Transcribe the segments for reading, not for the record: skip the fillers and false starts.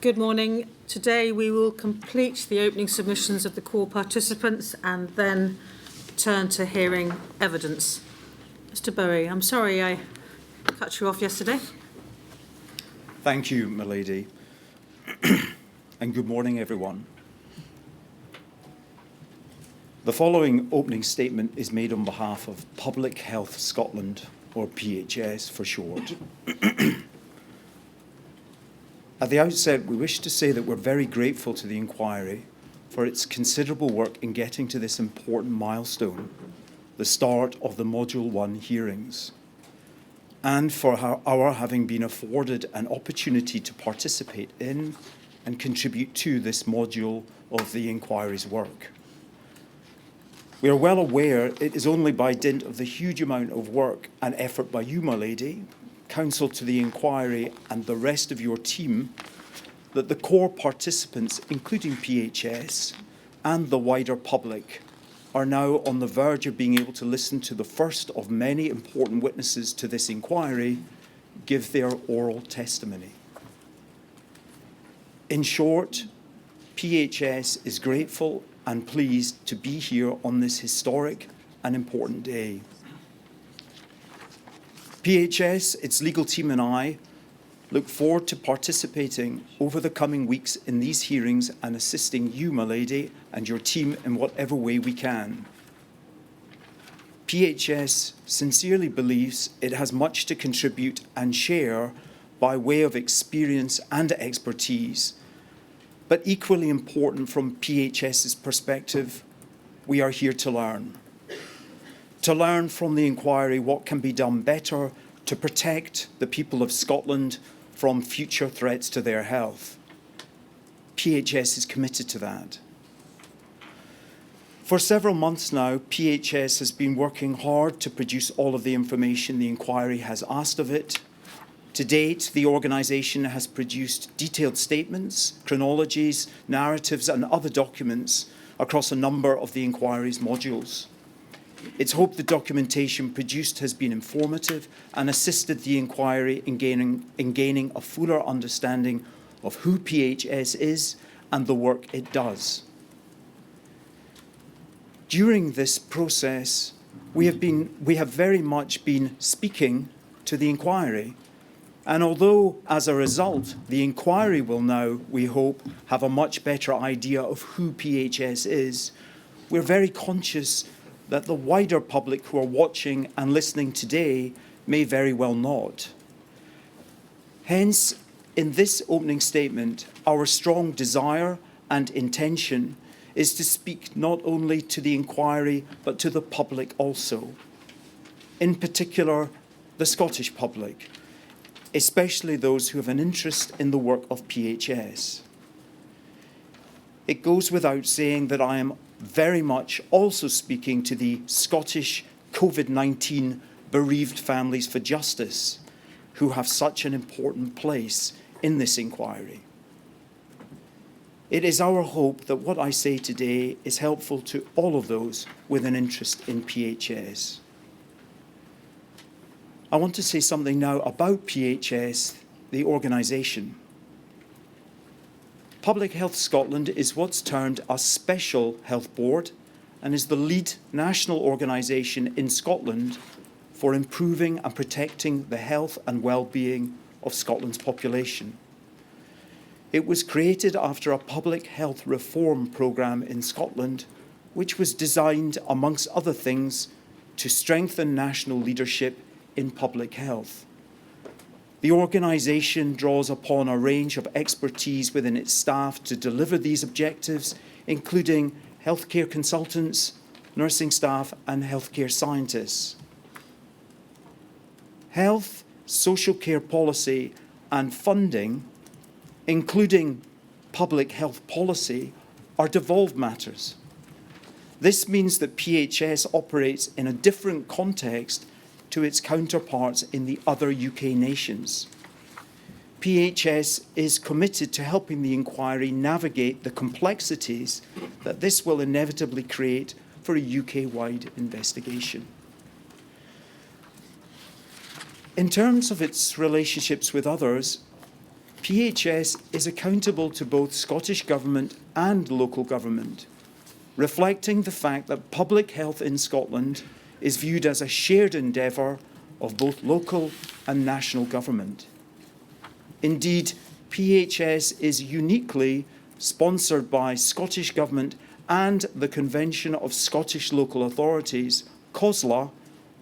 Good morning. Today we will complete the opening submissions of the core participants and then turn to hearing evidence. Mr. Bowie, I'm sorry I cut you off yesterday. Thank you, my lady. And good morning, everyone. The following opening statement is made on behalf of Public Health Scotland, or PHS for short. At the outset, we wish to say that we're very grateful to the inquiry for its considerable work in getting to this important milestone, the start of the Module 1 hearings, and for our having been afforded an opportunity to participate in and contribute to this module of the inquiry's work. We are well aware it is only by dint of the huge amount of work and effort by you, my lady, counsel to the inquiry and the rest of your team, that the core participants, including PHS and the wider public, are now on the verge of being able to listen to the first of many important witnesses to this inquiry give their oral testimony. In short, PHS is grateful and pleased to be here on this historic and important day. PHS, its legal team and I look forward to participating over the coming weeks in these hearings and assisting you, my lady, and your team in whatever way we can. PHS sincerely believes it has much to contribute and share by way of experience and expertise. But equally important from PHS's perspective, we are here to learn. To learn from the inquiry what can be done better to protect the people of Scotland from future threats to their health. PHS is committed to that. For several months now, PHS has been working hard to produce all of the information the inquiry has asked of it. To date, the organisation has produced detailed statements, chronologies, narratives and other documents across a number of the inquiry's modules. It's hoped the documentation produced has been informative and assisted the inquiry in gaining a fuller understanding of who PHS is and the work it does. During this process, we have very much been speaking to the inquiry. And although, as a result, the inquiry will now, we hope, have a much better idea of who PHS is, we're very conscious that the wider public who are watching and listening today may very well not. Hence, in this opening statement, our strong desire and intention is to speak not only to the inquiry, but to the public also. In particular, the Scottish public, especially those who have an interest in the work of PHS. It goes without saying that I am very much also speaking to the Scottish Covid-19 bereaved families for justice, who have such an important place in this inquiry. It is our hope that what I say today is helpful to all of those with an interest in PHS. I want to say something now about PHS, the organisation. Public Health Scotland is what's termed a special health board and is the lead national organisation in Scotland for improving and protecting the health and well-being of Scotland's population. It was created after a public health reform programme in Scotland, which was designed, amongst other things, to strengthen national leadership in public health. The organisation draws upon a range of expertise within its staff to deliver these objectives, including healthcare consultants, nursing staff and healthcare scientists. Health, social care policy and funding, including public health policy, are devolved matters. This means that PHS operates in a different context to its counterparts in the other UK nations. PHS is committed to helping the inquiry navigate the complexities that this will inevitably create for a UK-wide investigation. In terms of its relationships with others, PHS is accountable to both Scottish Government and local government, reflecting the fact that public health in Scotland is viewed as a shared endeavour of both local and national government. Indeed, PHS is uniquely sponsored by Scottish Government and the Convention of Scottish Local Authorities, COSLA,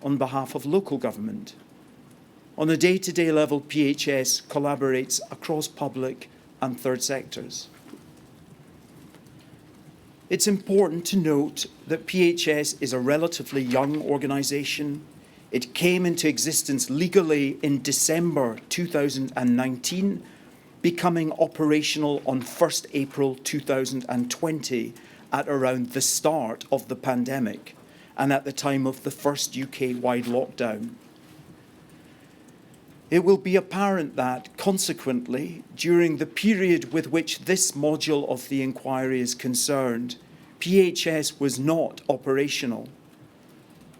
on behalf of local government. On a day-to-day level, PHS collaborates across public and third sectors. It's important to note that PHS is a relatively young organisation. It came into existence legally in December 2019, becoming operational on 1st April 2020 at around the start of the pandemic and at the time of the first UK-wide lockdown. It will be apparent that, consequently, during the period with which this module of the inquiry is concerned, PHS was not operational.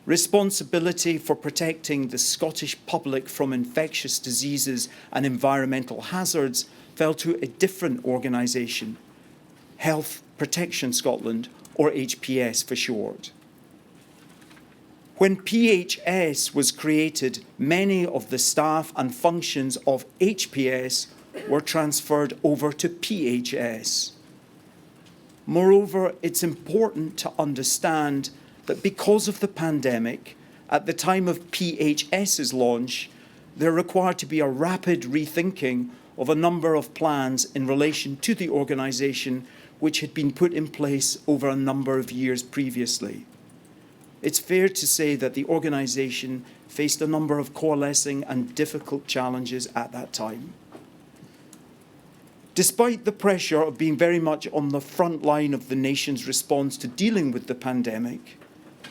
Responsibility for protecting the Scottish public from infectious diseases and environmental hazards fell to a different organisation, Health Protection Scotland, or HPS for short. When PHS was created, many of the staff and functions of HPS were transferred over to PHS. Moreover, it's important to understand that because of the pandemic, at the time of PHS's launch, there required to be a rapid rethinking of a number of plans in relation to the organisation which had been put in place over a number of years previously. It's fair to say that the organisation faced a number of coalescing and difficult challenges at that time. Despite the pressure of being very much on the front line of the nation's response to dealing with the pandemic,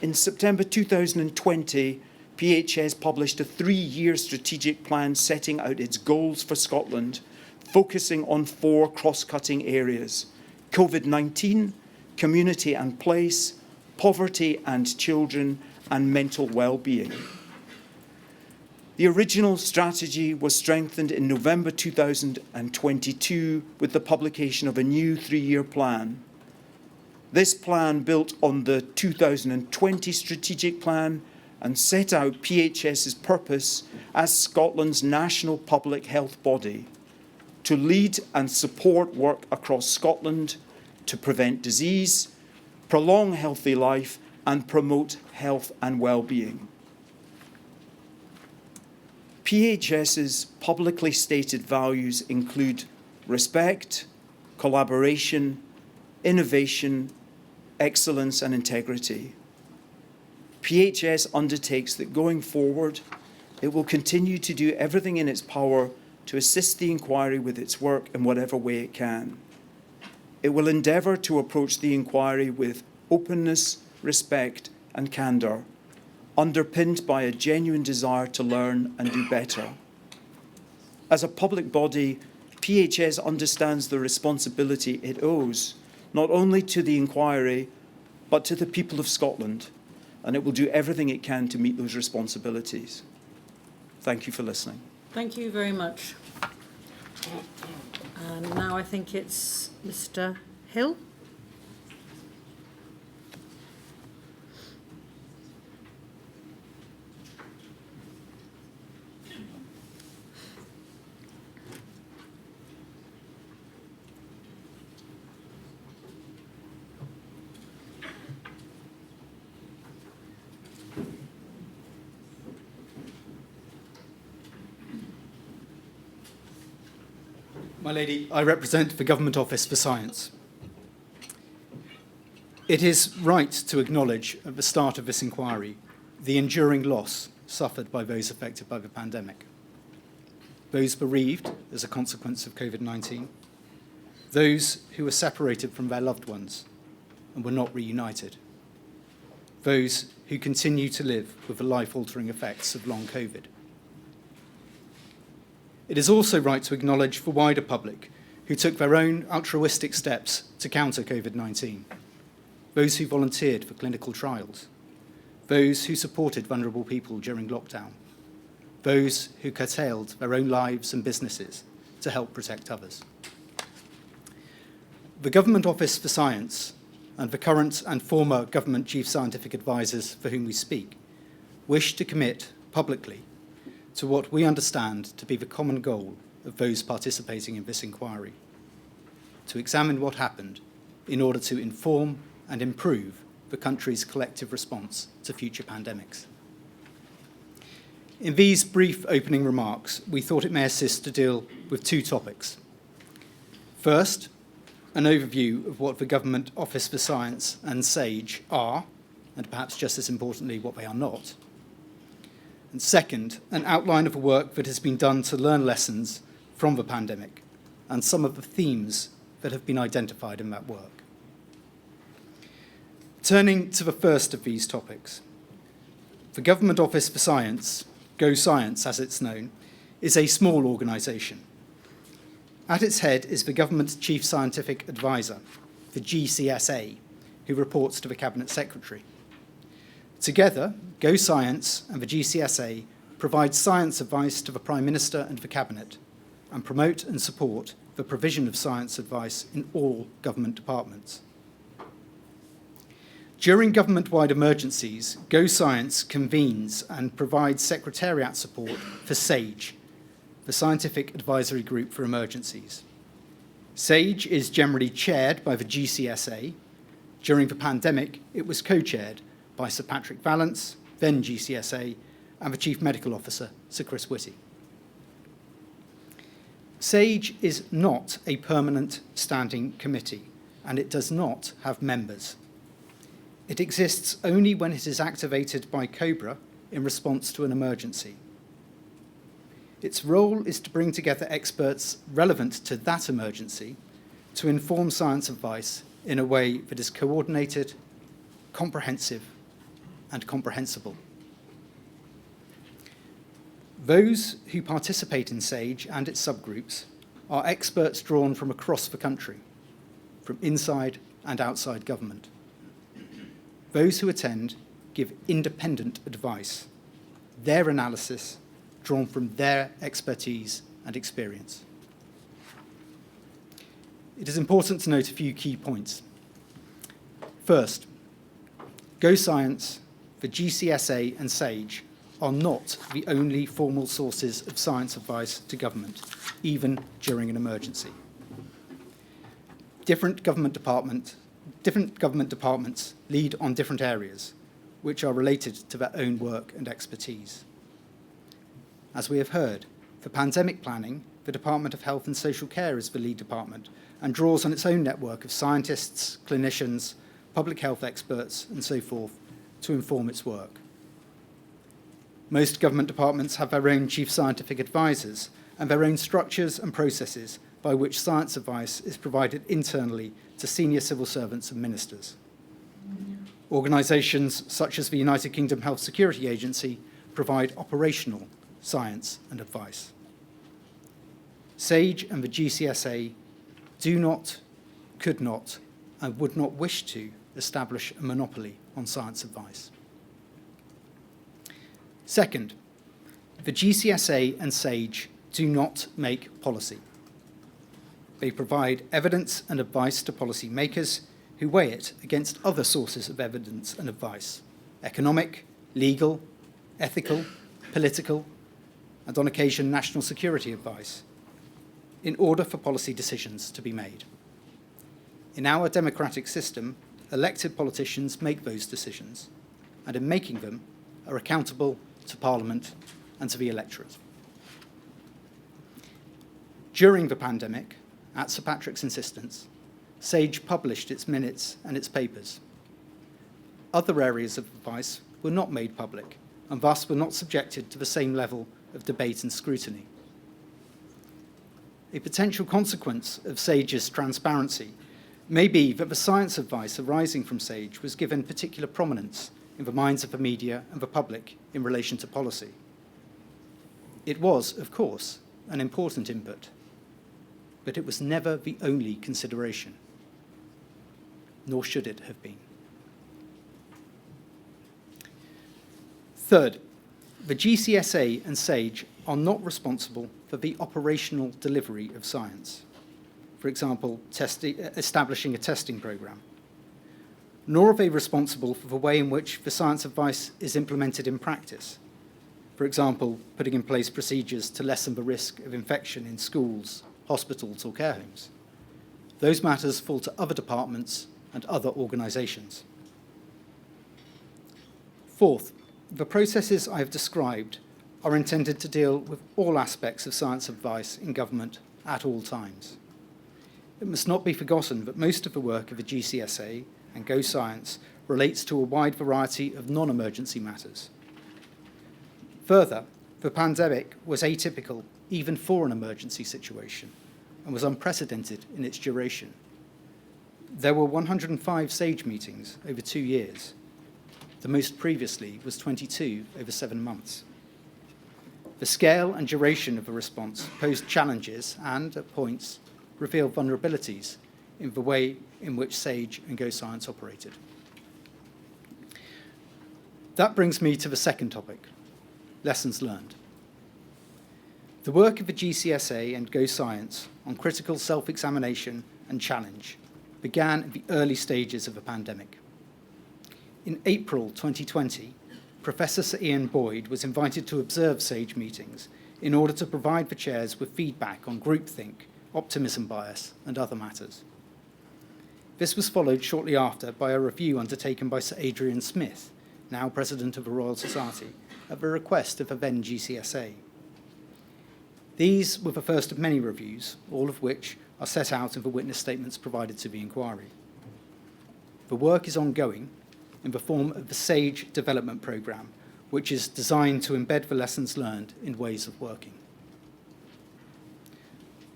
in September 2020, PHS published a 3-year strategic plan setting out its goals for Scotland, focusing on 4 cross-cutting areas: Covid-19, community and place, poverty and children, and mental well-being. The original strategy was strengthened in November 2022 with the publication of a new 3-year plan. This plan built on the 2020 strategic plan and set out PHS's purpose as Scotland's national public health body: to lead and support work across Scotland to prevent disease, prolong healthy life, and promote health and well-being. PHS's publicly stated values include respect, collaboration, innovation, excellence, and integrity. PHS undertakes that going forward, it will continue to do everything in its power to assist the inquiry with its work in whatever way it can. It will endeavour to approach the inquiry with openness, respect, and candour, underpinned by a genuine desire to learn and do better. As a public body, PHS understands the responsibility it owes, not only to the inquiry, but to the people of Scotland, and it will do everything it can to meet those responsibilities. Thank you for listening. Thank you very much. And now I think it's Mr. Hill. My lady, I represent the Government Office for Science. It is right to acknowledge at the start of this inquiry the enduring loss suffered by those affected by the pandemic. Those bereaved as a consequence of COVID-19, those who were separated from their loved ones and were not reunited, those who continue to live with the life-altering effects of long COVID. It is also right to acknowledge the wider public who took their own altruistic steps to counter COVID-19, those who volunteered for clinical trials, those who supported vulnerable people during lockdown, those who curtailed their own lives and businesses to help protect others. The Government Office for Science and the current and former government chief scientific advisors for whom we speak wish to commit publicly to what we understand to be the common goal of those participating in this inquiry: to examine what happened in order to inform and improve the country's collective response to future pandemics. In these brief opening remarks, we thought it may assist to deal with two topics. First, an overview of what the Government Office for Science and SAGE are, and perhaps just as importantly, what they are not. And second, an outline of the work that has been done to learn lessons from the pandemic and some of the themes that have been identified in that work. Turning to the first of these topics, the Government Office for Science, Go Science as it's known, is a small organisation. At its head is the Government's Chief Scientific Advisor, the GCSA, who reports to the Cabinet Secretary. Together, Go Science and the GCSA provide science advice to the Prime Minister and the Cabinet and promote and support the provision of science advice in all government departments. During government-wide emergencies, Go Science convenes and provides secretariat support for SAGE, the Scientific Advisory Group for Emergencies. SAGE is generally chaired by the GCSA. During the pandemic, it was co-chaired by Sir Patrick Vallance, then GCSA, and the Chief Medical Officer, Sir Chris Whitty. SAGE is not a permanent standing committee, and it does not have members. It exists only when it is activated by COBRA in response to an emergency. Its role is to bring together experts relevant to that emergency to inform science advice in a way that is coordinated, comprehensive, and comprehensible. Those who participate in SAGE and its subgroups are experts drawn from across the country, from inside and outside government. Those who attend give independent advice, their analysis drawn from their expertise and experience. It is important to note a few key points. First, Go Science, the GCSA and SAGE are not the only formal sources of science advice to government, even during an emergency. Different government departments lead on different areas, which are related to their own work and expertise. As we have heard, for pandemic planning, the Department of Health and Social Care is the lead department and draws on its own network of scientists, clinicians, public health experts, and so forth to inform its work. Most government departments have their own chief scientific advisors and their own structures and processes by which science advice is provided internally to senior civil servants and ministers. Organisations such as the United Kingdom Health Security Agency provide operational science and advice. SAGE and the GCSA do not, could not, and would not wish to establish a monopoly on science advice. Second, the GCSA and SAGE do not make policy. They provide evidence and advice to policymakers who weigh it against other sources of evidence and advice: economic, legal, ethical, political, and on occasion national security advice, in order for policy decisions to be made. In our democratic system, elected politicians make those decisions, and in making them are accountable to Parliament and to the electorate. During the pandemic, at Sir Patrick's insistence, SAGE published its minutes and its papers. Other areas of advice were not made public and thus were not subjected to the same level of debate and scrutiny. A potential consequence of SAGE's transparency may be that the science advice arising from SAGE was given particular prominence in the minds of the media and the public in relation to policy. It was, of course, an important input, but it was never the only consideration, nor should it have been. Third, The GCSA and SAGE are not responsible for the operational delivery of science, for example, establishing a testing programme, nor are they responsible for the way in which the science advice is implemented in practice, for example, putting in place procedures to lessen the risk of infection in schools, hospitals or care homes. Those matters fall to other departments and other organisations. Fourth, the processes I have described are intended to deal with all aspects of science advice in government at all times. It must not be forgotten that most of the work of the GCSA and Go Science relates to a wide variety of non-emergency matters. Further, the pandemic was atypical even for an emergency situation and was unprecedented in its duration. There were 105 SAGE meetings over 2 years. The most previously was 22 over 7 months. The scale and duration of the response posed challenges and, at points, revealed vulnerabilities in the way in which SAGE and Go Science operated. That brings me to the second topic, lessons learned. The work of the GCSA and Go Science on critical self-examination and challenge began at the early stages of the pandemic. In April 2020, Professor Sir Ian Boyd was invited to observe SAGE meetings in order to provide the chairs with feedback on groupthink, optimism bias, and other matters. This was followed shortly after by a review undertaken by Sir Adrian Smith, now President of the Royal Society, at the request of the then GCSA. These were the first of many reviews, all of which are set out in the witness statements provided to the inquiry. The work is ongoing in the form of the SAGE development programme, which is designed to embed the lessons learned in ways of working.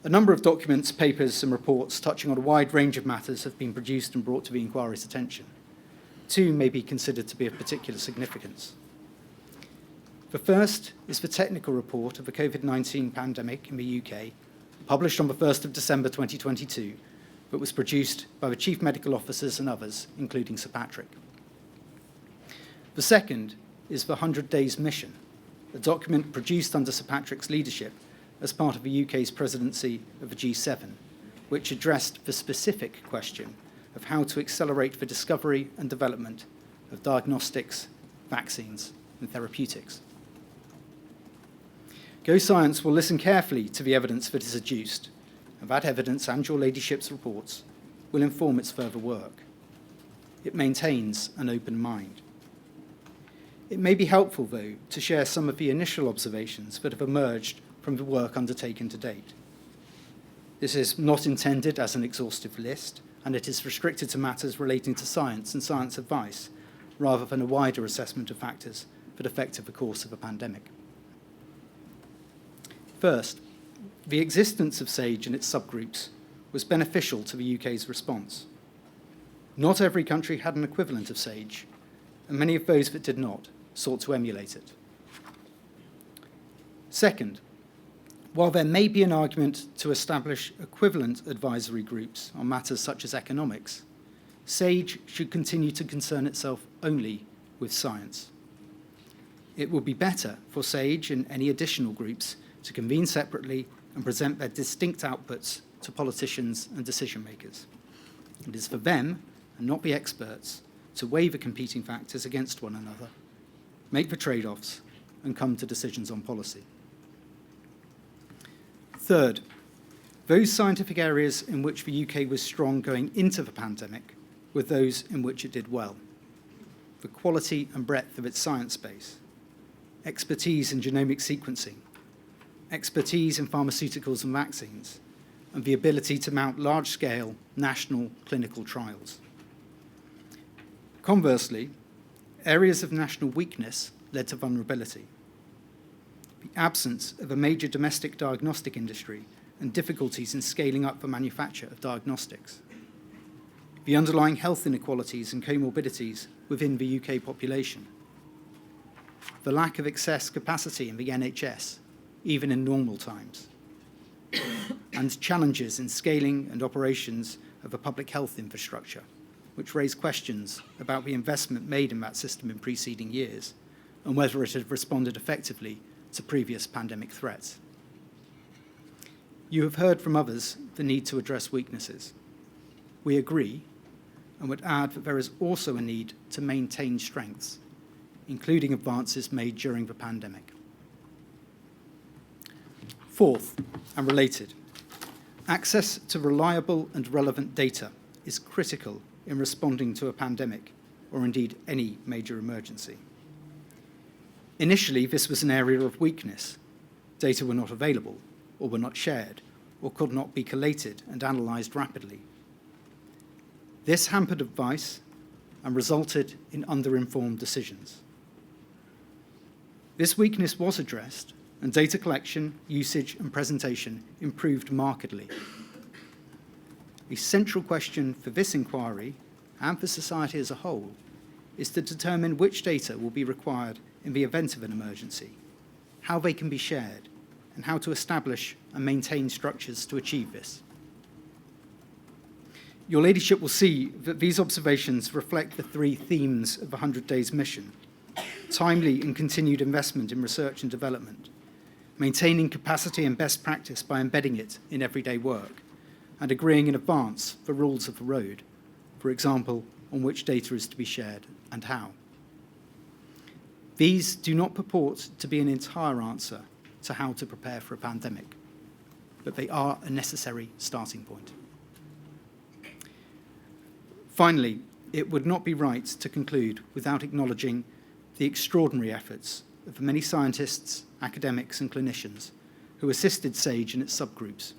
A number of documents, papers and reports touching on a wide range of matters have been produced and brought to the inquiry's attention. 2 may be considered to be of particular significance. The first is the technical report of the Covid-19 pandemic in the UK, published on the 1st of December 2022, but was produced by the Chief Medical Officers and others, including Sir Patrick. The second is the 100 Days Mission, a document produced under Sir Patrick's leadership as part of the UK's presidency of the G7, which addressed the specific question of how to accelerate the discovery and development of diagnostics, vaccines, and therapeutics. Go Science will listen carefully to the evidence that is adduced, and that evidence and your ladyship's reports will inform its further work. It maintains an open mind. It may be helpful, though, to share some of the initial observations that have emerged from the work undertaken to date. This is not intended as an exhaustive list, and it is restricted to matters relating to science and science advice, rather than a wider assessment of factors that affected the course of a pandemic. First, the existence of SAGE and its subgroups was beneficial to the UK's response. Not every country had an equivalent of SAGE, and many of those that did not sought to emulate it. Second, while there may be an argument to establish equivalent advisory groups on matters such as economics, SAGE should continue to concern itself only with science. It would be better for SAGE and any additional groups to convene separately and present their distinct outputs to politicians and decision makers. It is for them, and not the experts, to weigh the competing factors against one another, make the trade-offs, and come to decisions on policy. Third, those scientific areas in which the UK was strong going into the pandemic were those in which it did well. The quality and breadth of its science base, expertise in genomic sequencing, expertise in pharmaceuticals and vaccines, and the ability to mount large-scale national clinical trials. Conversely, areas of national weakness led to vulnerability. The absence of a major domestic diagnostic industry and difficulties in scaling up the manufacture of diagnostics. The underlying health inequalities and comorbidities within the UK population. The lack of excess capacity in the NHS, even in normal times. And challenges in scaling and operations of a public health infrastructure, which raise questions about the investment made in that system in preceding years and whether it had responded effectively to previous pandemic threats. You have heard from others the need to address weaknesses. We agree, and would add that there is also a need to maintain strengths, including advances made during the pandemic. Fourth, and related, access to reliable and relevant data is critical in responding to a pandemic, or indeed any major emergency. Initially, this was an area of weakness. Data were not available, or were not shared, or could not be collated and analysed rapidly. This hampered advice and resulted in underinformed decisions. This weakness was addressed, and data collection, usage, and presentation improved markedly. A central question for this inquiry, and for society as a whole, is to determine which data will be required in the event of an emergency, how they can be shared, and how to establish and maintain structures to achieve this. Your Ladyship will see that these observations reflect the three themes of the 100 Days mission: timely and continued investment in research and development, maintaining capacity and best practice by embedding it in everyday work, and agreeing in advance the rules of the road, for example, on which data is to be shared and how. These do not purport to be an entire answer to how to prepare for a pandemic, but they are a necessary starting point. Finally, it would not be right to conclude without acknowledging the extraordinary efforts of the many scientists, academics, and clinicians who assisted SAGE and its subgroups.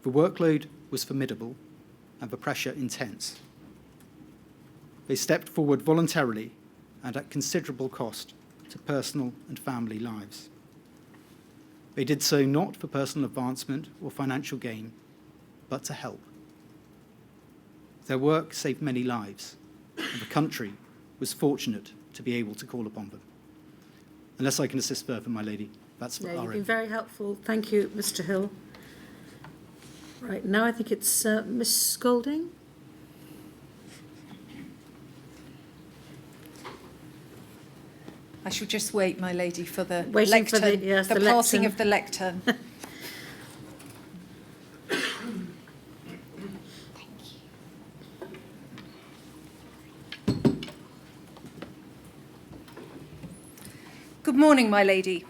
The workload was formidable and the pressure intense. They stepped forward voluntarily and at considerable cost to personal and family lives. They did so not for personal advancement or financial gain, but to help. Their work saved many lives, and the country was fortunate to be able to call upon them. Unless I can assist further, my lady, that's No, our you've been end. very helpful. Thank you, Mr. Hill. Right, now I think it's Miss Golding. I shall just wait, my lady, for the Waiting for lectern, the- yes, the passing lectern. of the lectern. Good morning, my lady.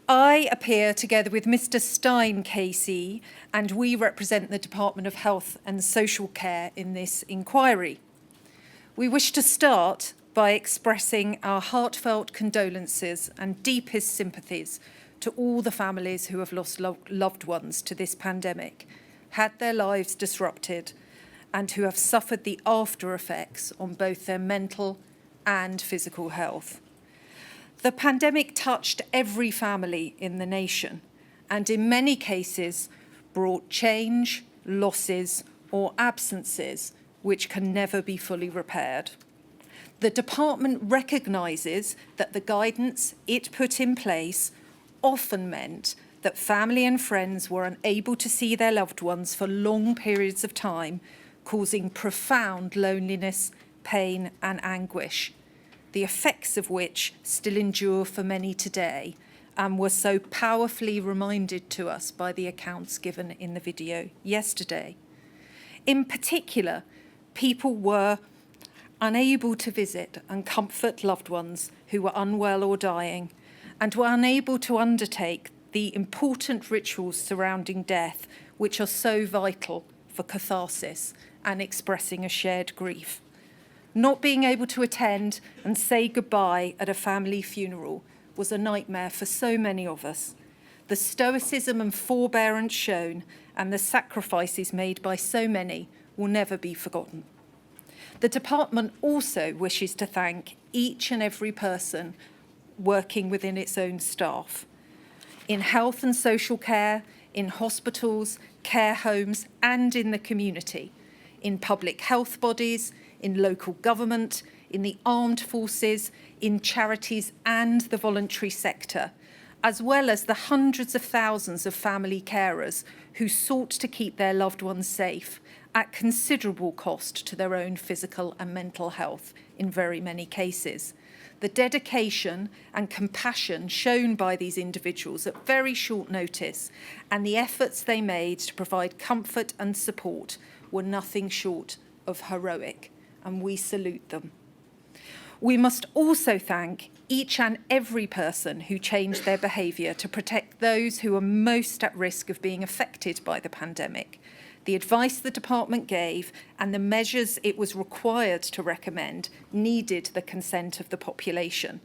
I appear together with Mr. Stein KC, and we represent the Department of Health and Social Care in this inquiry. We wish to start by expressing our heartfelt condolences and deepest sympathies to all the families who have lost loved ones to this pandemic, had their lives disrupted, and who have suffered the after effects on both their mental and physical health. The pandemic touched every family in the nation, and in many cases brought change, losses, or absences which can never be fully repaired. The department recognises that the guidance it put in place often meant that family and friends were unable to see their loved ones for long periods of time, causing profound loneliness, pain, and anguish, the effects of which still endure for many today and were so powerfully reminded to us by the accounts given in the video yesterday. In particular, people were unable to visit and comfort loved ones who were unwell or dying, and were unable to undertake the important rituals surrounding death, which are so vital for catharsis and expressing a shared grief. Not being able to attend and say goodbye at a family funeral was a nightmare for so many of us. The stoicism and forbearance shown and the sacrifices made by so many will never be forgotten. The department also wishes to thank each and every person working within its own staff, in health and social care, in hospitals, care homes, and in the community, in public health bodies, in local government, in the armed forces, in charities and the voluntary sector, as well as the hundreds of thousands of family carers who sought to keep their loved ones safe at considerable cost to their own physical and mental health in very many cases. the dedication and compassion shown by these individuals at very short notice and the efforts they made to provide comfort and support were nothing short of heroic, and we salute them. We must also thank each and every person who changed their behaviour to protect those who are most at risk of being affected by the pandemic. The advice the department gave and the measures it was required to recommend needed the consent of the population.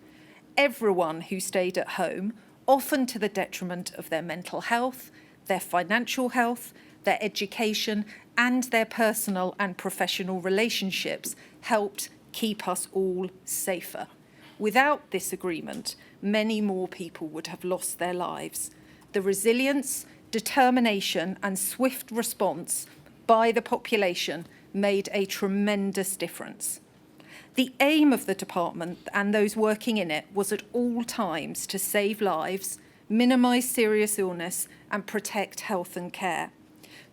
Everyone who stayed at home, often to the detriment of their mental health, their financial health, their education, and their personal and professional relationships, helped keep us all safer. Without this agreement, many more people would have lost their lives. The resilience, determination and swift response by the population made a tremendous difference. The aim of the department and those working in it was at all times to save lives, minimise serious illness and protect health and care,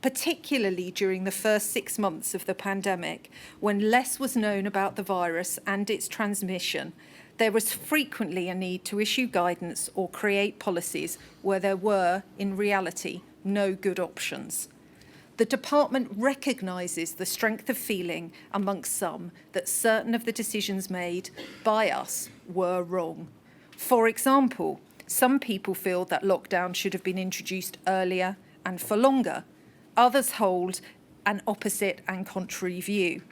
particularly during the first 6 months of the pandemic, when less was known about the virus and its transmission. There was frequently a need to issue guidance or create policies where there were, in reality, no good options. The department recognises the strength of feeling amongst some that certain of the decisions made by us were wrong. For example, some people feel that lockdown should have been introduced earlier and for longer. Others hold an opposite and contrary view.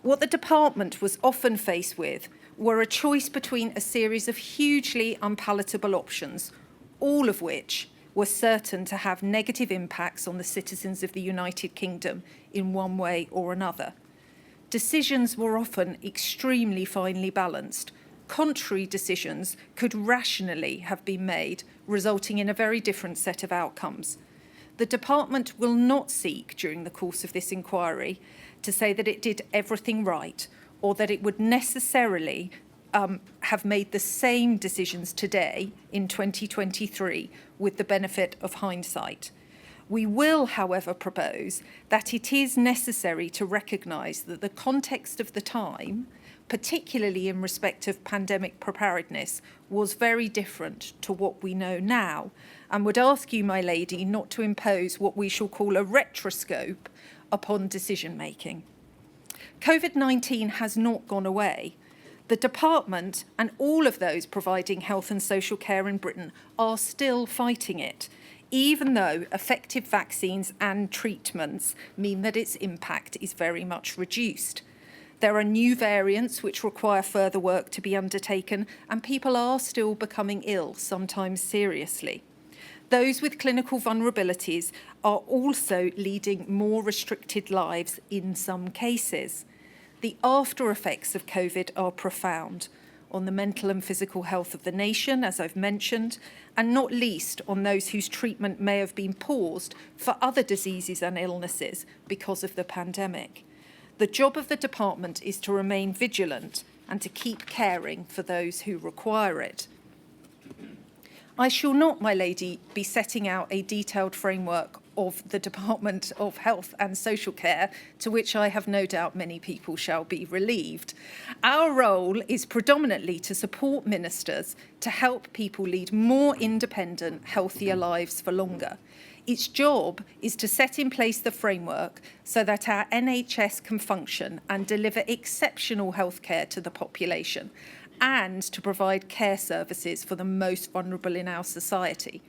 What the department was often faced with were a choice between a series of hugely unpalatable options, all of which were certain to have negative impacts on the citizens of the United Kingdom in one way or another. Decisions were often extremely finely balanced. Contrary decisions could rationally have been made, resulting in a very different set of outcomes. The department will not seek, during the course of this inquiry, to say that it did everything right or that it would necessarily have made the same decisions today in 2023 with the benefit of hindsight. We will, however, propose that it is necessary to recognise that the context of the time, particularly in respect of pandemic preparedness, was very different to what we know now, and would ask you, my lady, not to impose what we shall call a retroscope upon decision-making. Covid-19 has not gone away. The department and all of those providing health and social care in Britain are still fighting it, even though effective vaccines and treatments mean that its impact is very much reduced. There are new variants which require further work to be undertaken, and people are still becoming ill, sometimes seriously. Those with clinical vulnerabilities are also leading more restricted lives in some cases. The after effects of COVID are profound on the mental and physical health of the nation, as I've mentioned, and not least on those whose treatment may have been paused for other diseases and illnesses because of the pandemic. The job of the department is to remain vigilant and to keep caring for those who require it. I shall not, my lady, be setting out a detailed framework of the Department of Health and Social Care, to which I have no doubt many people shall be relieved. Our role is predominantly to support ministers to help people lead more independent, healthier lives for longer. Its job is to set in place the framework so that our NHS can function and deliver exceptional healthcare to the population, and to provide care services for the most vulnerable in our society.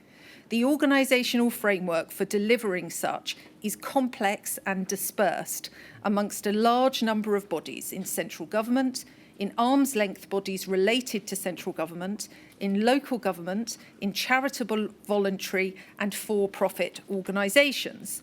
The organisational framework for delivering such is complex and dispersed amongst a large number of bodies in central government, in arm's length bodies related to central government, in local government, in charitable, voluntary and for-profit organisations.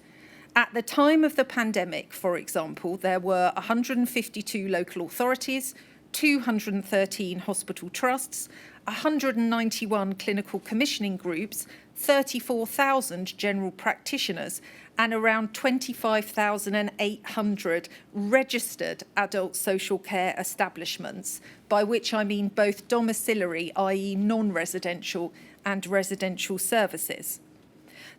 At the time of the pandemic, for example, there were 152 local authorities, 213 hospital trusts, 191 clinical commissioning groups, 34,000 general practitioners, and around 25,800 registered adult social care establishments, by which I mean both domiciliary, i.e. non-residential, and residential services.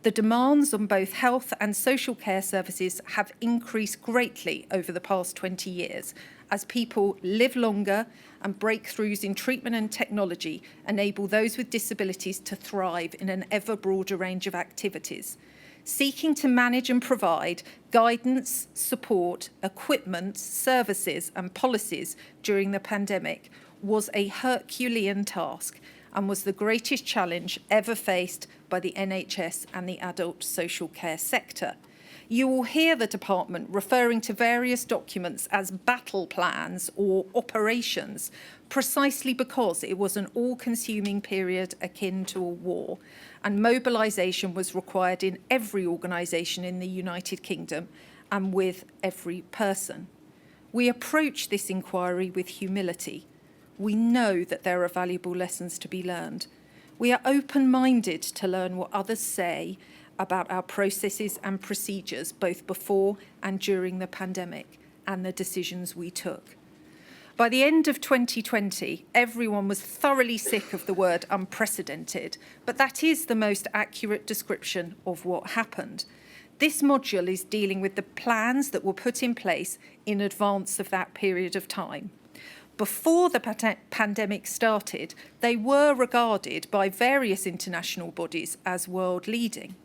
The demands on both health and social care services have increased greatly over the past 20 years, as people live longer and breakthroughs in treatment and technology enable those with disabilities to thrive in an ever broader range of activities. Seeking to manage and provide guidance, support, equipment, services and policies during the pandemic was a Herculean task and was the greatest challenge ever faced by the NHS and the adult social care sector. You will hear the department referring to various documents as battle plans or operations, precisely because it was an all-consuming period akin to a war, and mobilisation was required in every organisation in the United Kingdom and with every person. We approach this inquiry with humility. We know that there are valuable lessons to be learned. We are open-minded to learn what others say about our processes and procedures, both before and during the pandemic, and the decisions we took. By the end of 2020, everyone was thoroughly sick of the word unprecedented, but that is the most accurate description of what happened. This module is dealing with the plans that were put in place in advance of that period of time. Before the pandemic started, they were regarded by various international bodies as world leading.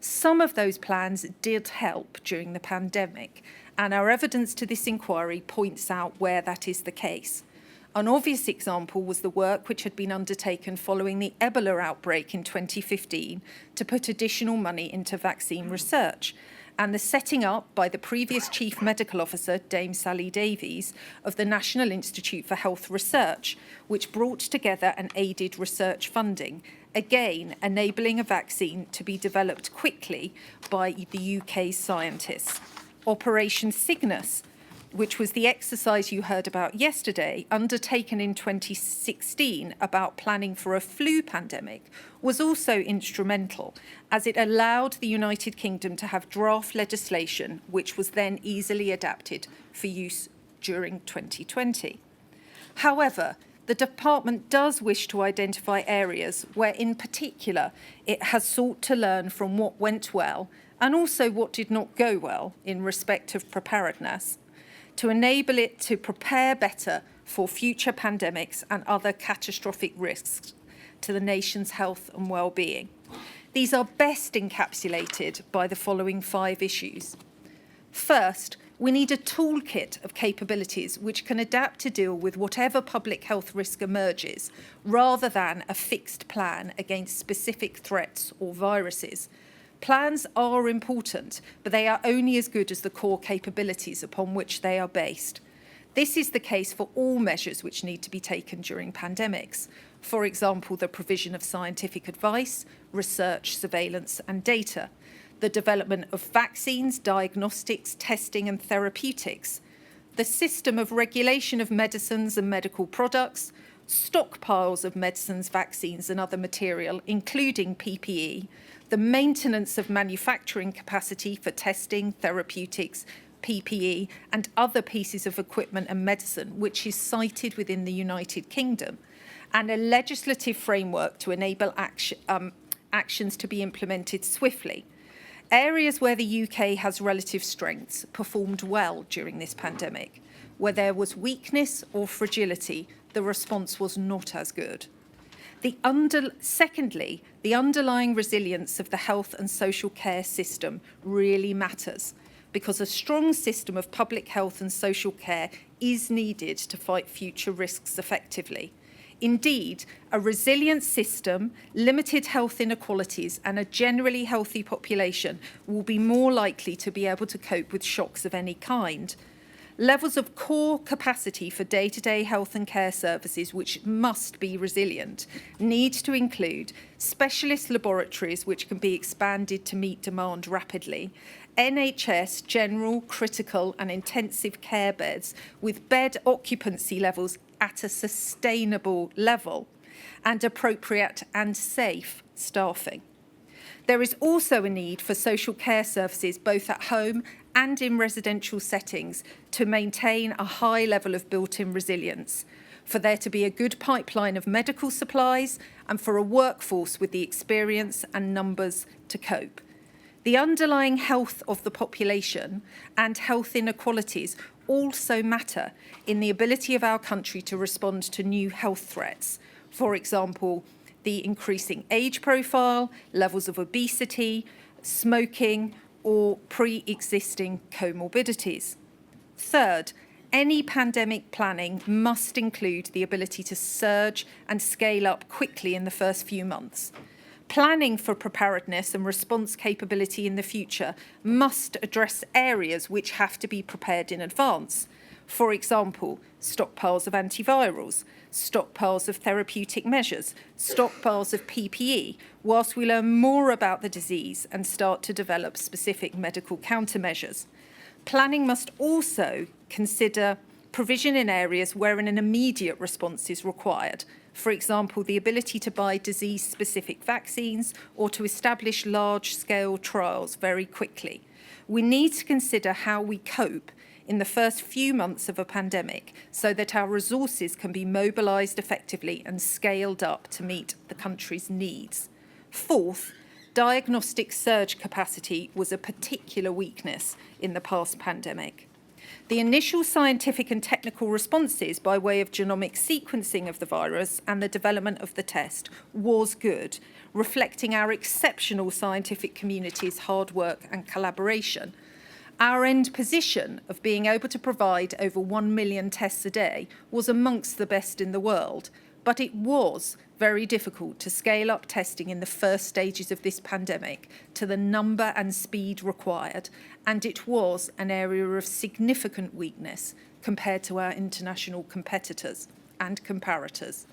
Some of those plans did help during the pandemic, and our evidence to this inquiry points out where that is the case. An obvious example was the work which had been undertaken following the Ebola outbreak in 2015 to put additional money into vaccine research, and the setting up by the previous Chief Medical Officer, Dame Sally Davies, of the National Institute for Health Research, which brought together and aided research funding, again enabling a vaccine to be developed quickly by the UK scientists. Operation Cygnus, which was the exercise you heard about yesterday, undertaken in 2016 about planning for a flu pandemic, was also instrumental, as it allowed the United Kingdom to have draft legislation which was then easily adapted for use during 2020. However, the department does wish to identify areas where in particular it has sought to learn from what went well and also what did not go well in respect of preparedness, to enable it to prepare better for future pandemics and other catastrophic risks to the nation's health and well-being. These are best encapsulated by the following 5 issues. First, we need a toolkit of capabilities which can adapt to deal with whatever public health risk emerges, rather than a fixed plan against specific threats or viruses. Plans are important, but they are only as good as the core capabilities upon which they are based. This is the case for all measures which need to be taken during pandemics. For example, the provision of scientific advice, research, surveillance and data, the development of vaccines, diagnostics, testing and therapeutics, the system of regulation of medicines and medical products, stockpiles of medicines, vaccines and other material, including PPE, the maintenance of manufacturing capacity for testing, therapeutics, PPE and other pieces of equipment and medicine, which is cited within the United Kingdom, and a legislative framework to enable actions to be implemented swiftly. Areas where the UK has relative strengths performed well during this pandemic. Where there was weakness or fragility, the response was not as good. Secondly, the underlying resilience of the health and social care system really matters, because a strong system of public health and social care is needed to fight future risks effectively. Indeed, a resilient system, limited health inequalities and a generally healthy population will be more likely to be able to cope with shocks of any kind. Levels of core capacity for day-to-day health and care services, which must be resilient, need to include specialist laboratories which can be expanded to meet demand rapidly, NHS general, critical and intensive care beds with bed occupancy levels at a sustainable level, and appropriate and safe staffing. There is also a need for social care services both at home and in residential settings to maintain a high level of built-in resilience, for there to be a good pipeline of medical supplies and for a workforce with the experience and numbers to cope. The underlying health of the population and health inequalities also matter in the ability of our country to respond to new health threats. For example, the increasing age profile, levels of obesity, smoking, or pre-existing comorbidities. Third, any pandemic planning must include the ability to surge and scale up quickly in the first few months. Planning for preparedness and response capability in the future must address areas which have to be prepared in advance. For example, stockpiles of antivirals, stockpiles of therapeutic measures, stockpiles of PPE, whilst we learn more about the disease and start to develop specific medical countermeasures. Planning must also consider provision in areas where an immediate response is required. For example, the ability to buy disease-specific vaccines or to establish large-scale trials very quickly. We need to consider how we cope in the first few months of a pandemic so that our resources can be mobilised effectively and scaled up to meet the country's needs. Fourth, diagnostic surge capacity was a particular weakness in the past pandemic. The initial scientific and technical responses by way of genomic sequencing of the virus and the development of the test was good, reflecting our exceptional scientific community's hard work and collaboration. Our end position of being able to provide over 1 million tests a day was amongst the best in the world, but it was very difficult to scale up testing in the first stages of this pandemic to the number and speed required, and it was an area of significant weakness compared to our international competitors and comparators.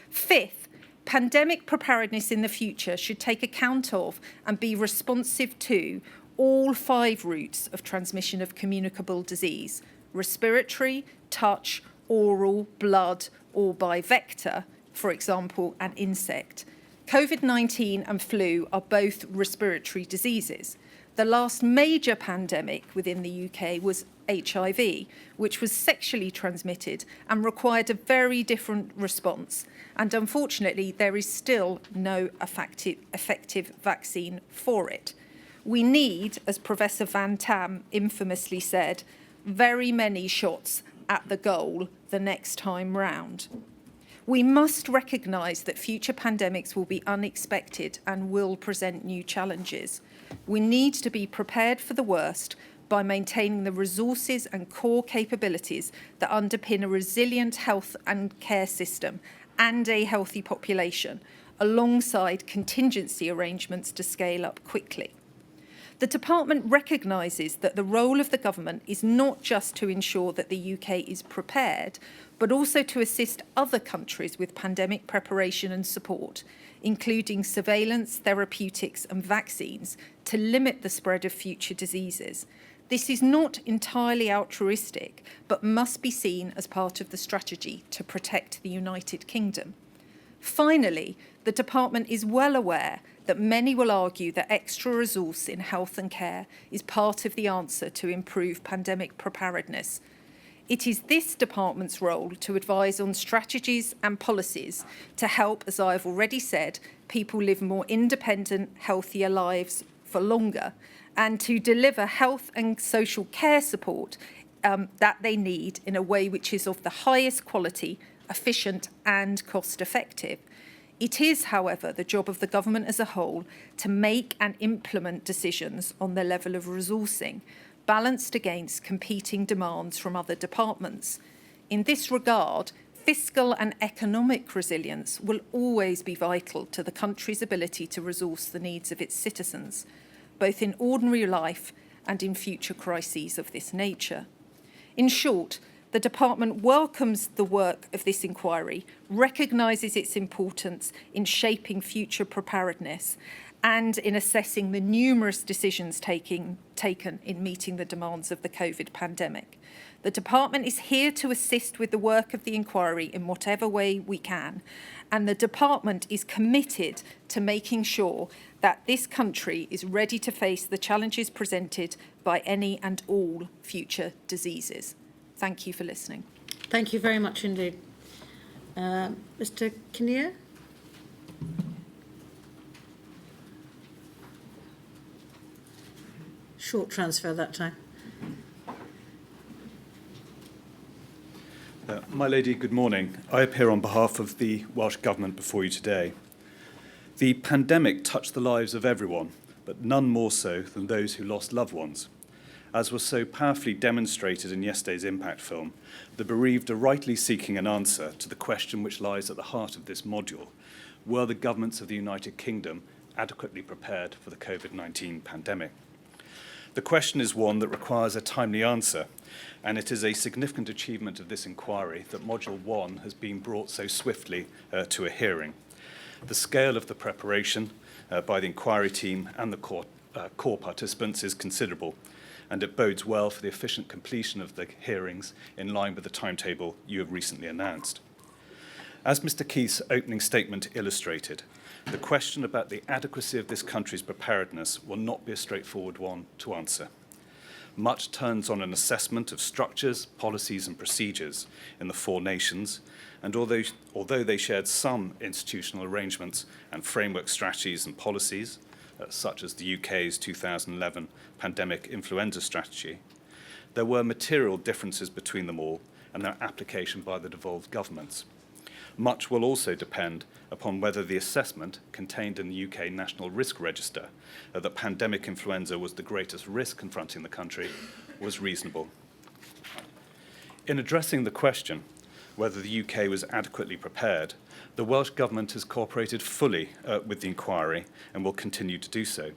Fifth, pandemic preparedness in the future should take account of and be responsive to all 5 routes of transmission of communicable disease: respiratory, touch, oral, blood, or by vector, for example, an insect. Covid-19 and flu are both respiratory diseases. The last major pandemic within the UK was HIV, which was sexually transmitted and required a very different response. And unfortunately, there is still no effective vaccine for it. We need, as Professor Van Tam infamously said, very many shots at the goal the next time round. We must recognise that future pandemics will be unexpected and will present new challenges. We need to be prepared for the worst by maintaining the resources and core capabilities that underpin a resilient health and care system and a healthy population, alongside contingency arrangements to scale up quickly. The Department recognises that the role of the government is not just to ensure that the UK is prepared, but also to assist other countries with pandemic preparation and support, including surveillance, therapeutics and vaccines, to limit the spread of future diseases. This is not entirely altruistic, but must be seen as part of the strategy to protect the United Kingdom. Finally, the Department is well aware that many will argue that extra resource in health and care is part of the answer to improve pandemic preparedness. It is this department's role to advise on strategies and policies to help, as I have already said, people live more independent, healthier lives for longer, and to deliver health and social care support that they need in a way which is of the highest quality, efficient and cost-effective. It is, however, the job of the government as a whole to make and implement decisions on the level of resourcing, balanced against competing demands from other departments. In this regard, fiscal and economic resilience will always be vital to the country's ability to resource the needs of its citizens, both in ordinary life and in future crises of this nature. In short, the Department welcomes the work of this inquiry, recognises its importance in shaping future preparedness and in assessing the numerous decisions taken in meeting the demands of the COVID pandemic. The Department is here to assist with the work of the inquiry in whatever way we can, and the Department is committed to making sure that this country is ready to face the challenges presented by any and all future diseases. Thank you for listening. Thank you very much indeed. Mr. Kinnear? short transfer that time. My Lady, good morning. I appear on behalf of the Welsh Government before you today. The pandemic touched the lives of everyone, but none more so than those who lost loved ones. As was so powerfully demonstrated in yesterday's impact film, the bereaved are rightly seeking an answer to the question which lies at the heart of this module. Were the governments of the United Kingdom adequately prepared for the COVID-19 pandemic? The question is one that requires a timely answer, and it is a significant achievement of this inquiry that Module 1 has been brought so swiftly to a hearing. The scale of the preparation by the inquiry team and the core participants is considerable, and it bodes well for the efficient completion of the hearings in line with the timetable you have recently announced. As Mr. Keith's opening statement illustrated, the question about the adequacy of this country's preparedness will not be a straightforward one to answer. Much turns on an assessment of structures, policies and procedures in the four nations, and although they shared some institutional arrangements and framework strategies and policies, such as the UK's 2011 pandemic influenza strategy, there were material differences between them all and their application by the devolved governments. Much will also depend upon whether the assessment contained in the UK National Risk Register that pandemic influenza was the greatest risk confronting the country was reasonable. In addressing the question whether the UK was adequately prepared, the Welsh Government has cooperated fully with the inquiry and will continue to do so.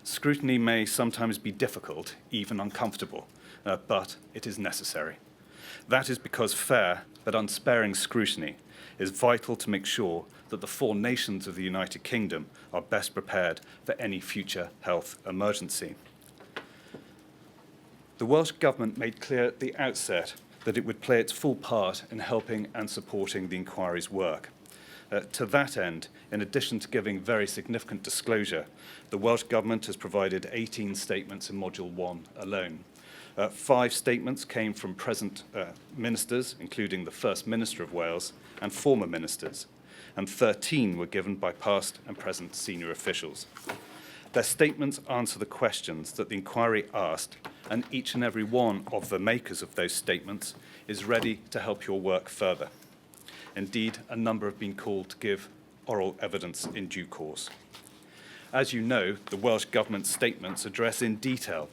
Scrutiny may sometimes be difficult, even uncomfortable, but it is necessary. That is because fair but unsparing scrutiny is vital to make sure that the four nations of the United Kingdom are best prepared for any future health emergency. The Welsh Government made clear at the outset that it would play its full part in helping and supporting the inquiry's work. To that end, in addition to giving very significant disclosure, the Welsh Government has provided 18 statements in Module 1 alone. 5 statements came from present ministers, including the First Minister of Wales and former ministers, and 13 were given by past and present senior officials. Their statements answer the questions that the inquiry asked, and each and every one of the makers of those statements is ready to help your work further. Indeed, a number have been called to give oral evidence in due course. As you know, the Welsh Government statements address in detail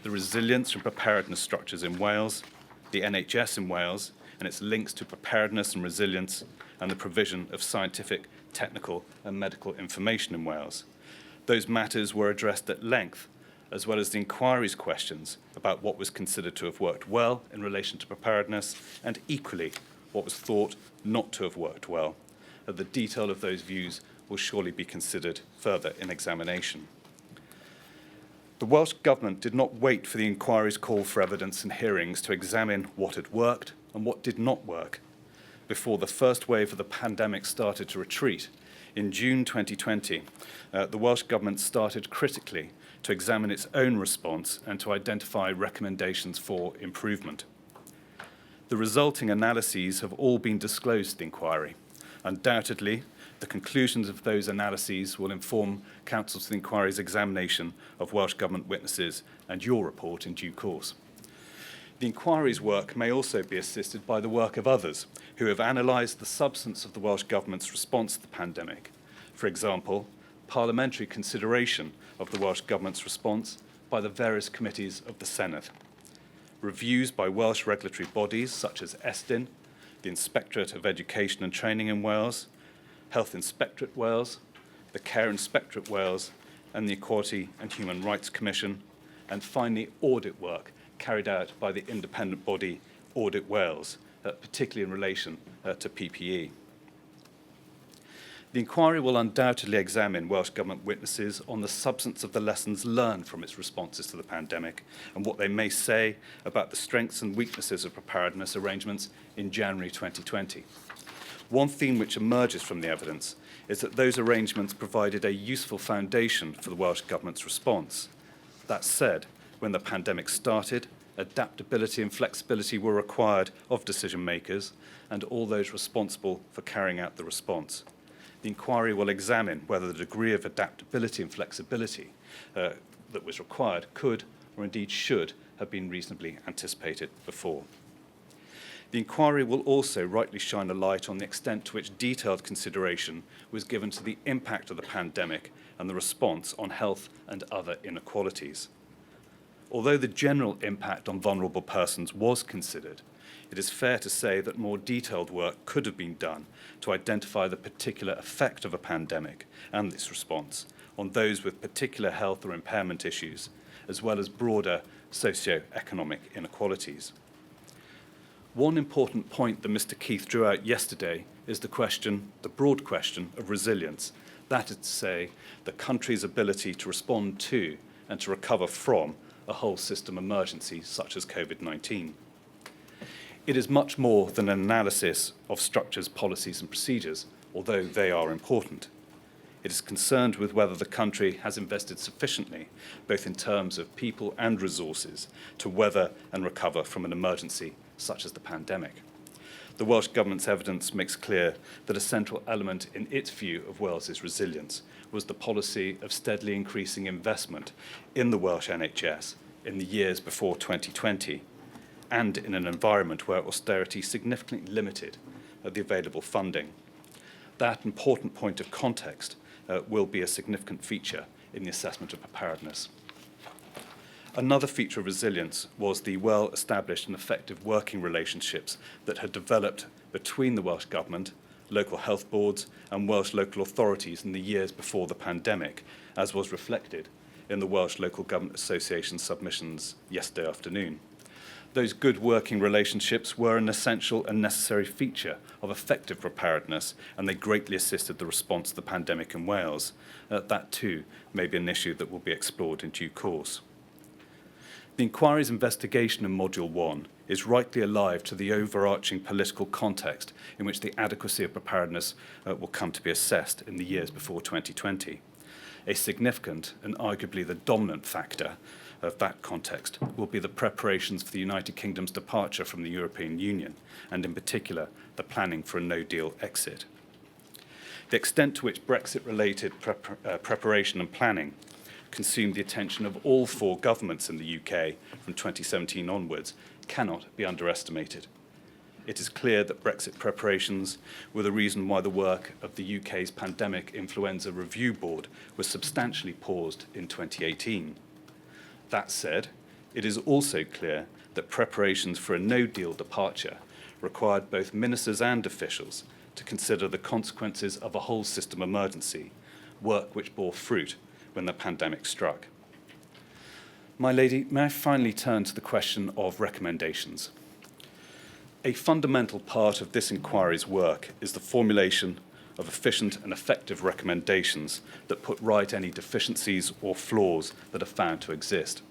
the resilience and preparedness structures in Wales, the NHS in Wales, and its links to preparedness and resilience, and the provision of scientific, technical and medical information in Wales. Those matters were addressed at length, as well as the inquiry's questions about what was considered to have worked well in relation to preparedness, and equally what was thought not to have worked well. The detail of those views will surely be considered further in examination. The Welsh Government did not wait for the inquiry's call for evidence and hearings to examine what had worked and what did not work. Before the first wave of the pandemic started to retreat, in June 2020, the Welsh Government started critically to examine its own response and to identify recommendations for improvement. The resulting analyses have all been disclosed to the inquiry. Undoubtedly, the conclusions of those analyses will inform counsel to the inquiry's examination of Welsh Government witnesses and your report in due course. The inquiry's work may also be assisted by the work of others who have analysed the substance of the Welsh Government's response to the pandemic. For example, parliamentary consideration of the Welsh Government's response by the various committees of the Senedd. Reviews by Welsh regulatory bodies such as Estyn, the Inspectorate of Education and Training in Wales, Health Inspectorate Wales, the Care Inspectorate Wales, and the Equality and Human Rights Commission, and finally audit work carried out by the independent body Audit Wales, particularly in relation to PPE. The inquiry will undoubtedly examine Welsh Government witnesses on the substance of the lessons learned from its responses to the pandemic and what they may say about the strengths and weaknesses of preparedness arrangements in January 2020. One theme which emerges from the evidence is that those arrangements provided a useful foundation for the Welsh Government's response. That said, when the pandemic started, adaptability and flexibility were required of decision makers and all those responsible for carrying out the response. The inquiry will examine whether the degree of adaptability and flexibility that was required could or indeed should have been reasonably anticipated before. The inquiry will also rightly shine a light on the extent to which detailed consideration was given to the impact of the pandemic and the response on health and other inequalities. Although the general impact on vulnerable persons was considered, it is fair to say that more detailed work could have been done to identify the particular effect of a pandemic and its response on those with particular health or impairment issues, as well as broader socio-economic inequalities. One important point that Mr. Keith drew out yesterday is the broad question of resilience. That is to say, the country's ability to respond to and to recover from a whole system emergency such as Covid-19. It is much more than an analysis of structures, policies and procedures, although they are important. It is concerned with whether the country has invested sufficiently, both in terms of people and resources, to weather and recover from an emergency such as the pandemic. The Welsh Government's evidence makes clear that a central element in its view of Wales's resilience was the policy of steadily increasing investment in the Welsh NHS in the years before 2020, and in an environment where austerity significantly limited the available funding. That important point of context will be a significant feature in the assessment of preparedness. Another feature of resilience was the well-established and effective working relationships that had developed between the Welsh Government, local health boards and Welsh local authorities in the years before the pandemic, as was reflected in the Welsh Local Government Association submissions yesterday afternoon. Those good working relationships were an essential and necessary feature of effective preparedness, and they greatly assisted the response to the pandemic in Wales. That too may be an issue that will be explored in due course. The inquiry's investigation in Module 1 is rightly alive to the overarching political context in which the adequacy of preparedness will come to be assessed in the years before 2020. A significant and arguably the dominant factor of that context will be the preparations for the United Kingdom's departure from the European Union, and in particular, the planning for a no-deal exit. The extent to which Brexit-related preparation and planning consumed the attention of all four governments in the UK from 2017 onwards cannot be underestimated. It is clear that Brexit preparations were the reason why the work of the UK's Pandemic Influenza Review Board was substantially paused in 2018. That said, it is also clear that preparations for a no-deal departure required both ministers and officials to consider the consequences of a whole system emergency, work which bore fruit when the pandemic struck. My lady, may I finally turn to the question of recommendations? A fundamental part of this inquiry's work is the formulation of efficient and effective recommendations that put right any deficiencies or flaws that are found to exist.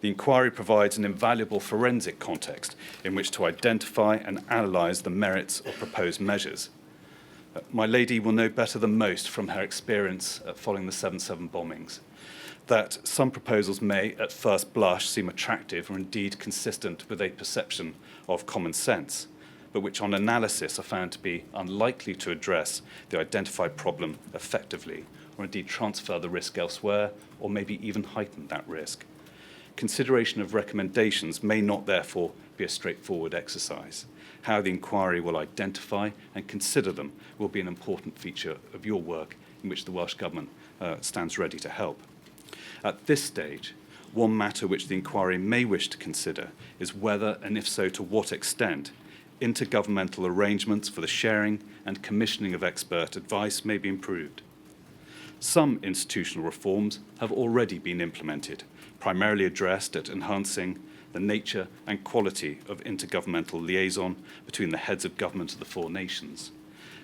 The inquiry provides an invaluable forensic context in which to identify and analyse the merits of proposed measures. My lady will know better than most from her experience following the 7/7 bombings that some proposals may, at first blush, seem attractive or indeed consistent with a perception of common sense, but which on analysis are found to be unlikely to address the identified problem effectively, or indeed transfer the risk elsewhere, or maybe even heighten that risk. Consideration of recommendations may not therefore be a straightforward exercise. How the inquiry will identify and consider them will be an important feature of your work in which the Welsh Government stands ready to help. At this stage, one matter which the inquiry may wish to consider is whether, and if so to what extent, intergovernmental arrangements for the sharing and commissioning of expert advice may be improved. Some institutional reforms have already been implemented, primarily addressed at enhancing the nature and quality of intergovernmental liaison between the heads of government of the four nations.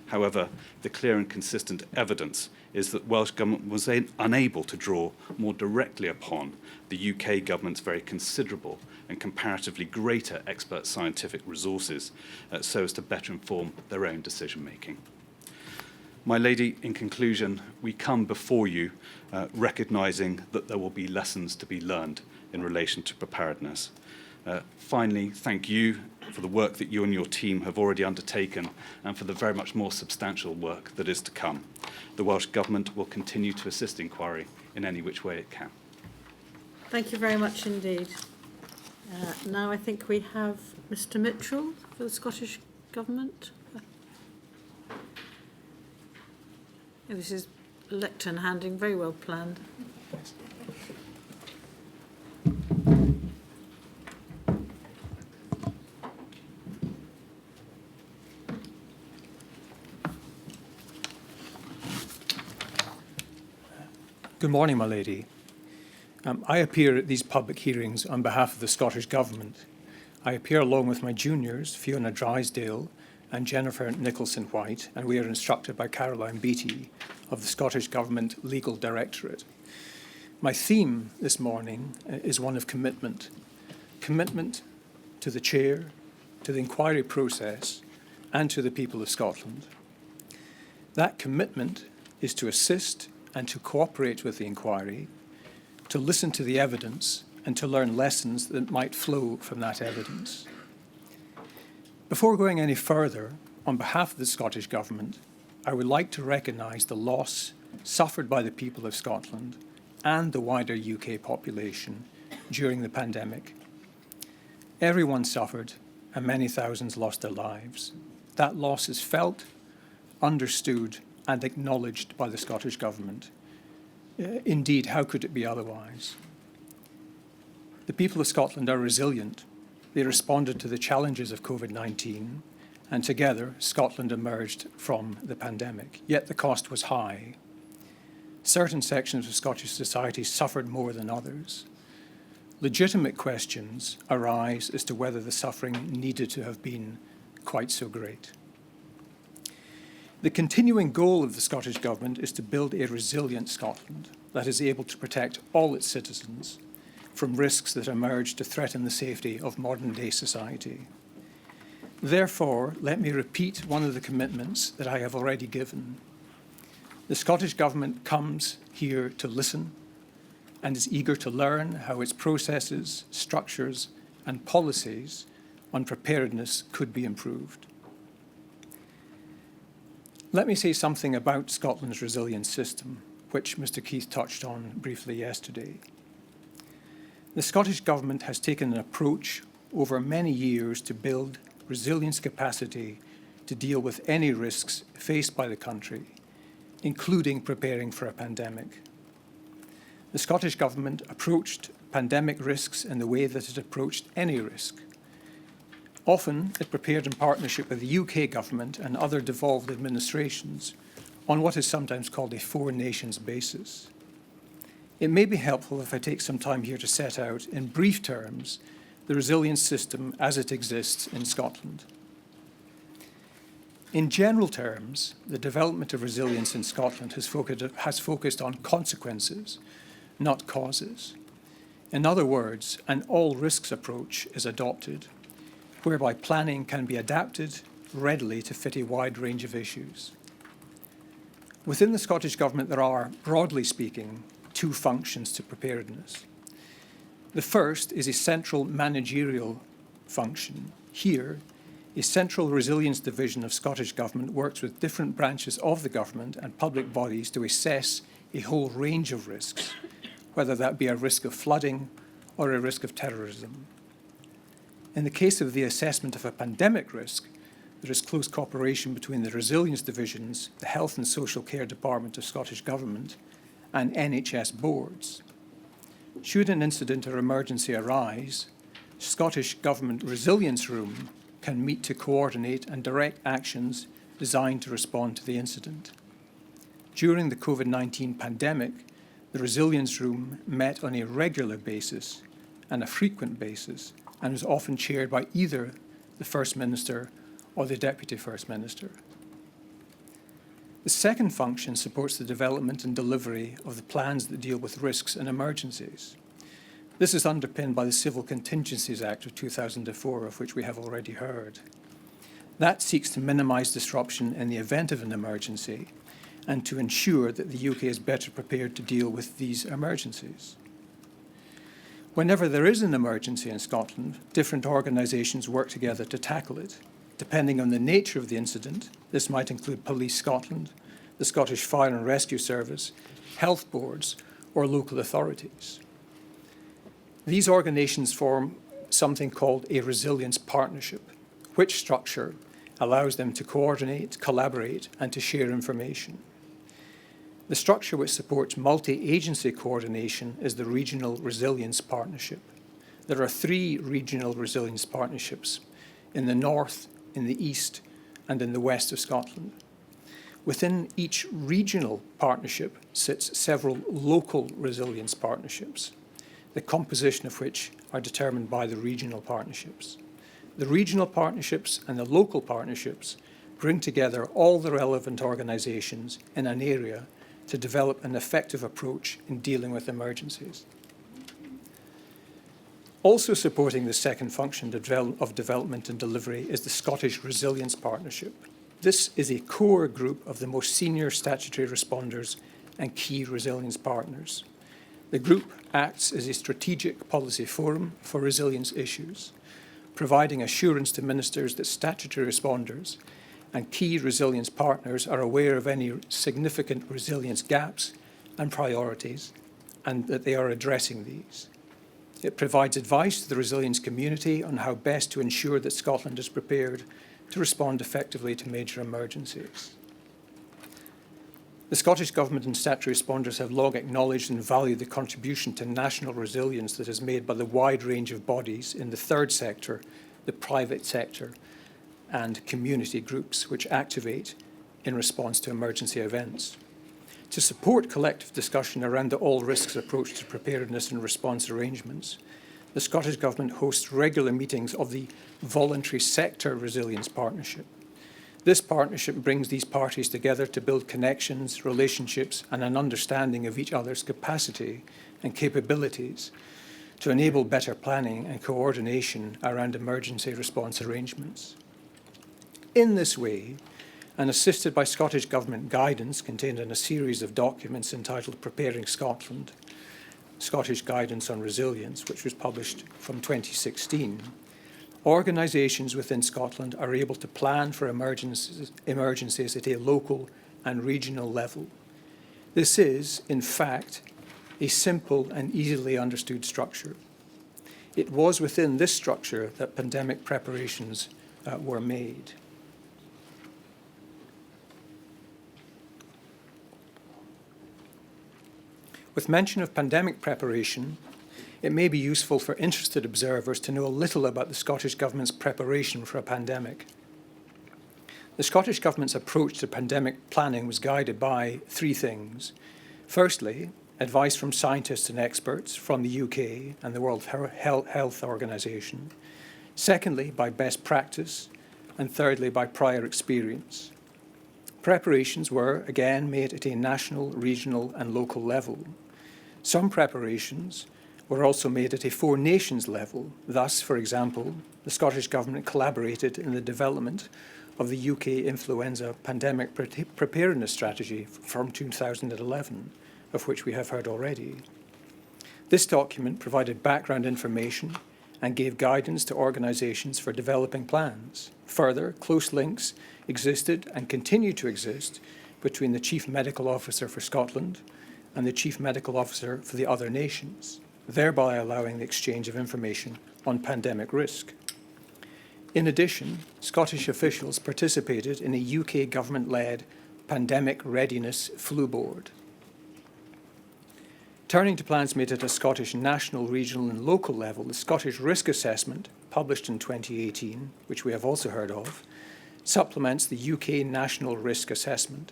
However, the clear and consistent evidence is that Welsh Government was unable to draw more directly upon the UK Government's very considerable and comparatively greater expert scientific resources so as to better inform their own decision-making. My lady, in conclusion, we come before you recognising that there will be lessons to be learned in relation to preparedness. Finally, thank you for the work that you and your team have already undertaken and for the very much more substantial work that is to come. The Welsh Government will continue to assist inquiry in any which way it can. Thank you very much indeed. Now I think we have Mr Mitchell for the Scottish Government. This is lectern handing, very well planned. Good morning, my lady. I appear at these public hearings on behalf of the Scottish Government. I appear along with my juniors, Fiona Drysdale and Jennifer Nicholson-White, and we are instructed by Caroline Beattie of the Scottish Government Legal Directorate. My theme this morning is one of commitment. Commitment to the Chair, to the inquiry process, and to the people of Scotland. That commitment is to assist and to cooperate with the inquiry, to listen to the evidence and to learn lessons that might flow from that evidence. Before going any further, on behalf of the Scottish Government, I would like to recognise the loss suffered by the people of Scotland and the wider UK population during the pandemic. Everyone suffered and many thousands lost their lives. That loss is felt, understood and acknowledged by the Scottish Government. Indeed, how could it be otherwise? The people of Scotland are resilient. They responded to the challenges of Covid-19, and together Scotland emerged from the pandemic. Yet the cost was high. Certain sections of Scottish society suffered more than others. Legitimate questions arise as to whether the suffering needed to have been quite so great. The continuing goal of the Scottish Government is to build a resilient Scotland that is able to protect all its citizens from risks that emerge to threaten the safety of modern-day society. Therefore, let me repeat one of the commitments that I have already given. The Scottish Government comes here to listen and is eager to learn how its processes, structures, and policies on preparedness could be improved. Let me say something about Scotland's resilience system, which Mr Keith touched on briefly yesterday. The Scottish Government has taken an approach over many years to build resilience capacity to deal with any risks faced by the country, including preparing for a pandemic. The Scottish Government approached pandemic risks in the way that it approached any risk. Often, it prepared in partnership with the UK Government and other devolved administrations on what is sometimes called a four nations basis. It may be helpful if I take some time here to set out, in brief terms, the resilience system as it exists in Scotland. In general terms, the development of resilience in Scotland has focused on consequences, not causes. In other words, an all-risks approach is adopted, whereby planning can be adapted readily to fit a wide range of issues. Within the Scottish Government, there are, broadly speaking, two functions to preparedness. The first is a central managerial function. Here, a central resilience division of Scottish Government works with different branches of the government and public bodies to assess a whole range of risks, whether that be a risk of flooding or a risk of terrorism. In the case of the assessment of a pandemic risk, there is close cooperation between the resilience divisions, the Health and Social Care Department of Scottish Government, and NHS boards. Should an incident or emergency arise, Scottish Government Resilience Room can meet to coordinate and direct actions designed to respond to the incident. During the COVID-19 pandemic, the Resilience Room met on a regular basis and a frequent basis and was often chaired by either the First Minister or the Deputy First Minister. The second function supports the development and delivery of the plans that deal with risks and emergencies. This is underpinned by the Civil Contingencies Act of 2004, of which we have already heard. That seeks to minimise disruption in the event of an emergency and to ensure that the UK is better prepared to deal with these emergencies. Whenever there is an emergency in Scotland, different organisations work together to tackle it. Depending on the nature of the incident, this might include Police Scotland, the Scottish Fire and Rescue Service, health boards, or local authorities. These organisations form something called a resilience partnership, which structure allows them to coordinate, collaborate, and to share information. The structure which supports multi-agency coordination is the Regional Resilience Partnership. There are 3 regional resilience partnerships in the north, in the east, and in the west of Scotland. Within each regional partnership sits several local resilience partnerships, the composition of which are determined by the regional partnerships. The regional partnerships and the local partnerships bring together all the relevant organisations in an area to develop an effective approach in dealing with emergencies. Also supporting the second function of development and delivery is the Scottish Resilience Partnership. This is a core group of the most senior statutory responders and key resilience partners. The group acts as a strategic policy forum for resilience issues, providing assurance to ministers that statutory responders and key resilience partners are aware of any significant resilience gaps and priorities, and that they are addressing these. It provides advice to the resilience community on how best to ensure that Scotland is prepared to respond effectively to major emergencies. The Scottish Government and statutory responders have long acknowledged and valued the contribution to national resilience that is made by the wide range of bodies in the third sector, the private sector, and community groups which activate in response to emergency events. To support collective discussion around the all-risks approach to preparedness and response arrangements, the Scottish Government hosts regular meetings of the Voluntary Sector Resilience Partnership. This partnership brings these parties together to build connections, relationships, and an understanding of each other's capacity and capabilities to enable better planning and coordination around emergency response arrangements. In this way, and assisted by Scottish Government guidance contained in a series of documents entitled Preparing Scotland, Scottish Guidance on Resilience, which was published from 2016, organisations within Scotland are able to plan for emergencies at a local and regional level. This is, in fact, a simple and easily understood structure. It was within this structure that pandemic preparations were made. With mention of pandemic preparation, it may be useful for interested observers to know a little about the Scottish Government's preparation for a pandemic. The Scottish Government's approach to pandemic planning was guided by 3 things. Firstly, advice from scientists and experts from the UK and the World Health Organization. Secondly, by best practice. And thirdly, by prior experience. Preparations were, again, made at a national, regional and local level. Some preparations were also made at a 4 nations level. Thus, for example, the Scottish Government collaborated in the development of the UK influenza pandemic preparedness strategy from 2011, of which we have heard already. This document provided background information and gave guidance to organisations for developing plans. Further, close links existed and continue to exist between the Chief Medical Officer for Scotland and the Chief Medical Officer for the other nations, thereby allowing the exchange of information on pandemic risk. In addition, Scottish officials participated in a UK government-led Pandemic Readiness Flu Board. Turning to plans made at a Scottish national, regional and local level, the Scottish Risk Assessment, published in 2018, which we have also heard of, supplements the UK National Risk Assessment.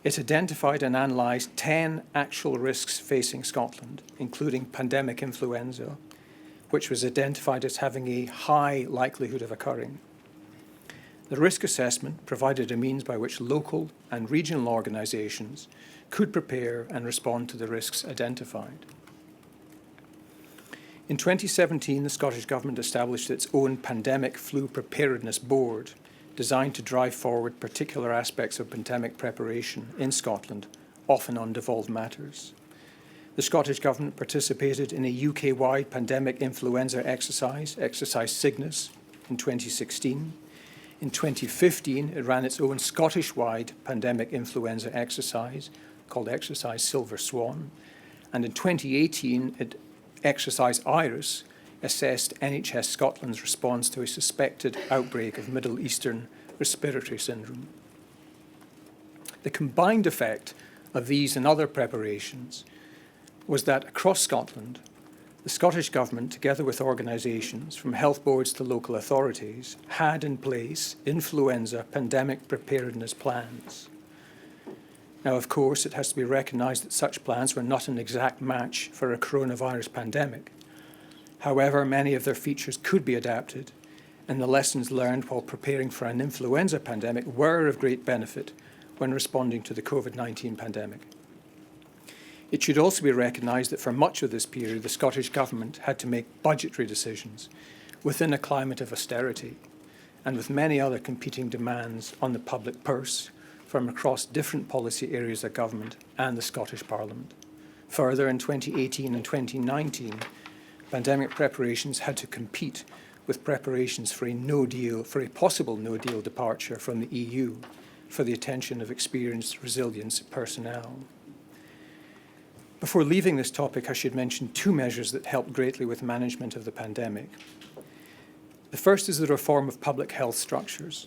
It identified and analysed 10 actual risks facing Scotland, including pandemic influenza, which was identified as having a high likelihood of occurring. The risk assessment provided a means by which local and regional organisations could prepare and respond to the risks identified. In 2017, the Scottish Government established its own Pandemic Flu Preparedness Board, designed to drive forward particular aspects of pandemic preparation in Scotland, often on devolved matters. The Scottish Government participated in a UK-wide pandemic influenza exercise, Exercise Cygnus, in 2016. In 2015, it ran its own Scottish-wide pandemic influenza exercise, called Exercise Silver Swan. And in 2018, it Exercise Iris assessed NHS Scotland's response to a suspected outbreak of Middle Eastern respiratory syndrome. The combined effect of these and other preparations was that across Scotland, the Scottish Government, together with organisations from health boards to local authorities, had in place influenza pandemic preparedness plans. Now, of course, it has to be recognised that such plans were not an exact match for a coronavirus pandemic. However, many of their features could be adapted, and the lessons learned while preparing for an influenza pandemic were of great benefit when responding to the Covid-19 pandemic. It should also be recognised that for much of this period, the Scottish Government had to make budgetary decisions within a climate of austerity and with many other competing demands on the public purse from across different policy areas of government and the Scottish Parliament. Further, in 2018 and 2019, pandemic preparations had to compete with preparations for a possible no-deal departure from the EU for the attention of experienced resilience personnel. Before leaving this topic, I should mention two measures that helped greatly with management of the pandemic. The first is the reform of public health structures.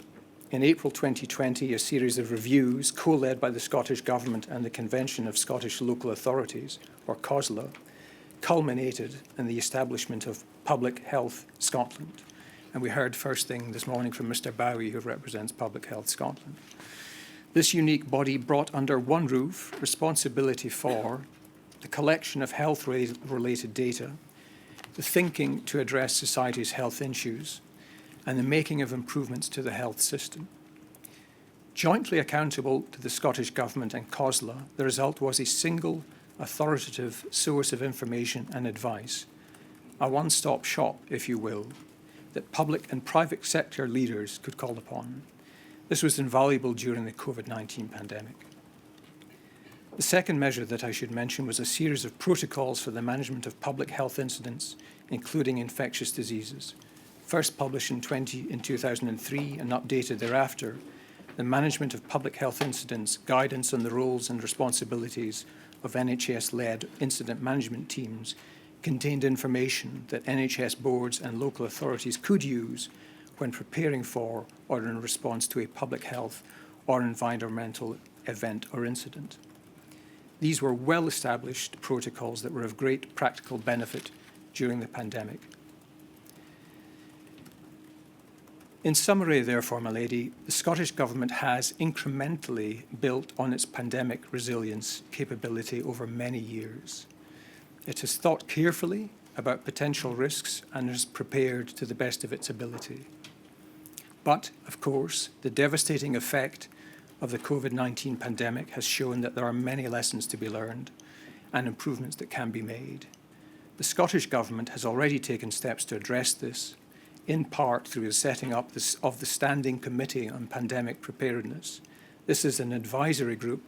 In April 2020, a series of reviews, co-led by the Scottish Government and the Convention of Scottish Local Authorities, or COSLA, culminated in the establishment of Public Health Scotland. And we heard first thing this morning from Mr. Bowie, who represents Public Health Scotland. This unique body brought under one roof responsibility for the collection of health-related data, the thinking to address society's health issues, and the making of improvements to the health system. Jointly accountable to the Scottish Government and COSLA, the result was a single authoritative source of information and advice, a one-stop shop, if you will, that public and private sector leaders could call upon. This was invaluable during the COVID-19 pandemic. The second measure that I should mention was a series of protocols for the management of public health incidents, including infectious diseases. First published in 2003 and updated thereafter, the management of public health incidents, guidance on the roles and responsibilities of NHS-led incident management teams contained information that NHS boards and local authorities could use when preparing for or in response to a public health or environmental event or incident. These were well-established protocols that were of great practical benefit during the pandemic. In summary, therefore, my lady, the Scottish Government has incrementally built on its pandemic resilience capability over many years. It has thought carefully about potential risks and is prepared to the best of its ability. But, of course, the devastating effect of the COVID-19 pandemic has shown that there are many lessons to be learned and improvements that can be made. The Scottish Government has already taken steps to address this, in part through the setting up of the Standing Committee on Pandemic Preparedness. This is an advisory group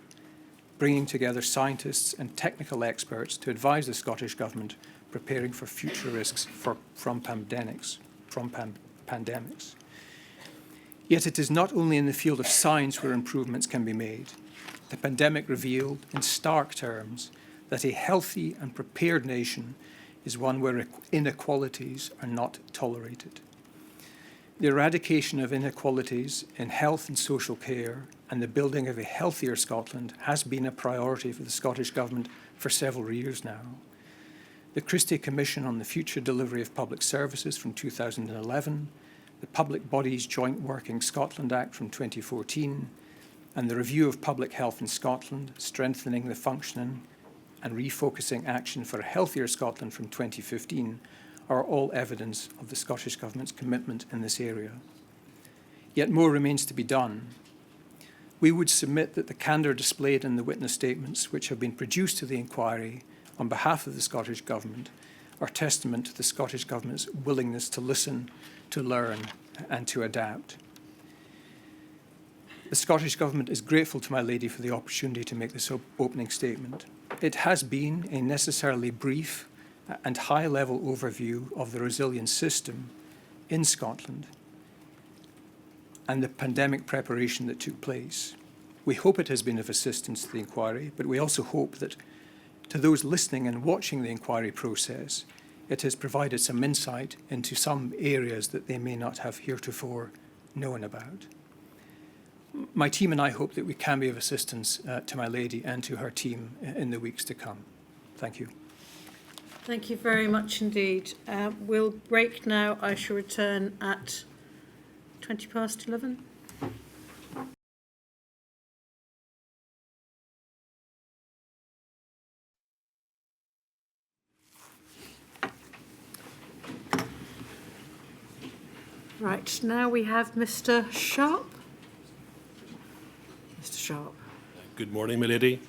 bringing together scientists and technical experts to advise the Scottish Government preparing for future risks from pandemics. Yet it is not only in the field of science where improvements can be made. The pandemic revealed in stark terms that a healthy and prepared nation is one where inequalities are not tolerated. The eradication of inequalities in health and social care and the building of a healthier Scotland has been a priority for the Scottish Government for several years now. The Christie Commission on the Future Delivery of Public Services from 2011, the Public Bodies Joint Working Scotland Act from 2014, and the Review of Public Health in Scotland, Strengthening the Functioning and Refocusing Action for a Healthier Scotland from 2015 are all evidence of the Scottish Government's commitment in this area. Yet more remains to be done. We would submit that the candour displayed in the witness statements which have been produced to the inquiry on behalf of the Scottish Government are testament to the Scottish Government's willingness to listen, to learn and to adapt. The Scottish Government is grateful to my lady for the opportunity to make this opening statement. It has been a necessarily brief and high-level overview of the resilience system in Scotland and the pandemic preparation that took place. We hope it has been of assistance to the inquiry, but we also hope that To those listening and watching the inquiry process, it has provided some insight into some areas that they may not have heretofore known about. My team and I hope that we can be of assistance to my lady and to her team in the weeks to come. Thank you. Thank you very much indeed. We'll break now. I shall return at 11:20. Right, now we have Mr. Sharp. Mr. Sharp. Good morning, my lady.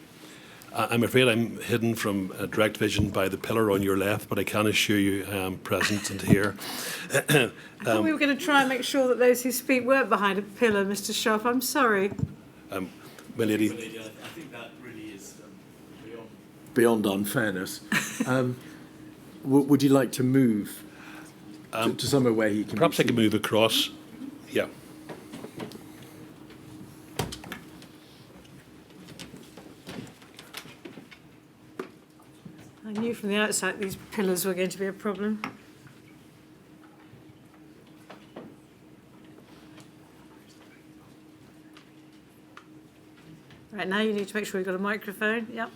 I'm afraid I'm hidden from direct vision by the pillar on your left, but I can assure you I am present and here. I thought we were going to try and make sure that those who speak weren't behind a pillar, Mr. Sharp. I'm sorry. My lady, I think that really is beyond unfairness. Would you like to move to somewhere where he can? perhaps I can move across. Yeah. I knew from the outside these pillars were going to be a problem. Right, now you need to make sure you've got a microphone. Yep.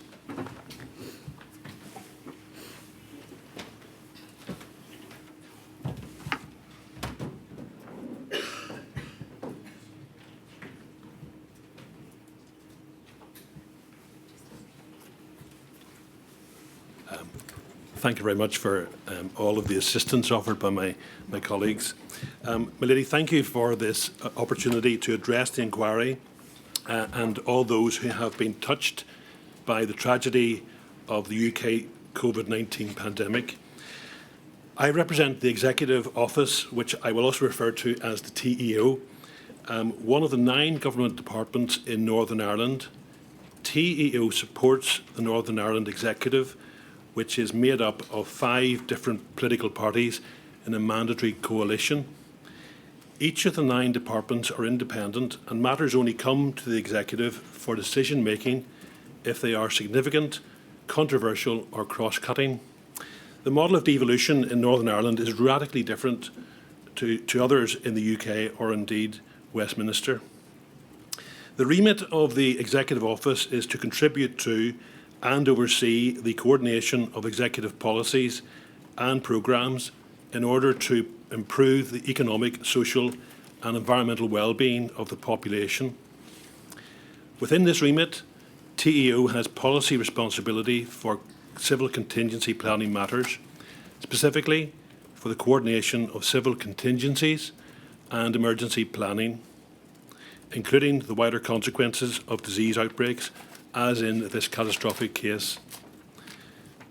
Thank you very much for all of the assistance offered by my colleagues. My lady, thank you for this opportunity to address the inquiry and all those who have been touched by the tragedy of the UK Covid-19 pandemic. I represent the Executive Office, which I will also refer to as the TEO, one of the 9 government departments in Northern Ireland. TEO supports the Northern Ireland Executive, which is made up of 5 different political parties in a mandatory coalition. Each of the 9 departments are independent, and matters only come to the Executive for decision making if they are significant, controversial or cross-cutting. The model of devolution in Northern Ireland is radically different to others in the UK or indeed Westminster. The remit of the Executive Office is to contribute to and oversee the coordination of executive policies and programmes in order to improve the economic, social and environmental well-being of the population. Within this remit, TEO has policy responsibility for civil contingency planning matters, specifically for the coordination of civil contingencies and emergency planning, including the wider consequences of disease outbreaks, as in this catastrophic case.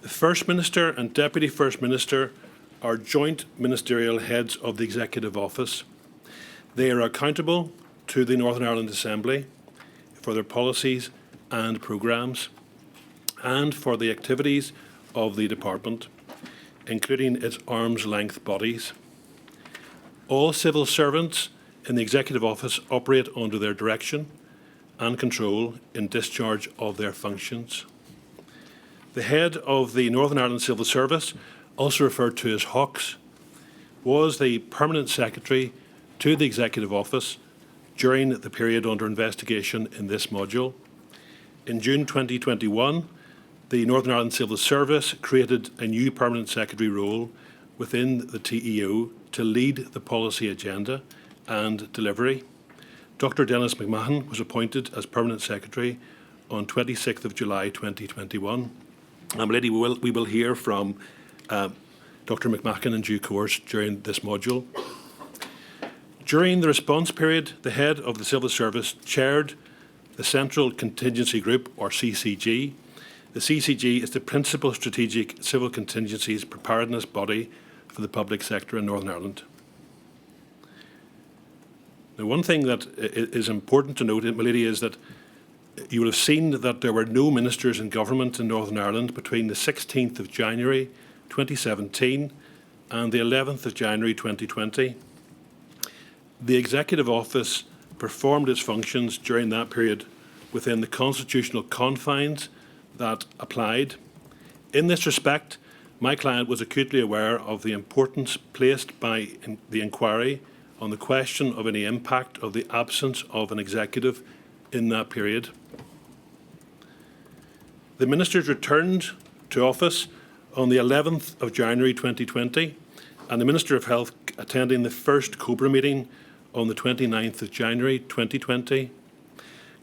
The First Minister and Deputy First Minister are joint ministerial heads of the Executive Office. They are accountable to the Northern Ireland Assembly for their policies and programmes and for the activities of the department, including its arm's length bodies. All civil servants in the Executive Office operate under their direction and control in discharge of their functions. The head of the Northern Ireland Civil Service, also referred to as HOCS, was the permanent secretary to the Executive Office during the period under investigation in this module. In June 2021, the Northern Ireland Civil Service created a new permanent secretary role within the TEO to lead the policy agenda and delivery. Dr. Dennis McMahon was appointed as Permanent Secretary on 26th of July 2021. Lady, we will hear from Dr. McMahon in due course during this module. During the response period, the head of the Civil Service chaired the Central Contingency Group, or CCG. The CCG is the principal strategic civil contingencies preparedness body for the public sector in Northern Ireland. Now, one thing that is important to note, my lady, is that you will have seen that there were no ministers in government in Northern Ireland between the 16th of January 2017 and the 11th of January 2020. The Executive Office performed its functions during that period within the constitutional confines that applied In this respect, my client was acutely aware of the importance placed by the inquiry on the question of any impact of the absence of an executive in that period. The Ministers returned to office on the 11th of January 2020, and the Minister of Health attending the first COBRA meeting on the 29th of January 2020.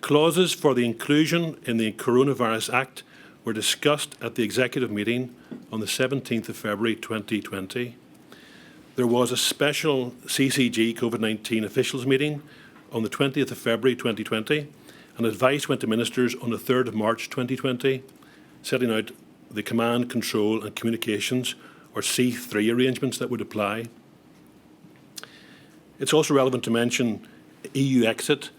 Clauses for the inclusion in the Coronavirus Act were discussed at the executive meeting on the 17th of February 2020. There was a special CCG COVID-19 officials meeting on the 20th of February 2020, and advice went to ministers on the 3rd of March 2020, setting out the command, control and communications, or C3 arrangements that would apply. It's also relevant to mention EU exit.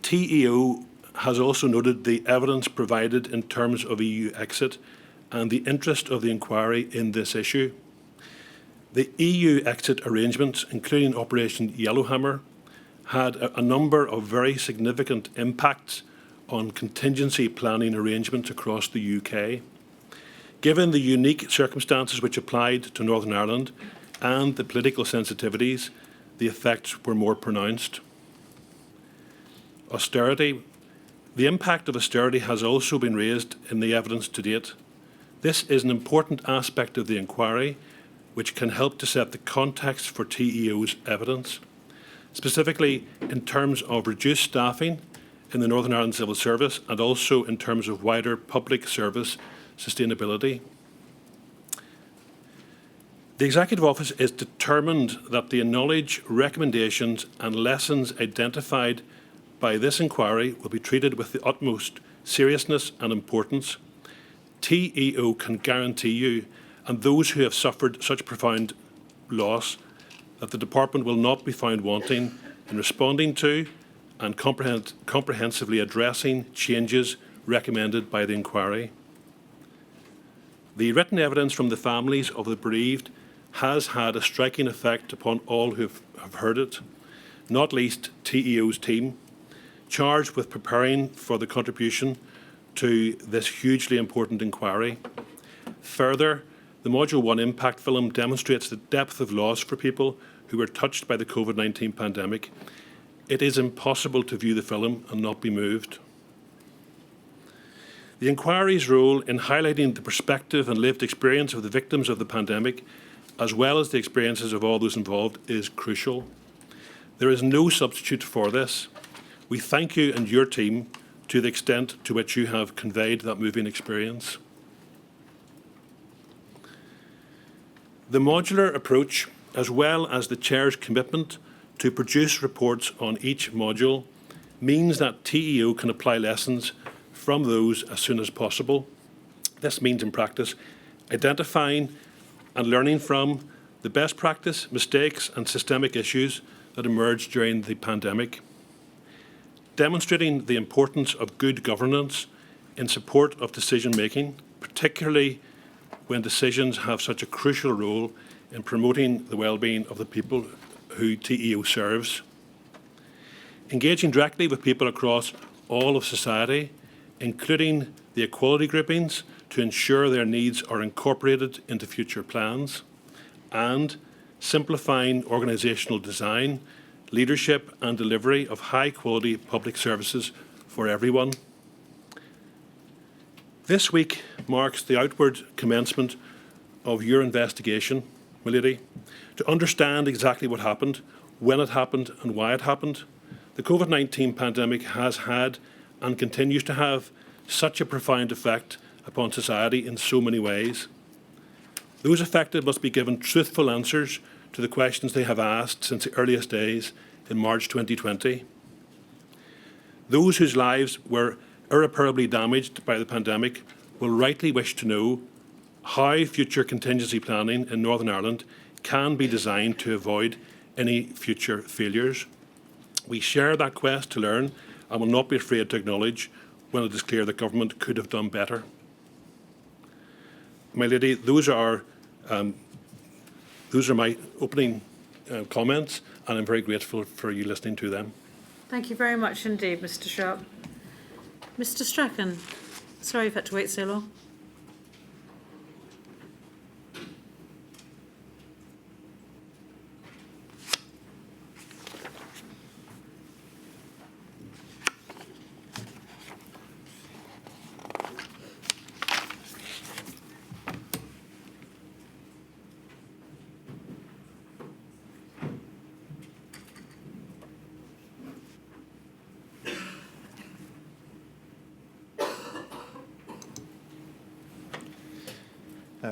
TEO has also noted the evidence provided in terms of EU exit and the interest of the inquiry in this issue. The EU exit arrangements, including Operation Yellowhammer, had a number of very significant impacts on contingency planning arrangements across the UK. Given the unique circumstances which applied to Northern Ireland and the political sensitivities, the effects were more pronounced. Austerity. The impact of austerity has also been raised in the evidence to date. This is an important aspect of the inquiry which can help to set the context for TEO's evidence, specifically in terms of reduced staffing in the Northern Ireland Civil Service and also in terms of wider public service sustainability. The Executive Office is determined that the knowledge, recommendations and lessons identified by this inquiry will be treated with the utmost seriousness and importance. TEO can guarantee you and those who have suffered such profound loss that the Department will not be found wanting in responding to and comprehensively addressing changes recommended by the inquiry. The written evidence from the families of the bereaved has had a striking effect upon all who have heard it, not least TEO's team, charged with preparing for the contribution to this hugely important inquiry. Further, the Module 1 impact film demonstrates the depth of loss for people who were touched by the COVID-19 pandemic. It is impossible to view the film and not be moved. The inquiry's role in highlighting the perspective and lived experience of the victims of the pandemic, as well as the experiences of all those involved, is crucial. There is no substitute for this. We thank you and your team to the extent to which you have conveyed that moving experience. The modular approach, as well as the Chair's commitment to produce reports on each module, means that TEO can apply lessons from those as soon as possible. This means, in practice, identifying and learning from the best practice, mistakes and systemic issues that emerged during the pandemic, demonstrating the importance of good governance in support of decision-making, particularly when decisions have such a crucial role in promoting the well-being of the people who TEO serves. Engaging directly with people across all of society, including the equality groupings, to ensure their needs are incorporated into future plans, and simplifying organisational design, leadership and delivery of high-quality public services for everyone. This week marks the outward commencement of your investigation, milady, to understand exactly what happened, when it happened and why it happened. The COVID-19 pandemic has had and continues to have such a profound effect upon society in so many ways. Those affected must be given truthful answers to the questions they have asked since the earliest days in March 2020. Those whose lives were irreparably damaged by the pandemic will rightly wish to know how future contingency planning in Northern Ireland can be designed to avoid any future failures. We share that quest to learn and will not be afraid to acknowledge when it is clear that government could have done better. My lady, those are my opening comments, and I'm very grateful for you listening to them. Thank you very much indeed, Mr. Sharp. Mr. Strachan, sorry you've had to wait so long.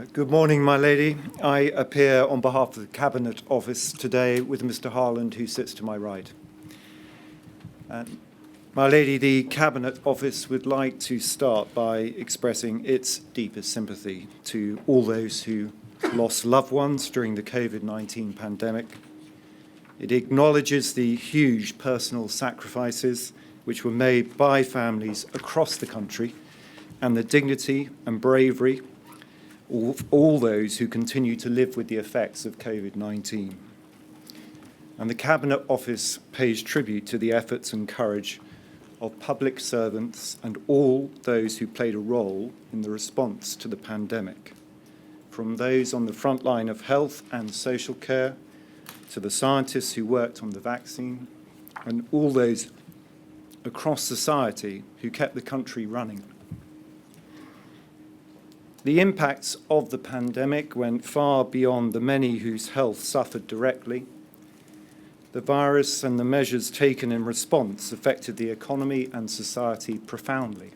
Good morning, my lady. I appear on behalf of the Cabinet Office today with Mr. Harland, who sits to my right. My lady, the Cabinet Office would like to start by expressing its deepest sympathy to all those who lost loved ones during the Covid-19 pandemic. It acknowledges the huge personal sacrifices which were made by families across the country and the dignity and bravery of all those who continue to live with the effects of Covid-19. And the Cabinet Office pays tribute to the efforts and courage of public servants and all those who played a role in the response to the pandemic, from those on the front line of health and social care to the scientists who worked on the vaccine and all those across society who kept the country running. The impacts of the pandemic went far beyond the many whose health suffered directly. The virus and the measures taken in response affected the economy and society profoundly.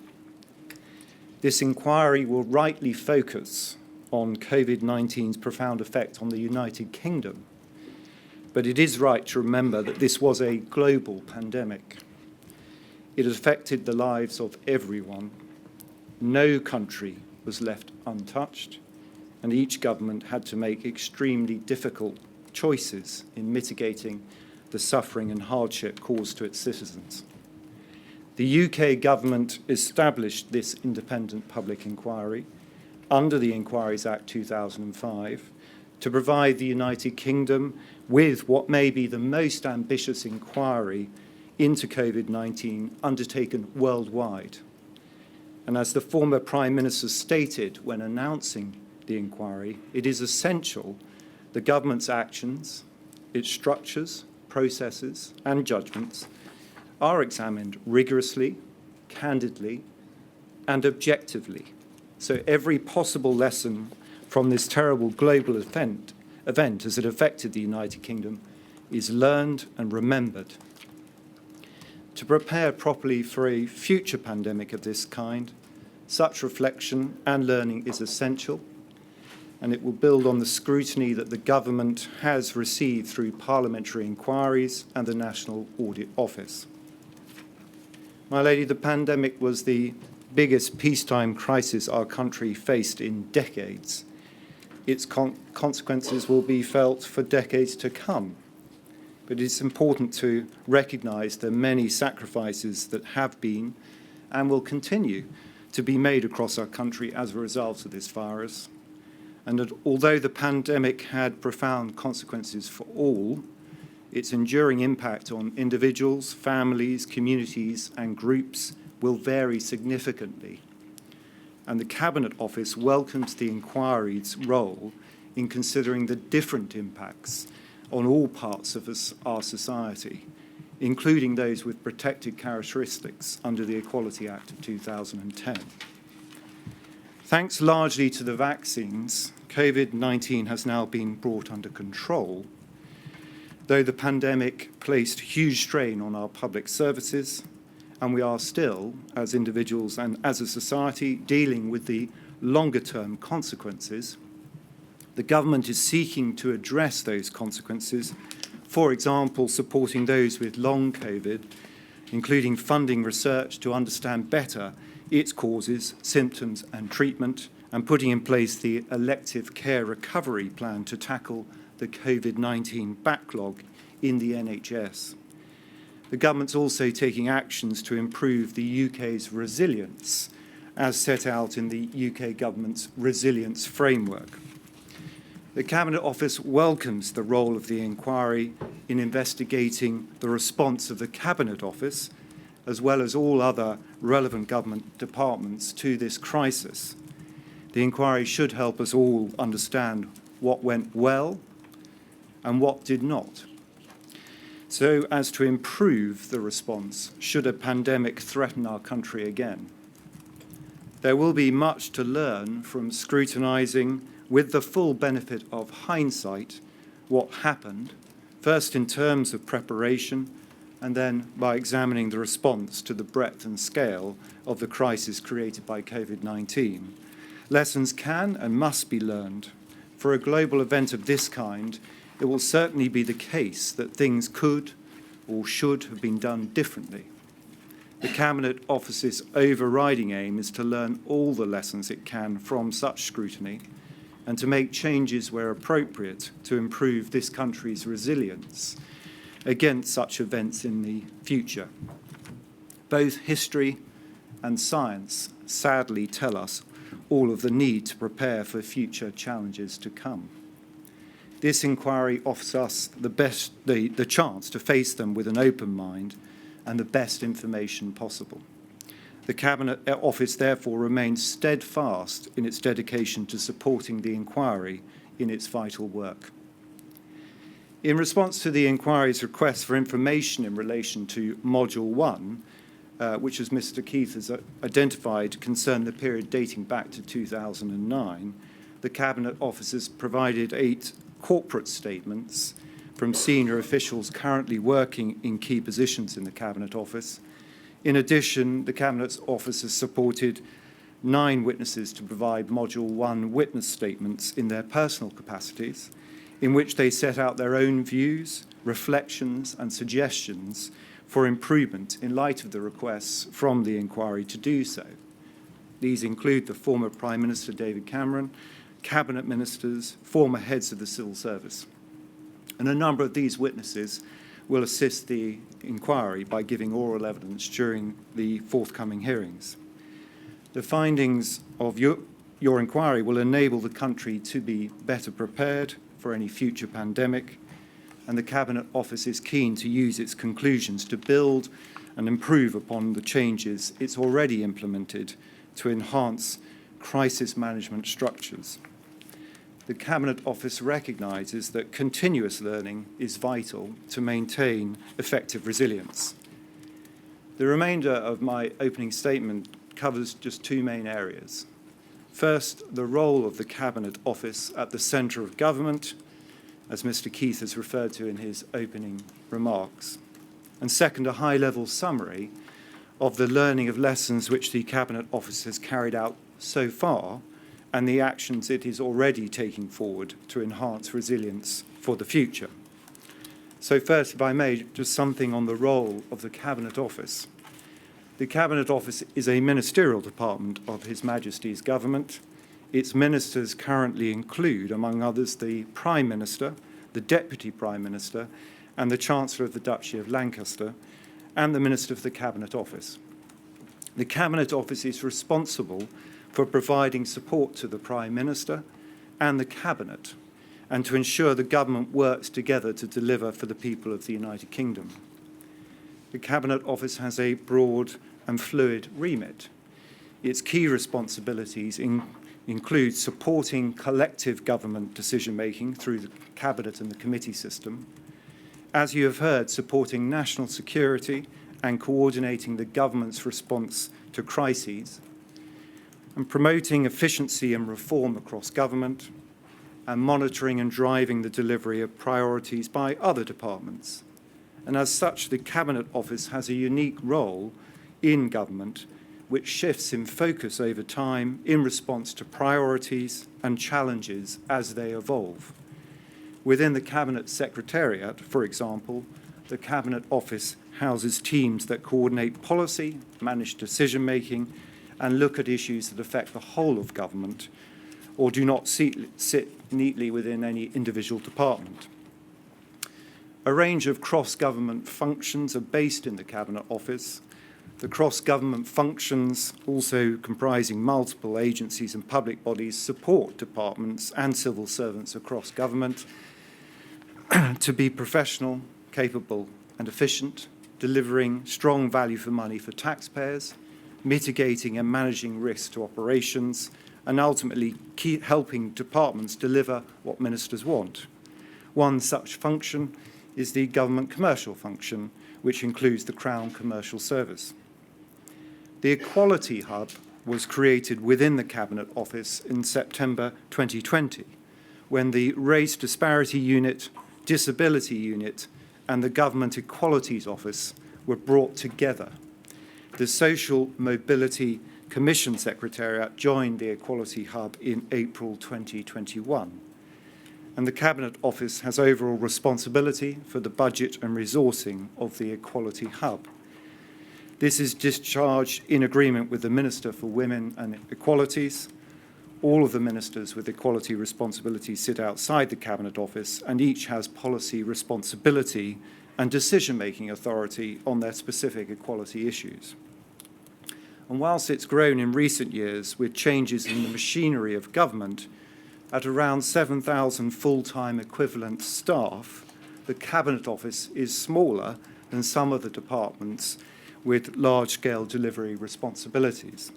This inquiry will rightly focus on COVID-19's profound effect on the United Kingdom, but it is right to remember that this was a global pandemic. It affected the lives of everyone. No country was left untouched, and each government had to make extremely difficult choices in mitigating the suffering and hardship caused to its citizens. The UK government established this independent public inquiry under the Inquiries Act 2005 to provide the United Kingdom with what may be the most ambitious inquiry into COVID-19 undertaken worldwide. And as the former Prime Minister stated when announcing the inquiry, it is essential the government's actions, its structures, processes and judgments are examined rigorously, candidly and objectively. So every possible lesson from this terrible global event as it affected the United Kingdom is learned and remembered. To prepare properly for a future pandemic of this kind, such reflection and learning is essential, and it will build on the scrutiny that the government has received through parliamentary inquiries and the National Audit Office. My lady, the pandemic was the biggest peacetime crisis our country faced in decades. Its consequences will be felt for decades to come. But it's important to recognise the many sacrifices that have been and will continue to be made across our country as a result of this virus. And that although the pandemic had profound consequences for all, its enduring impact on individuals, families, communities and groups will vary significantly. And the Cabinet Office welcomes the inquiry's role in considering the different impacts on all parts of our society, including those with protected characteristics under the Equality Act of 2010. Thanks largely to the vaccines, COVID-19 has now been brought under control, though the pandemic placed huge strain on our public services, and we are still, as individuals and as a society, dealing with the longer-term consequences. The government is seeking to address those consequences, for example, supporting those with long COVID, including funding research to understand better its causes, symptoms and treatment, and putting in place the elective care recovery plan to tackle the COVID-19 backlog in the NHS. The government's also taking actions to improve the UK's resilience, as set out in the UK government's resilience framework. The Cabinet Office welcomes the role of the inquiry in investigating the response of the Cabinet Office, as well as all other relevant government departments to this crisis. The inquiry should help us all understand what went well and what did not, so as to improve the response should a pandemic threaten our country again. There will be much to learn from scrutinising with the full benefit of hindsight what happened, first in terms of preparation and then by examining the response to the breadth and scale of the crisis created by COVID-19. Lessons can and must be learned. For a global event of this kind, it will certainly be the case that things could or should have been done differently. The Cabinet Office's overriding aim is to learn all the lessons it can from such scrutiny and to make changes where appropriate to improve this country's resilience against such events in the future. Both history and science sadly tell us all of the need to prepare for future challenges to come. This inquiry offers us the chance to face them with an open mind and the best information possible. The Cabinet Office therefore remains steadfast in its dedication to supporting the inquiry in its vital work. In response to the inquiry's request for information in relation to Module 1, which, as Mr. Keith has identified, concerned the period dating back to 2009, the Cabinet Office has provided 8 corporate statements from senior officials currently working in key positions in the Cabinet Office. In addition, the Cabinet Office has supported 9 witnesses to provide Module 1 witness statements in their personal capacities, in which they set out their own views, reflections and suggestions for improvement in light of the requests from the inquiry to do so. These include the former Prime Minister David Cameron, Cabinet Ministers, former heads of the Civil Service. And a number of these witnesses will assist the inquiry by giving oral evidence during the forthcoming hearings. The findings of your inquiry will enable the country to be better prepared for any future pandemic, and the Cabinet Office is keen to use its conclusions to build and improve upon the changes it's already implemented to enhance crisis management structures. The Cabinet Office recognises that continuous learning is vital to maintain effective resilience. The remainder of my opening statement covers just 2 main areas. First, the role of the Cabinet Office at the centre of government, as Mr. Keith has referred to in his opening remarks. And second, a high-level summary of the learning of lessons which the Cabinet Office has carried out so far and the actions it is already taking forward to enhance resilience for the future. So first, if I may, just something on the role of the Cabinet Office. The Cabinet Office is a ministerial department of His Majesty's government. Its ministers currently include, among others, the Prime Minister, the Deputy Prime Minister, and the Chancellor of the Duchy of Lancaster, and the Minister of the Cabinet Office. The Cabinet Office is responsible for providing support to the Prime Minister and the Cabinet, and to ensure the government works together to deliver for the people of the United Kingdom. The Cabinet Office has a broad and fluid remit. Its key responsibilities include supporting collective government decision-making through the Cabinet and the committee system, as you have heard, supporting national security and coordinating the government's response to crises, and promoting efficiency and reform across government, and monitoring and driving the delivery of priorities by other departments. And as such, the Cabinet Office has a unique role in government, which shifts in focus over time in response to priorities and challenges as they evolve. Within the Cabinet Secretariat, for example, the Cabinet Office houses teams that coordinate policy, manage decision-making, and look at issues that affect the whole of government or do not sit neatly within any individual department. A range of cross-government functions are based in the Cabinet Office. The cross-government functions, also comprising multiple agencies and public bodies, support departments and civil servants across government to be professional, capable and efficient, delivering strong value for money for taxpayers, mitigating and managing risks to operations, and ultimately helping departments deliver what ministers want. One such function is the government commercial function, which includes the Crown Commercial Service. The Equality Hub was created within the Cabinet Office in September 2020, when the Race Disparity Unit, Disability Unit, and the Government Equalities Office were brought together. The Social Mobility Commission Secretariat joined the Equality Hub in April 2021. And the Cabinet Office has overall responsibility for the budget and resourcing of the Equality Hub. This is discharged in agreement with the Minister for Women and Equalities. All of the ministers with equality responsibilities sit outside the Cabinet Office, and each has policy responsibility and decision-making authority on their specific equality issues. And whilst it's grown in recent years with changes in the machinery of government, at around 7,000 full-time equivalent staff, the Cabinet Office is smaller than some of the departments with large-scale delivery responsibilities.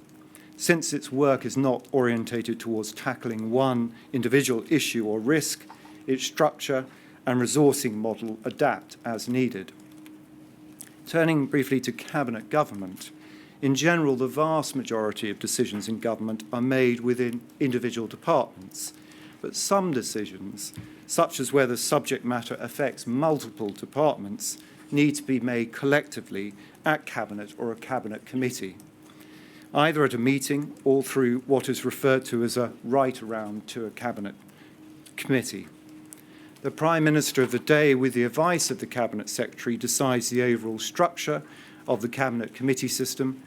Since its work is not orientated towards tackling one individual issue or risk, its structure and resourcing model adapt as needed. Turning briefly to Cabinet government, in general, the vast majority of decisions in government are made within individual departments, but some decisions, such as whether subject matter affects multiple departments, need to be made collectively at Cabinet or a Cabinet committee, either at a meeting or through what is referred to as a write-around to a Cabinet committee. The Prime Minister of the day, with the advice of the Cabinet Secretary, decides the overall structure of the Cabinet committee system,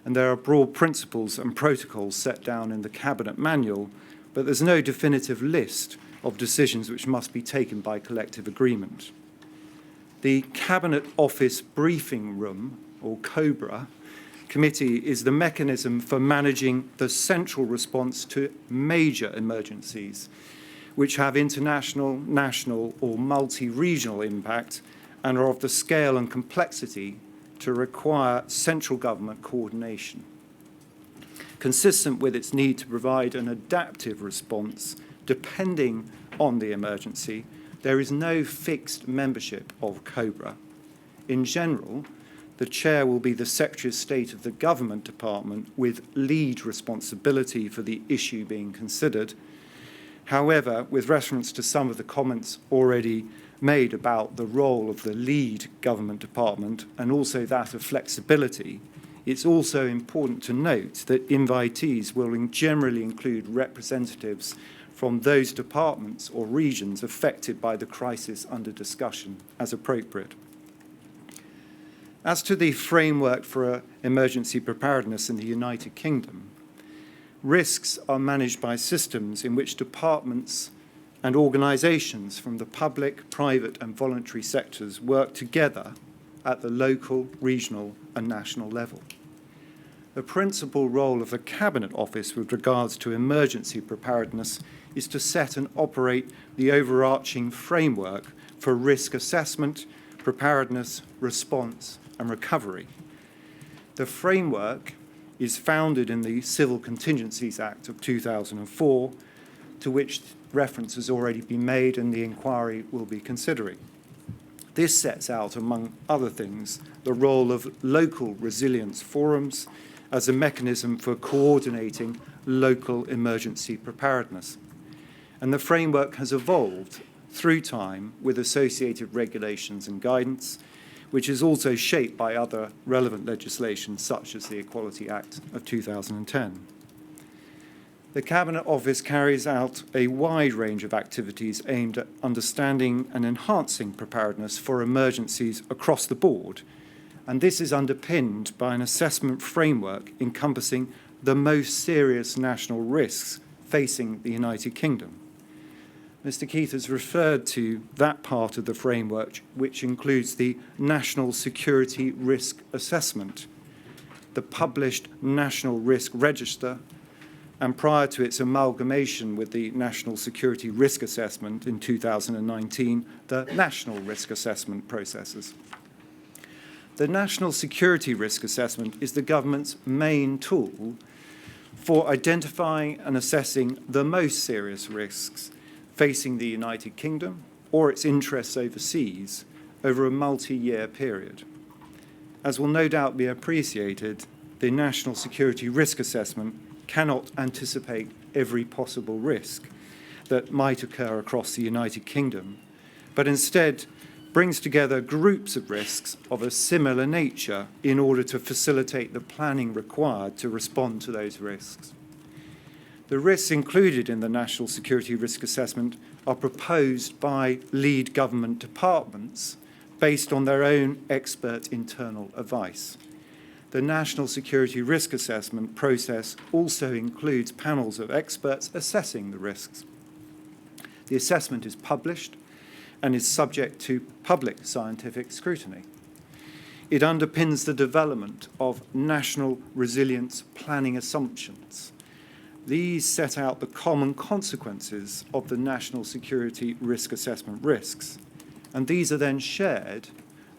and there are broad principles and protocols set down in the Cabinet manual, but there's no definitive list of decisions which must be taken by collective agreement. The Cabinet Office Briefing Room, or COBRA, committee is the mechanism for managing the central response to major emergencies, which have international, national, or multi-regional impact and are of the scale and complexity to require central government coordination. Consistent with its need to provide an adaptive response depending on the emergency, there is no fixed membership of COBRA. In general, the chair will be the Secretary of State of the Government Department with lead responsibility for the issue being considered. However, with reference to some of the comments already made about the role of the lead government department and also that of flexibility, it's also important to note that invitees will generally include representatives from those departments or regions affected by the crisis under discussion as appropriate. As to the framework for emergency preparedness in the United Kingdom, risks are managed by systems in which departments and organisations from the public, private and voluntary sectors work together at the local, regional and national level. The principal role of the Cabinet Office with regards to emergency preparedness is to set and operate the overarching framework for risk assessment, preparedness, response and recovery. The framework is founded in the Civil Contingencies Act of 2004, to which reference has already been made and the inquiry will be considering. This sets out, among other things, the role of local resilience forums as a mechanism for coordinating local emergency preparedness. And the framework has evolved through time with associated regulations and guidance, which is also shaped by other relevant legislation such as the Equality Act of 2010. The Cabinet Office carries out a wide range of activities aimed at understanding and enhancing preparedness for emergencies across the board, and this is underpinned by an assessment framework encompassing the most serious national risks facing the United Kingdom. Mr. Keith has referred to that part of the framework which includes the National Security Risk Assessment, the published National Risk Register, and prior to its amalgamation with the National Security Risk Assessment in 2019, the National Risk Assessment processes. The National Security Risk Assessment is the government's main tool for identifying and assessing the most serious risks facing the United Kingdom or its interests overseas over a multi-year period. As will no doubt be appreciated, the National Security Risk Assessment cannot anticipate every possible risk that might occur across the United Kingdom, but instead brings together groups of risks of a similar nature in order to facilitate the planning required to respond to those risks. The risks included in the National Security Risk Assessment are proposed by lead government departments based on their own expert internal advice. The National Security Risk Assessment process also includes panels of experts assessing the risks. The assessment is published and is subject to public scientific scrutiny. It underpins the development of national resilience planning assumptions. These set out the common consequences of the National Security Risk Assessment risks, and these are then shared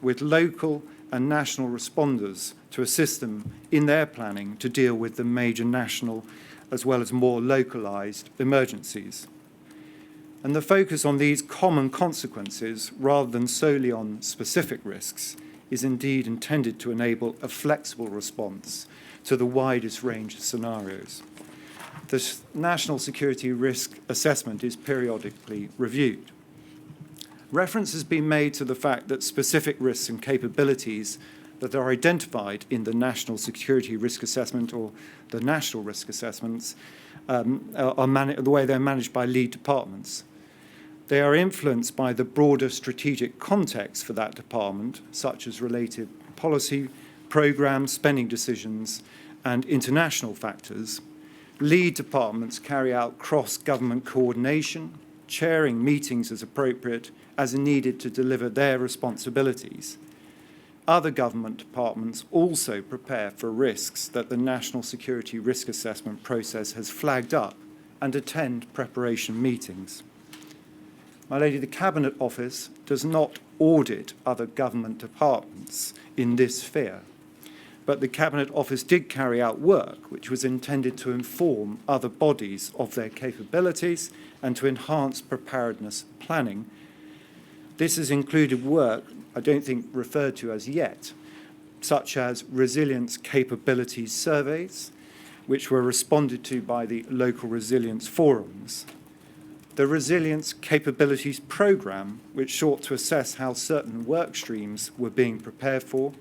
with local and national responders to assist them in their planning to deal with the major national as well as more localised emergencies. And the focus on these common consequences, rather than solely on specific risks, is indeed intended to enable a flexible response to the widest range of scenarios. The National Security Risk Assessment is periodically reviewed. Reference has been made to the fact that specific risks and capabilities that are identified in the National Security Risk Assessment or the National Risk Assessments the way they're managed by lead departments. They are influenced by the broader strategic context for that department, such as related policy, programmes, spending decisions, and international factors. Lead departments carry out cross-government coordination, chairing meetings as appropriate, as needed to deliver their responsibilities. Other government departments also prepare for risks that the National Security Risk Assessment process has flagged up and attend preparation meetings. My lady, the Cabinet Office does not audit other government departments in this sphere, but the Cabinet Office did carry out work which was intended to inform other bodies of their capabilities and to enhance preparedness planning. This has included work I don't think referred to as yet, such as resilience capabilities surveys, which were responded to by the local resilience forums. The Resilience Capabilities Programme, which sought to assess how certain work streams were being prepared for.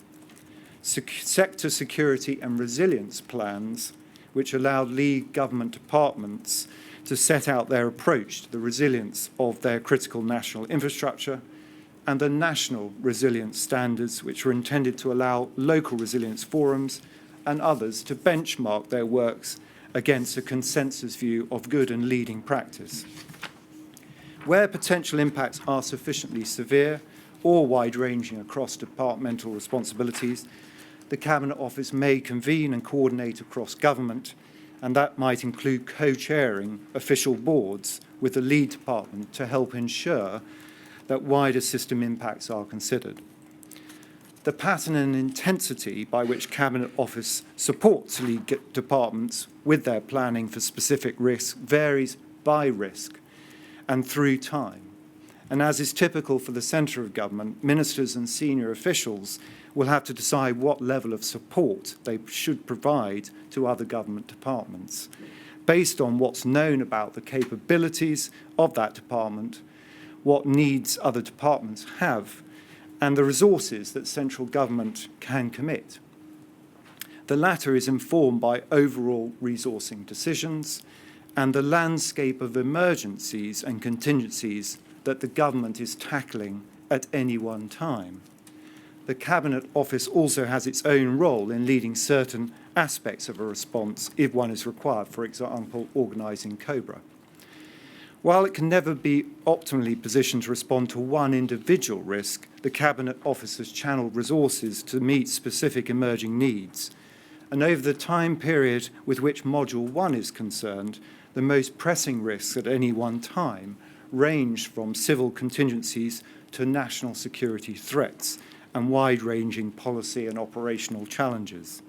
Sector security and resilience plans, which allowed lead government departments to set out their approach to the resilience of their critical national infrastructure, and the national resilience standards, which were intended to allow local resilience forums and others to benchmark their works against a consensus view of good and leading practice. Where potential impacts are sufficiently severe or wide-ranging across departmental responsibilities, the Cabinet Office may convene and coordinate across government, and that might include co-chairing official boards with the lead department to help ensure that wider system impacts are considered. The pattern and intensity by which Cabinet Office supports lead departments with their planning for specific risks varies by risk and through time. And as is typical for the centre of government, ministers and senior officials will have to decide what level of support they should provide to other government departments, based on what's known about the capabilities of that department, what needs other departments have, and the resources that central government can commit. The latter is informed by overall resourcing decisions and the landscape of emergencies and contingencies that the government is tackling at any one time. The Cabinet Office also has its own role in leading certain aspects of a response if one is required, for example, organising COBRA. While it can never be optimally positioned to respond to one individual risk, the Cabinet Office has channeled resources to meet specific emerging needs. And over the time period with which Module 1 is concerned, the most pressing risks at any one time range from civil contingencies to national security threats and wide-ranging policy and operational challenges.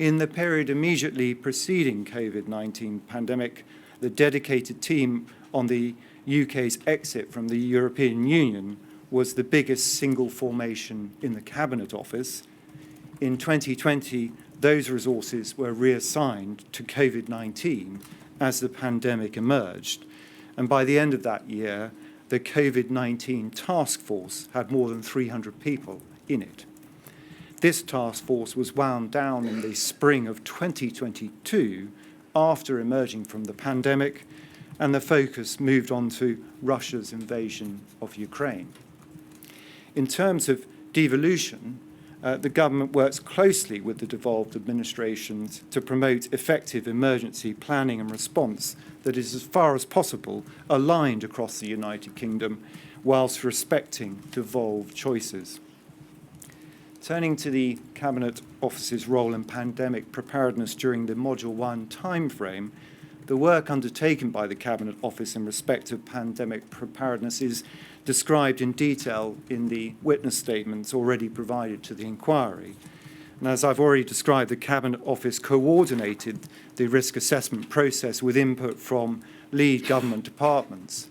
In the period immediately preceding COVID-19 pandemic, the dedicated team on the UK's exit from the European Union was the biggest single formation in the Cabinet Office. In 2020, those resources were reassigned to COVID-19 as the pandemic emerged. And by the end of that year, the COVID-19 task force had more than 300 people in it. This task force was wound down in the spring of 2022 after emerging from the pandemic, and the focus moved on to Russia's invasion of Ukraine. In terms of devolution, the government works closely with the devolved administrations to promote effective emergency planning and response that is, as far as possible, aligned across the United Kingdom, whilst respecting devolved choices. Turning to the Cabinet Office's role in pandemic preparedness during the Module 1 timeframe, the work undertaken by the Cabinet Office in respect of pandemic preparedness is described in detail in the witness statements already provided to the inquiry. And as I've already described, the Cabinet Office coordinated the risk assessment process with input from lead government departments.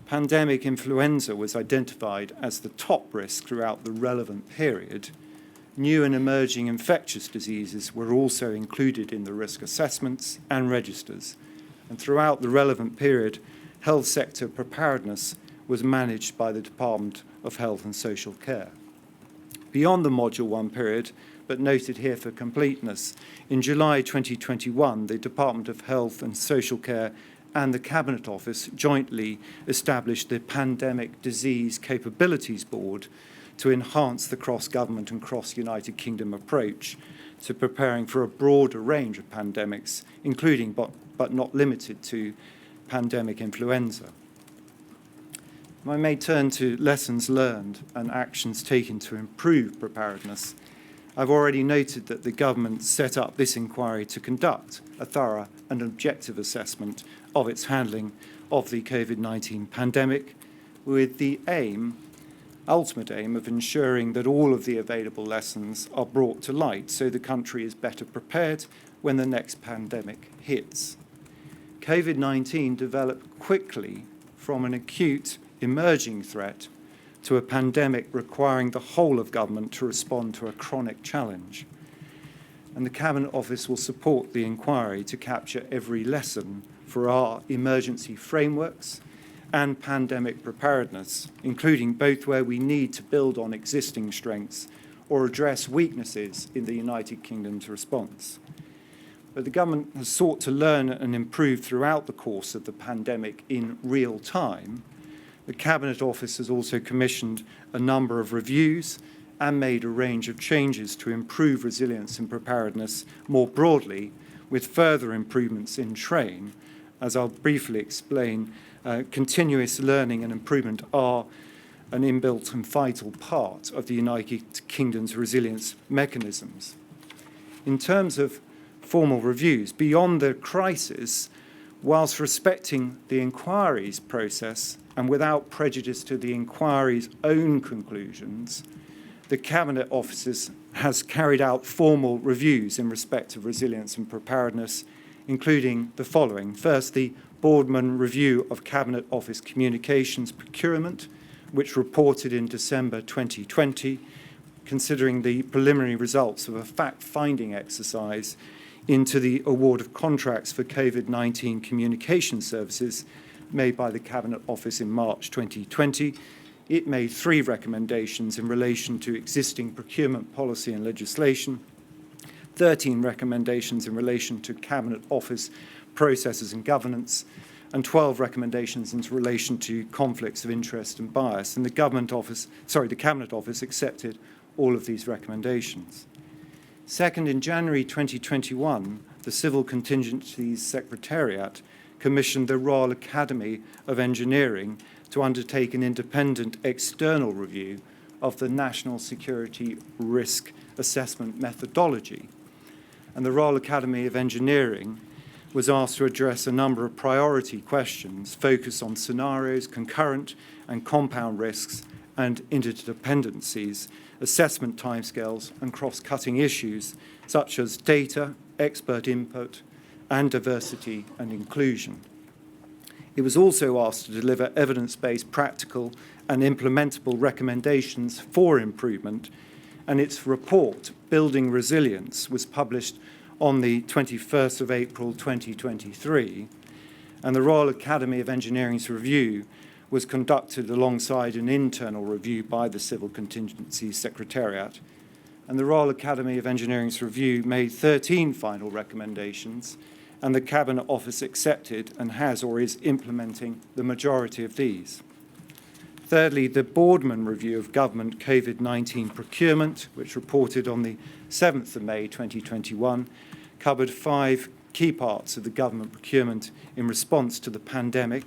Pandemic influenza was identified as the top risk throughout the relevant period. New and emerging infectious diseases were also included in the risk assessments and registers. And throughout the relevant period, health sector preparedness was managed by the Department of Health and Social Care. Beyond the Module 1 period, but noted here for completeness, in July 2021, the Department of Health and Social Care and the Cabinet Office jointly established the Pandemic Disease Capabilities Board to enhance the cross-government and cross-United Kingdom approach to preparing for a broader range of pandemics, including but not limited to pandemic influenza. I may turn to lessons learned and actions taken to improve preparedness. I've already noted that the government set up this inquiry to conduct a thorough and objective assessment of its handling of the COVID-19 pandemic, with the ultimate aim of ensuring that all of the available lessons are brought to light so the country is better prepared when the next pandemic hits. COVID-19 developed quickly from an acute emerging threat to a pandemic requiring the whole of government to respond to a chronic challenge. And the Cabinet Office will support the inquiry to capture every lesson for our emergency frameworks and pandemic preparedness, including both where we need to build on existing strengths or address weaknesses in the United Kingdom's response. But the government has sought to learn and improve throughout the course of the pandemic in real time. The Cabinet Office has also commissioned a number of reviews and made a range of changes to improve resilience and preparedness more broadly, with further improvements in train. As I'll briefly explain, continuous learning and improvement are an inbuilt and vital part of the United Kingdom's resilience mechanisms. In terms of formal reviews, beyond the crisis, whilst respecting the inquiry's process and without prejudice to the inquiry's own conclusions, the Cabinet Office has carried out formal reviews in respect of resilience and preparedness, including the following. First, the Boardman Review of Cabinet Office Communications Procurement, which reported in December 2020, considering the preliminary results of a fact-finding exercise into the award of contracts for COVID-19 communication services made by the Cabinet Office in March 2020. It made 3 recommendations in relation to existing procurement policy and legislation, 13 recommendations in relation to Cabinet Office processes and governance, and 12 recommendations in relation to conflicts of interest and bias. And the Cabinet Office accepted all of these recommendations. Second, in January 2021, the Civil Contingencies Secretariat commissioned the Royal Academy of Engineering to undertake an independent external review of the National Security Risk Assessment methodology. And the Royal Academy of Engineering was asked to address a number of priority questions focused on scenarios, concurrent and compound risks and interdependencies, assessment timescales and cross-cutting issues such as data, expert input and diversity and inclusion. It was also asked to deliver evidence-based, practical and implementable recommendations for improvement, and its report, Building Resilience, was published on the 21st of April 2023, and the Royal Academy of Engineering's review was conducted alongside an internal review by the Civil Contingency Secretariat, and the Royal Academy of Engineering's review made 13 final recommendations, and the Cabinet Office accepted and has or is implementing the majority of these. Thirdly, the Boardman Review of Government COVID-19 Procurement, which reported on the 7th of May 2021, covered 5 key parts of the government procurement in response to the pandemic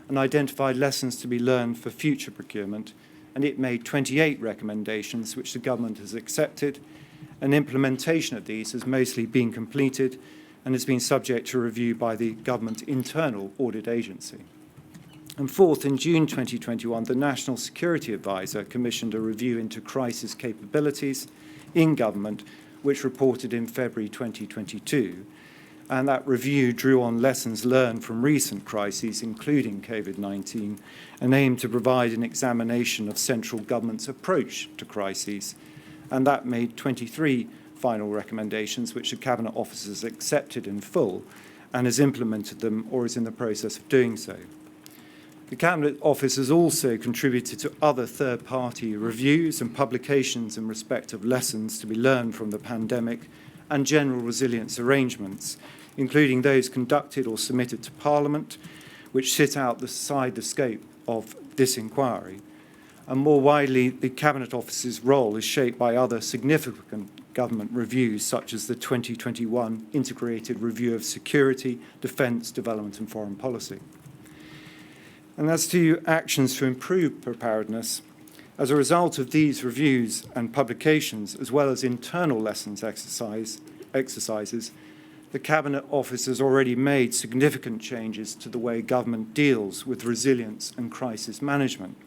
and identified lessons to be learned for future procurement, and it made 28 recommendations which the government has accepted, and implementation of these has mostly been completed and has been subject to review by the government internal audit agency. And fourth, in June 2021, the National Security Advisor commissioned a review into crisis capabilities in government, which reported in February 2022. And that review drew on lessons learned from recent crises, including COVID-19, and aimed to provide an examination of central government's approach to crises. And that made 23 final recommendations, which the Cabinet Office has accepted in full and has implemented them or is in the process of doing so. The Cabinet Office has also contributed to other third-party reviews and publications in respect of lessons to be learned from the pandemic and general resilience arrangements, including those conducted or submitted to Parliament, which sit outside the scope of this inquiry. And more widely, the Cabinet Office's role is shaped by other significant government reviews, such as the 2021 Integrated Review of Security, Defence, Development and Foreign Policy. And as to actions to improve preparedness, as a result of these reviews and publications, as well as internal lessons exercises, the Cabinet Office has already made significant changes to the way government deals with resilience and crisis management.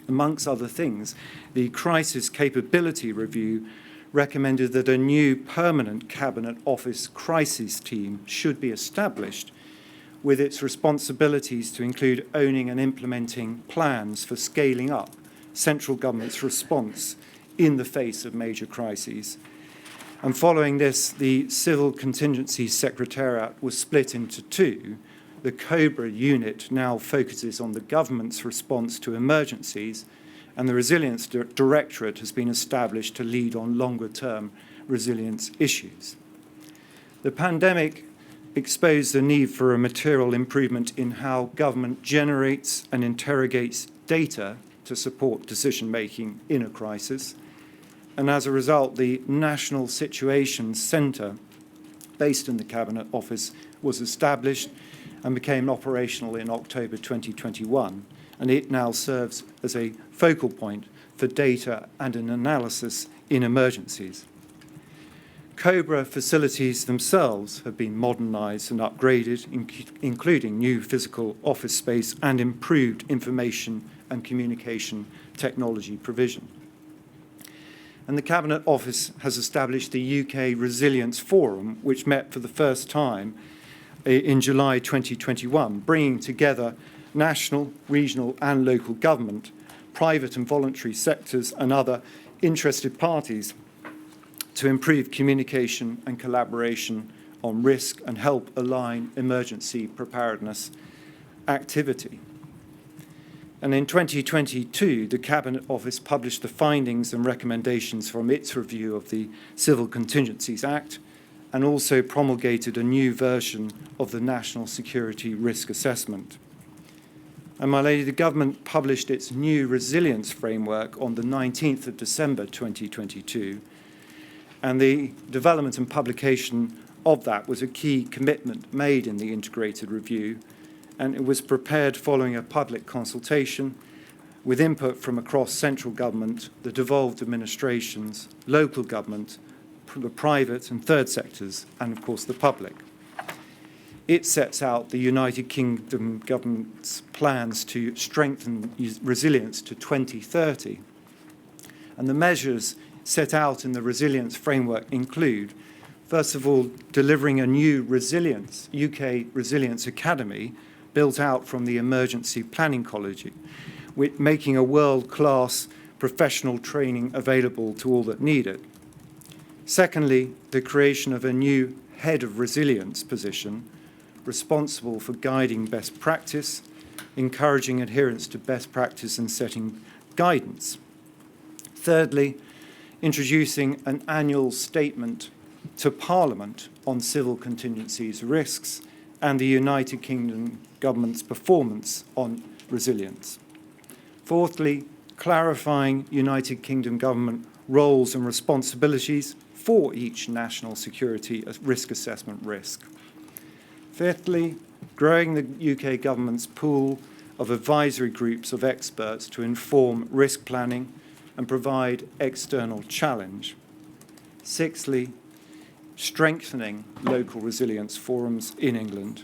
Amongst other things, the Crisis Capability Review recommended that a new permanent Cabinet Office crisis team should be established, with its responsibilities to include owning and implementing plans for scaling up central government's response in the face of major crises. And following this, the Civil Contingency Secretariat was split into 2. The COBRA unit now focuses on the government's response to emergencies, and the Resilience Directorate has been established to lead on longer-term resilience issues. The pandemic exposed the need for a material improvement in how government generates and interrogates data to support decision-making in a crisis. And as a result, the National Situations Centre, based in the Cabinet Office, was established and became operational in October 2021. And it now serves as a focal point for data and an analysis in emergencies. COBRA facilities themselves have been modernised and upgraded, including new physical office space and improved information and communication technology provision. And the Cabinet Office has established the UK Resilience Forum, which met for the first time in July 2021, bringing together national, regional and local government, private and voluntary sectors and other interested parties to improve communication and collaboration on risk and help align emergency preparedness activity. And in 2022, the Cabinet Office published the findings and recommendations from its review of the Civil Contingencies Act and also promulgated a new version of the National Security Risk Assessment. And my lady, the government published its new resilience framework on the 19th of December 2022, and the development and publication of that was a key commitment made in the integrated review, and it was prepared following a public consultation with input from across central government, the devolved administrations, local government, the private and third sectors, and of course the public. It sets out the United Kingdom government's plans to strengthen resilience to 2030. And the measures set out in the resilience framework include, first of all, delivering a new resilience, UK Resilience Academy, built out from the Emergency Planning College, with making a world-class professional training available to all that need it. Secondly, the creation of a new head of resilience position, responsible for guiding best practice encouraging adherence to best practice and setting guidance. Thirdly, introducing an annual statement to Parliament on civil contingencies risks and the United Kingdom Government's performance on resilience. Fourthly, clarifying United Kingdom Government roles and responsibilities for each national security risk assessment risk. Fifthly, growing the UK Government's pool of advisory groups of experts to inform risk planning and provide external challenge. Sixthly, strengthening local resilience forums in England.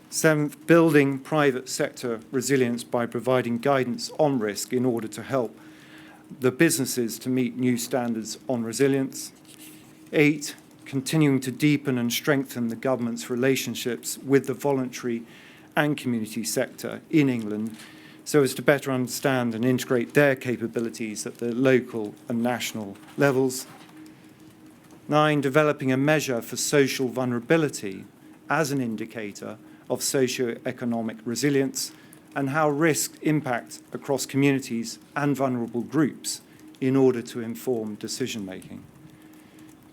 Seventh, building private sector resilience by providing guidance on risk in order to help the businesses to meet new standards on resilience. 8, continuing to deepen and strengthen the government's relationships with the voluntary and community sector in England so as to better understand and integrate their capabilities at the local and national levels. 9, developing a measure for social vulnerability as an indicator of socio-economic resilience and how risks impact across communities and vulnerable groups in order to inform decision-making.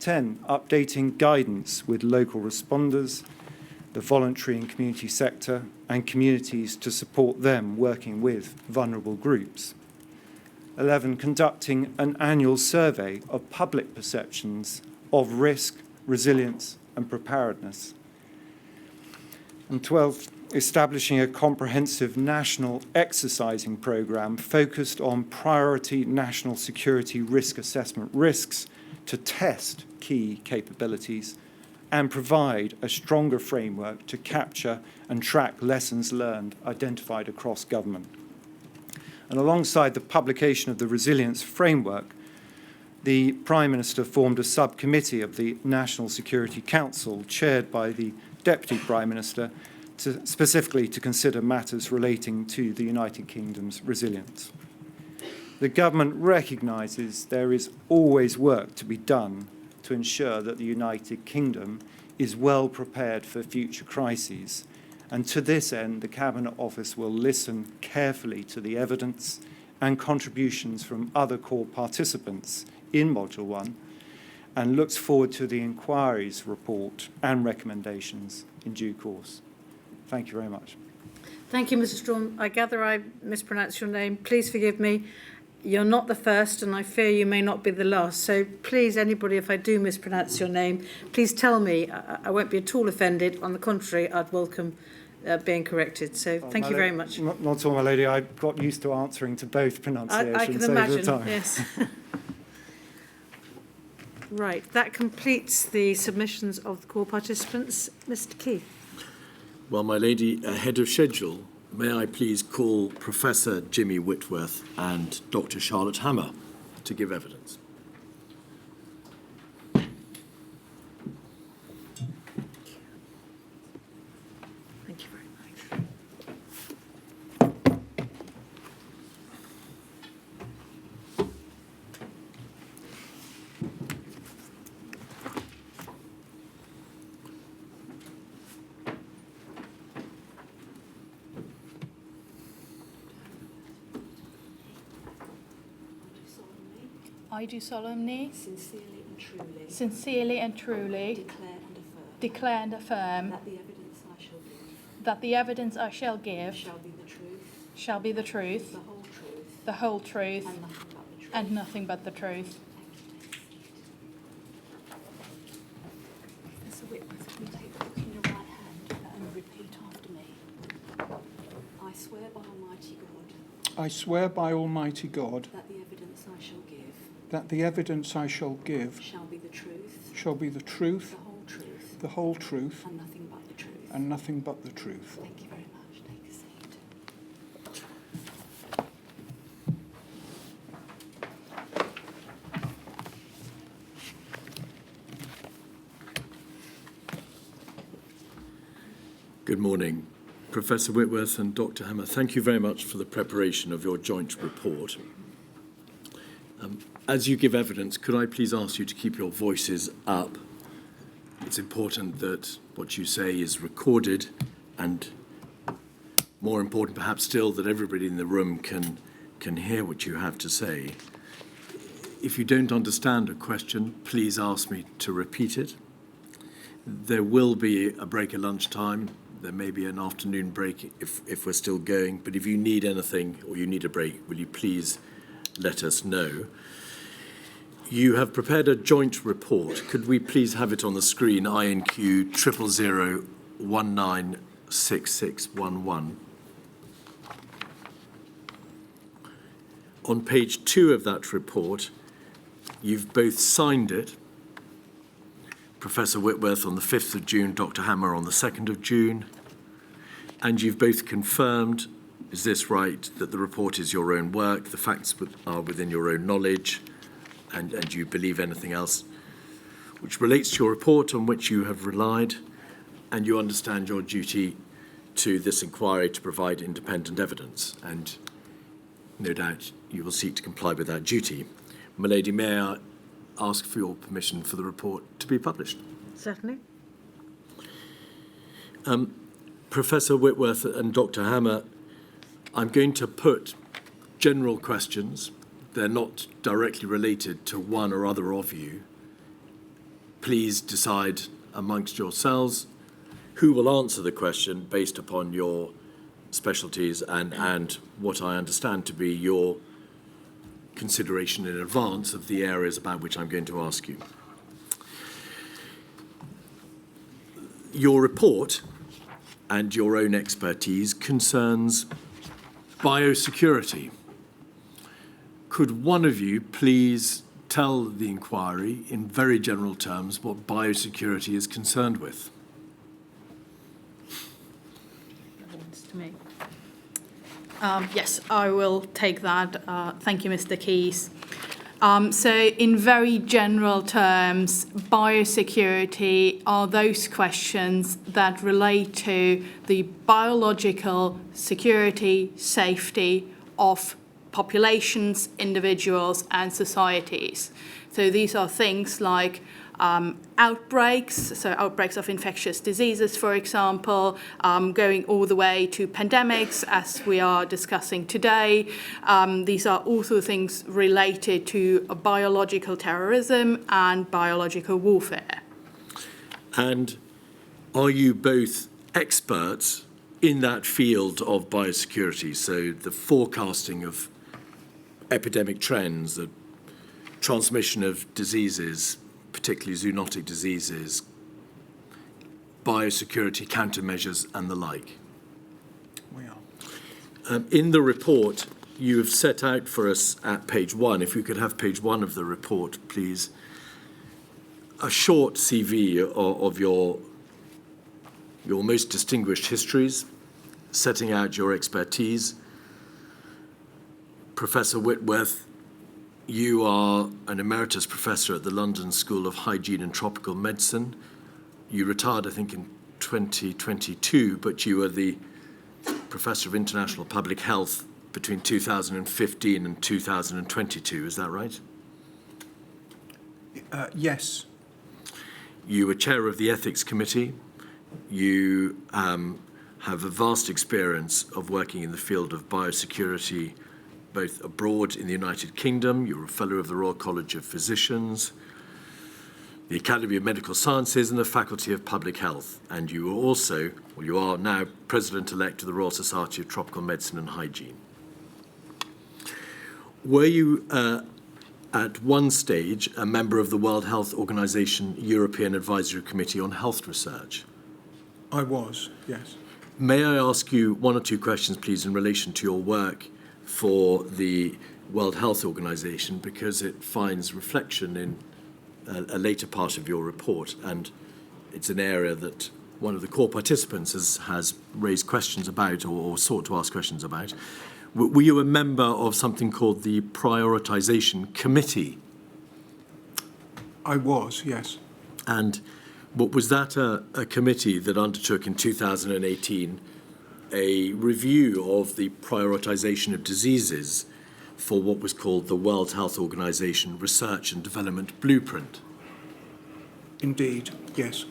10, updating guidance with local responders, the voluntary and community sector, and communities to support them working with vulnerable groups. 11, conducting an annual survey of public perceptions of risk, resilience, and preparedness. And 12, establishing a comprehensive national exercising programme focused on priority national security risk assessment risks to test key capabilities and provide a stronger framework to capture and track lessons learned identified across government. And alongside the publication of the resilience framework, the Prime Minister formed a subcommittee of the National Security Council, chaired by the Deputy Prime Minister, specifically to consider matters relating to the United Kingdom's resilience. The government recognises there is always work to be done to ensure that the United Kingdom is well prepared for future crises, and to this end, the Cabinet Office will listen carefully to the evidence and contributions from other core participants in Module 1 and looks forward to the inquiry's report and recommendations in due course. Thank you very much. Thank you, Mr. Storm. I gather I mispronounced your name. Please forgive me. You're not the first, and I fear you may not be the last. So please, anybody, if I do mispronounce your name, please tell me. I won't be at all offended. On the contrary, I'd welcome being corrected. So thank you very much. Not at all, my lady. I got used to answering to both pronunciations I can over imagine, the time. yes. Right, that completes the submissions of the core participants. Mr. Keith. Well, my lady, ahead of schedule, may I please call Professor Jimmy Whitworth and Dr. Charlotte Hammer to give evidence. Thank you very much. I do solemnly, Sincerely and truly declare and affirm that the evidence I shall give shall be the truth, the whole truth, and nothing but the truth. Professor Whitworth, if you take the book in your right hand and repeat after me. I swear by Almighty God I swear by Almighty God that the evidence I shall give that the evidence I shall give shall be the truth, shall be the truth, the whole truth, the whole truth, and nothing but the truth. and nothing but the truth. Thank you very much. Take a seat. Good morning. Professor Whitworth and Dr. Hammer, thank you very much for the preparation of your joint report. As you give evidence, could I please ask you to keep your voices up? It's important that what you say is recorded and more important perhaps still that everybody in the room can hear what you have to say. If you don't understand a question, please ask me to repeat it. There will be a break at lunchtime. There may be an afternoon break if we're still going. But if you need anything or you need a break, will you please let us know? You have prepared a joint report. Could we please have it on the screen, INQ 000196611. On page 2 of that report, you've both signed it, Professor Whitworth on the 5th of June, Dr. Hammer on the 2nd of June, and you've both confirmed, is this right, that the report is your own work, the facts are within your own knowledge, and you believe anything else which relates to your report on which you have relied, and you understand your duty to this inquiry to provide independent evidence, and no doubt you will seek to comply with that duty. My lady, may I ask for your permission for the report to be published? Certainly. Professor Whitworth and Dr. Hammer, I'm going to put general questions. They're not directly related to one or other of you. Please decide amongst yourselves who will answer the question based upon your specialties and what I understand to be your consideration in advance of the areas about which I'm going to ask you. Your report and your own expertise concerns biosecurity. Could one of you please tell the inquiry in very general terms what biosecurity is concerned with? To me. Yes, I will take that. Thank you, Mr. Keys. So in very general terms, biosecurity are those questions that relate to the biological security, safety of populations, individuals, and societies. So these are things like outbreaks, so outbreaks of infectious diseases, for example, going all the way to pandemics, as we are discussing today. These are also things related to biological terrorism and biological warfare. And are you both experts in that field of biosecurity, so the forecasting of epidemic trends, the transmission of diseases, particularly zoonotic diseases, biosecurity countermeasures and the like? We are. In the report, you have set out for us at page 1, if we could have page 1 of the report, please, a short CV of your most distinguished histories, setting out your expertise. Professor Whitworth, you are an emeritus professor at the London School of Hygiene and Tropical Medicine. You retired, I think, in 2022, but you were the Professor of International Public Health between 2015 and 2022. Is that right? Yes. You were chair of the Ethics Committee. You have a vast experience of working in the field of biosecurity, both abroad in the United Kingdom. You're a fellow of the Royal College of Physicians, the Academy of Medical Sciences, and the Faculty of Public Health. And you were also, well, you are now President-elect of the Royal Society of Tropical Medicine and Hygiene. Were you, at one stage, a member of the World Health Organization European Advisory Committee on Health Research? I was, yes. May I ask you one or two questions, please, in relation to your work for the World Health Organization, because it finds reflection in a later part of your report, and it's an area that one of the core participants has raised questions about or sought to ask questions about. Were you a member of something called the Prioritization Committee? I was, yes. And was that a committee that undertook in 2018 a review of the prioritization of diseases for what was called the World Health Organization Research and Development Blueprint? Indeed, yes.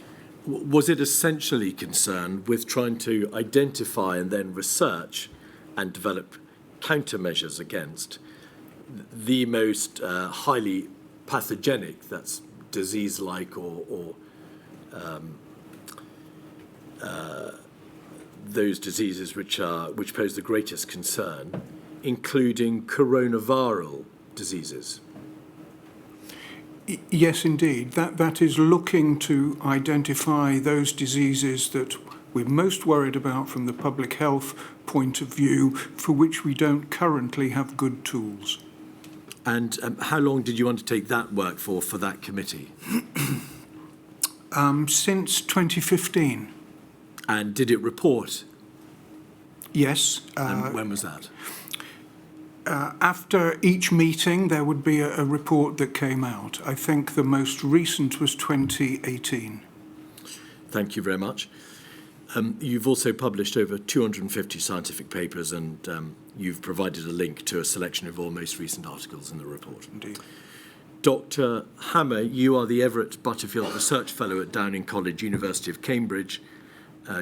Was it essentially concerned with trying to identify and then research and develop countermeasures against the most highly pathogenic, that's disease-like or those diseases which pose the greatest concern, including coronavirus diseases? Yes, indeed. That is looking to identify those diseases that we're most worried about from the public health point of view, for which we don't currently have good tools. And how long did you undertake that work for that committee? Since 2015. And did it report? Yes. And when was that? After each meeting, there would be a report that came out. I think the most recent was 2018. Thank you very much. You've also published over 250 scientific papers, and you've provided a link to a selection of all most recent articles in the report. Indeed. Dr. Hammer, you are the Everett Butterfield Research Fellow at Downing College, University of Cambridge.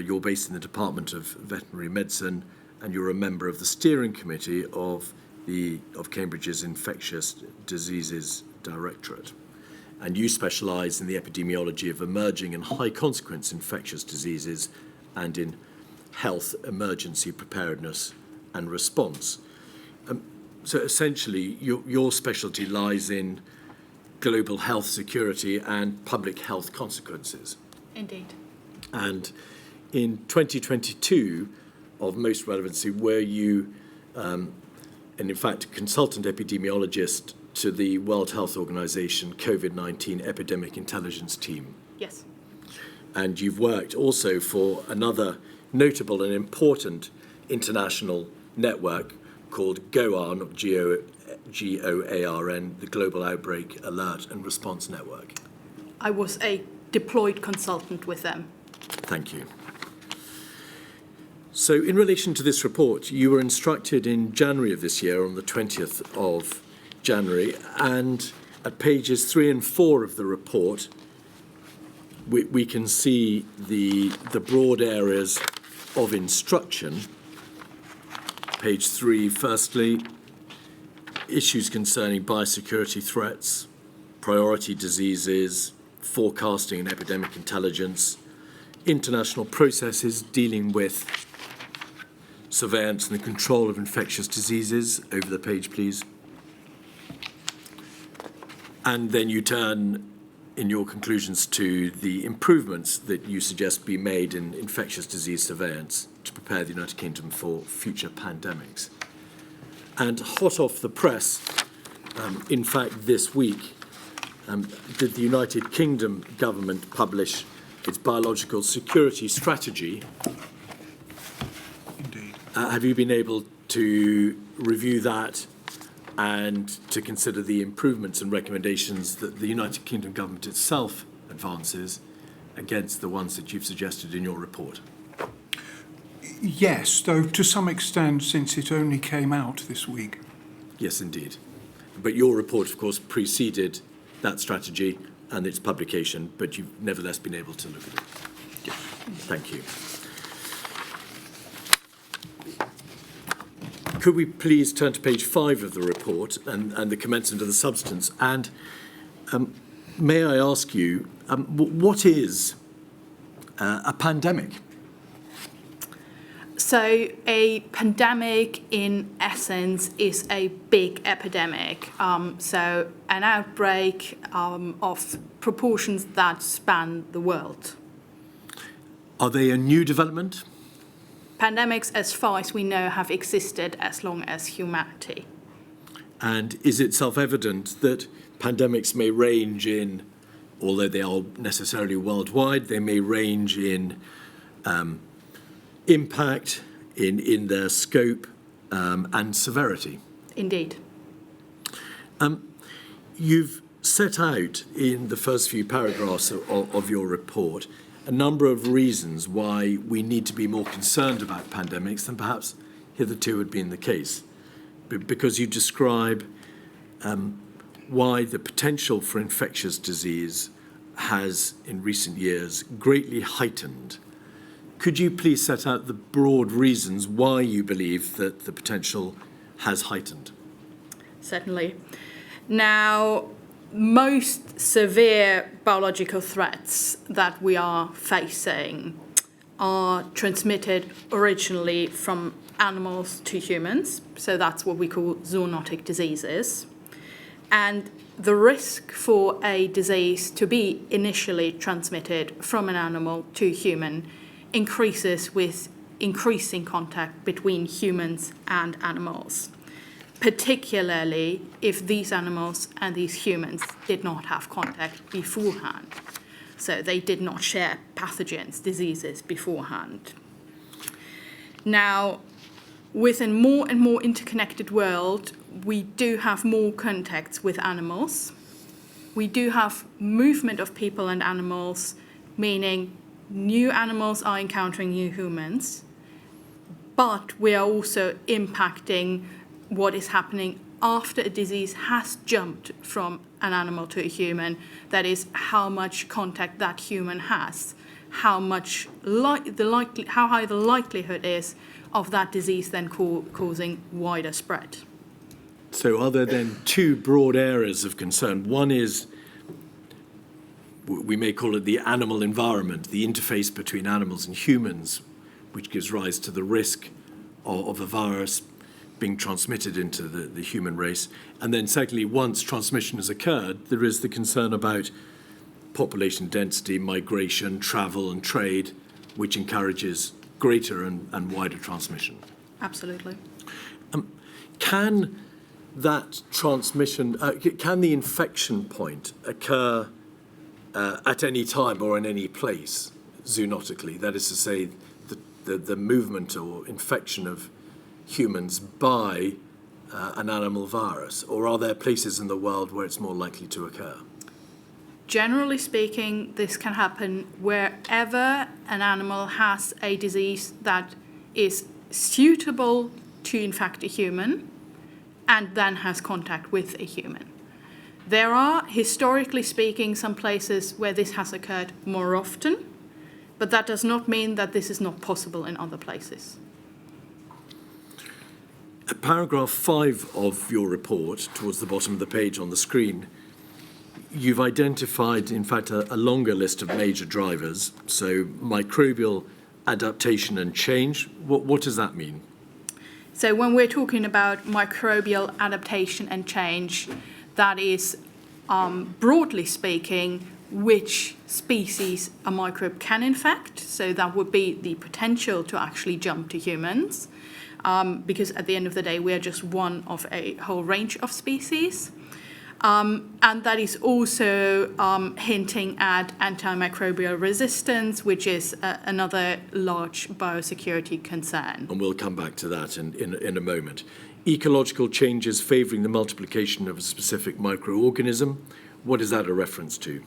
You're based in the Department of Veterinary Medicine, and you're a member of the steering committee of Cambridge's Infectious Diseases Directorate. And you specialise in the epidemiology of emerging and high-consequence infectious diseases and in health emergency preparedness and response. So essentially, your specialty lies in global health security and public health consequences. Indeed. And in 2022, of most relevancy, were you, and in fact, a consultant epidemiologist to the World Health Organization COVID-19 Epidemic Intelligence Team? Yes. And you've worked also for another notable and important international network called GOARN, G-O-A-R-N, the Global Outbreak Alert and Response Network. I was a deployed consultant with them. Thank you. So in relation to this report, you were instructed in January of this year, on the 20th of January, and at pages 3 and 4 of the report, we can see the broad areas of instruction. Page 3, firstly, issues concerning biosecurity threats, priority diseases, forecasting and epidemic intelligence, international processes dealing with surveillance and the control of infectious diseases. Over the page, please. And then you turn in your conclusions to the improvements that you suggest be made in infectious disease surveillance to prepare the United Kingdom for future pandemics. And hot off the press, in fact, this week, did the United Kingdom government publish its biological security strategy. Indeed. Have you been able to review that and to consider the improvements and recommendations that the United Kingdom government itself advances against the ones that you've suggested in your report? Yes, though to some extent, since it only came out this week. Yes, indeed. But your report, of course, preceded that strategy and its publication, but you've nevertheless been able to look at it. Yes. Thank you. Could we please turn to page 5 of the report and the commencement of the substance? And may I ask you, what is a pandemic? So a pandemic, in essence, is a big epidemic. So an outbreak of proportions that span the world. Are they a new development? Pandemics, as far as we know, have existed as long as humanity. And is it self-evident that pandemics may range in, although they are necessarily worldwide, they may range in impact, in their scope and severity? Indeed. You've set out in the first few paragraphs of your report a number of reasons why we need to be more concerned about pandemics than perhaps hitherto had been the case. Because you describe why the potential for infectious disease has, in recent years, greatly heightened. Could you please set out the broad reasons why you believe that the potential has heightened? Certainly. Now, most severe biological threats that we are facing are transmitted originally from animals to humans. So that's what we call zoonotic diseases. And the risk for a disease to be initially transmitted from an animal to human increases with increasing contact between humans and animals, particularly if these animals and these humans did not have contact beforehand. So they did not share pathogens, diseases beforehand. Now, with a more and more interconnected world, we do have more contacts with animals. We do have movement of people and animals, meaning new animals are encountering new humans, but we are also impacting what is happening after a disease has jumped from an animal to a human. That is, how much contact that human has, how high the likelihood is of that disease then causing wider spread. So are there then two broad areas of concern? One is, we may call it the animal environment, the interface between animals and humans, which gives rise to the risk of a virus being transmitted into the human race. And then secondly, once transmission has occurred, there is the concern about population density, migration, travel and trade, which encourages greater and wider transmission. Absolutely. Can that transmission, can the infection point occur at any time or in any place zoonotically? That is to say, the movement or infection of humans by an animal virus? Or are there places in the world where it's more likely to occur? Generally speaking, this can happen wherever an animal has a disease that is suitable to infect a human and then has contact with a human. There are, historically speaking, some places where this has occurred more often, but that does not mean that this is not possible in other places. Paragraph 5 of your report, towards the bottom of the page on the screen, you've identified, in fact, a longer list of major drivers. So microbial adaptation and change. What does that mean? So when we're talking about microbial adaptation and change, that is, broadly speaking, which species a microbe can infect. So that would be the potential to actually jump to humans, because at the end of the day, we are just one of a whole range of species. And that is also hinting at antimicrobial resistance, which is another large biosecurity concern. And we'll come back to that in a moment. Ecological changes favouring the multiplication of a specific microorganism. What is that a reference to?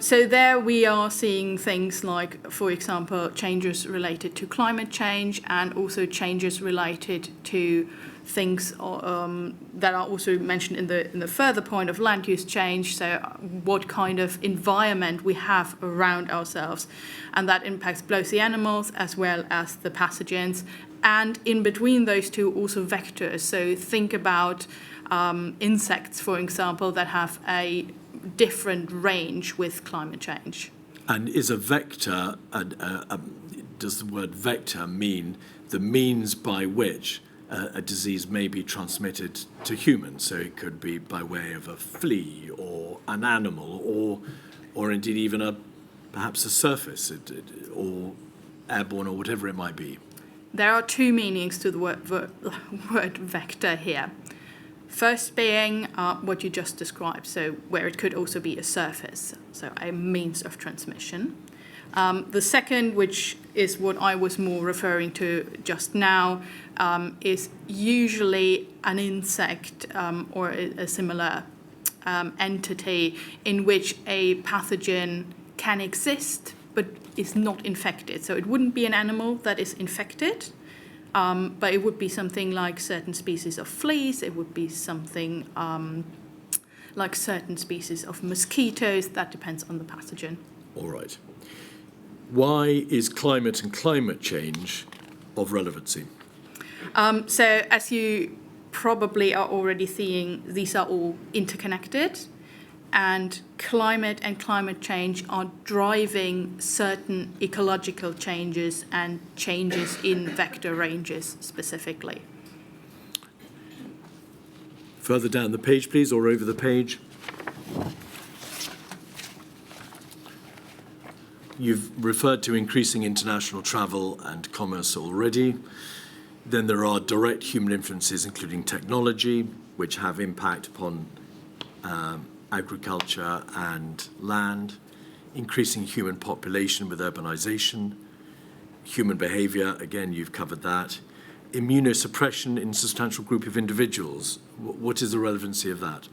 So there we are seeing things like, for example, changes related to climate change and also changes related to things that are also mentioned in the further point of land use change. So what kind of environment we have around ourselves, and that impacts both the animals as well as the pathogens. And in between those two, also vectors. So think about insects, for example, that have a different range with climate change. And is a vector, does the word vector mean the means by which a disease may be transmitted to humans? So it could be by way of a flea or an animal or indeed even perhaps a surface or airborne or whatever it might be. There are two meanings to the word vector here. First being what you just described, so where it could also be a surface, so a means of transmission. The second, which is what I was more referring to just now, is usually an insect or a similar entity in which a pathogen can exist but is not infected. So it wouldn't be an animal that is infected, but it would be something like certain species of fleas. It would be something like certain species of mosquitoes. That depends on the pathogen. All right. Why is climate and climate change of relevancy? So as you probably are already seeing, these are all interconnected, and climate change are driving certain ecological changes and changes in vector ranges specifically. Further down the page, please, or over the page. You've referred to increasing international travel and commerce already. Then there are direct human influences, including technology, which have impact upon agriculture and land, increasing human population with urbanization, human behavior, again, you've covered that, immunosuppression in a substantial group of individuals. What is the relevancy of that?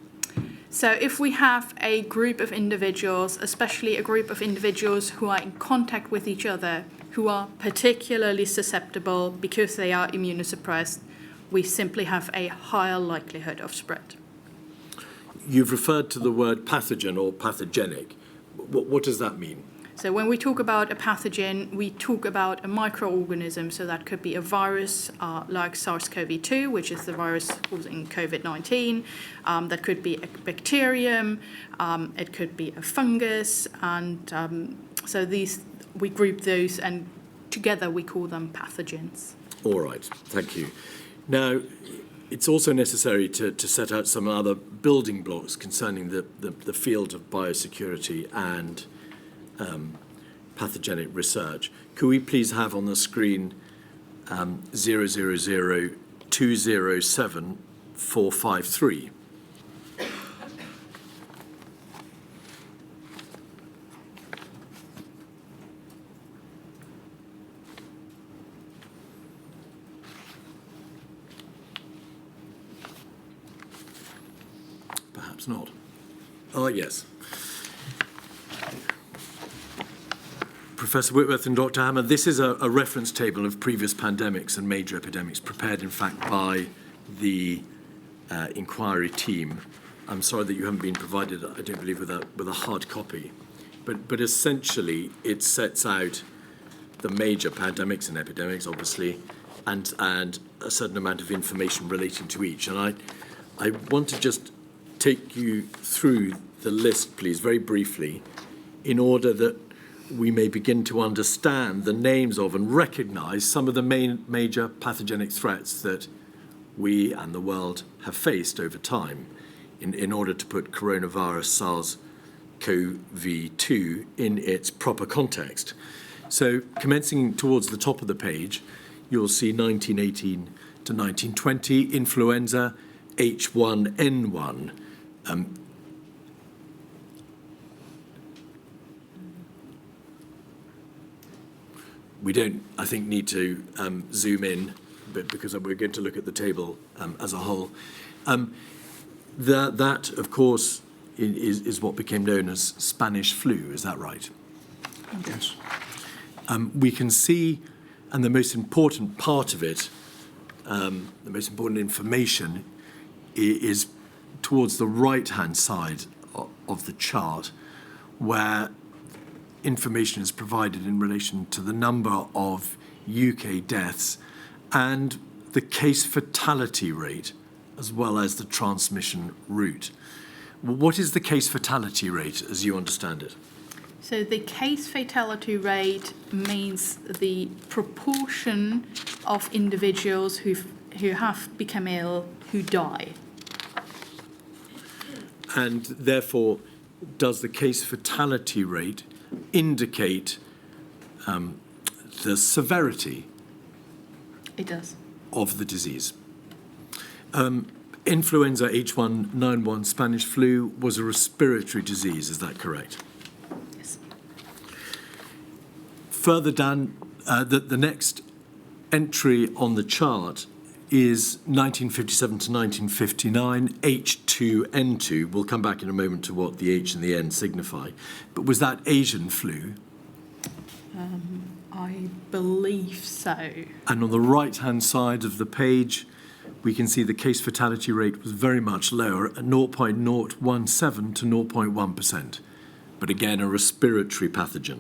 So if we have a group of individuals, especially a group of individuals who are in contact with each other, who are particularly susceptible because they are immunosuppressed, we simply have a higher likelihood of spread. You've referred to the word pathogen or pathogenic. What does that mean? So when we talk about a pathogen, we talk about a microorganism. So that could be a virus like SARS-CoV-2, which is the virus causing COVID-19. That could be a bacterium. It could be a fungus. And so we group those, and together we call them pathogens. All right, thank you. Now, it's also necessary to set out some other building blocks concerning the field of biosecurity and pathogenic research. Could we please have on the screen 000207453? Perhaps not. Oh, yes. Professor Whitworth and Dr. Hammer, this is a reference table of previous pandemics and major epidemics prepared, in fact, by the inquiry team. I'm sorry that you haven't been provided, I don't believe, with a hard copy. But essentially, it sets out the major pandemics and epidemics, obviously, and a certain amount of information relating to each. And I want to just take you through the list, please, very briefly, in order that we may begin to understand the names of and recognise some of the major pathogenic threats that we and the world have faced over time in order to put coronavirus SARS-CoV-2 in its proper context. So commencing towards the top of the page, you'll see 1918 to 1920, influenza, H1N1. We don't, I think, need to zoom in, but because we're going to look at the table as a whole. That, of course, is what became known as Spanish flu. Is that right? Yes. We can see, and the most important part of it, the most important information is towards the right-hand side of the chart, where information is provided in relation to the number of UK deaths and the case fatality rate, as well as the transmission route. What is the case fatality rate, as you understand it? So the case fatality rate means the proportion of individuals who have become ill who die. And therefore, does the case fatality rate indicate the severity? It does. Of the disease? Influenza H1N1 Spanish flu was a respiratory disease, is that correct? Yes. Further down, the next entry on the chart is 1957 to 1959, H2N2. We'll come back in a moment to what the H and the N signify. But was that Asian flu? I believe so. And on the right-hand side of the page, we can see the case fatality rate was very much lower at 0.017 to 0.1%, but again, a respiratory pathogen.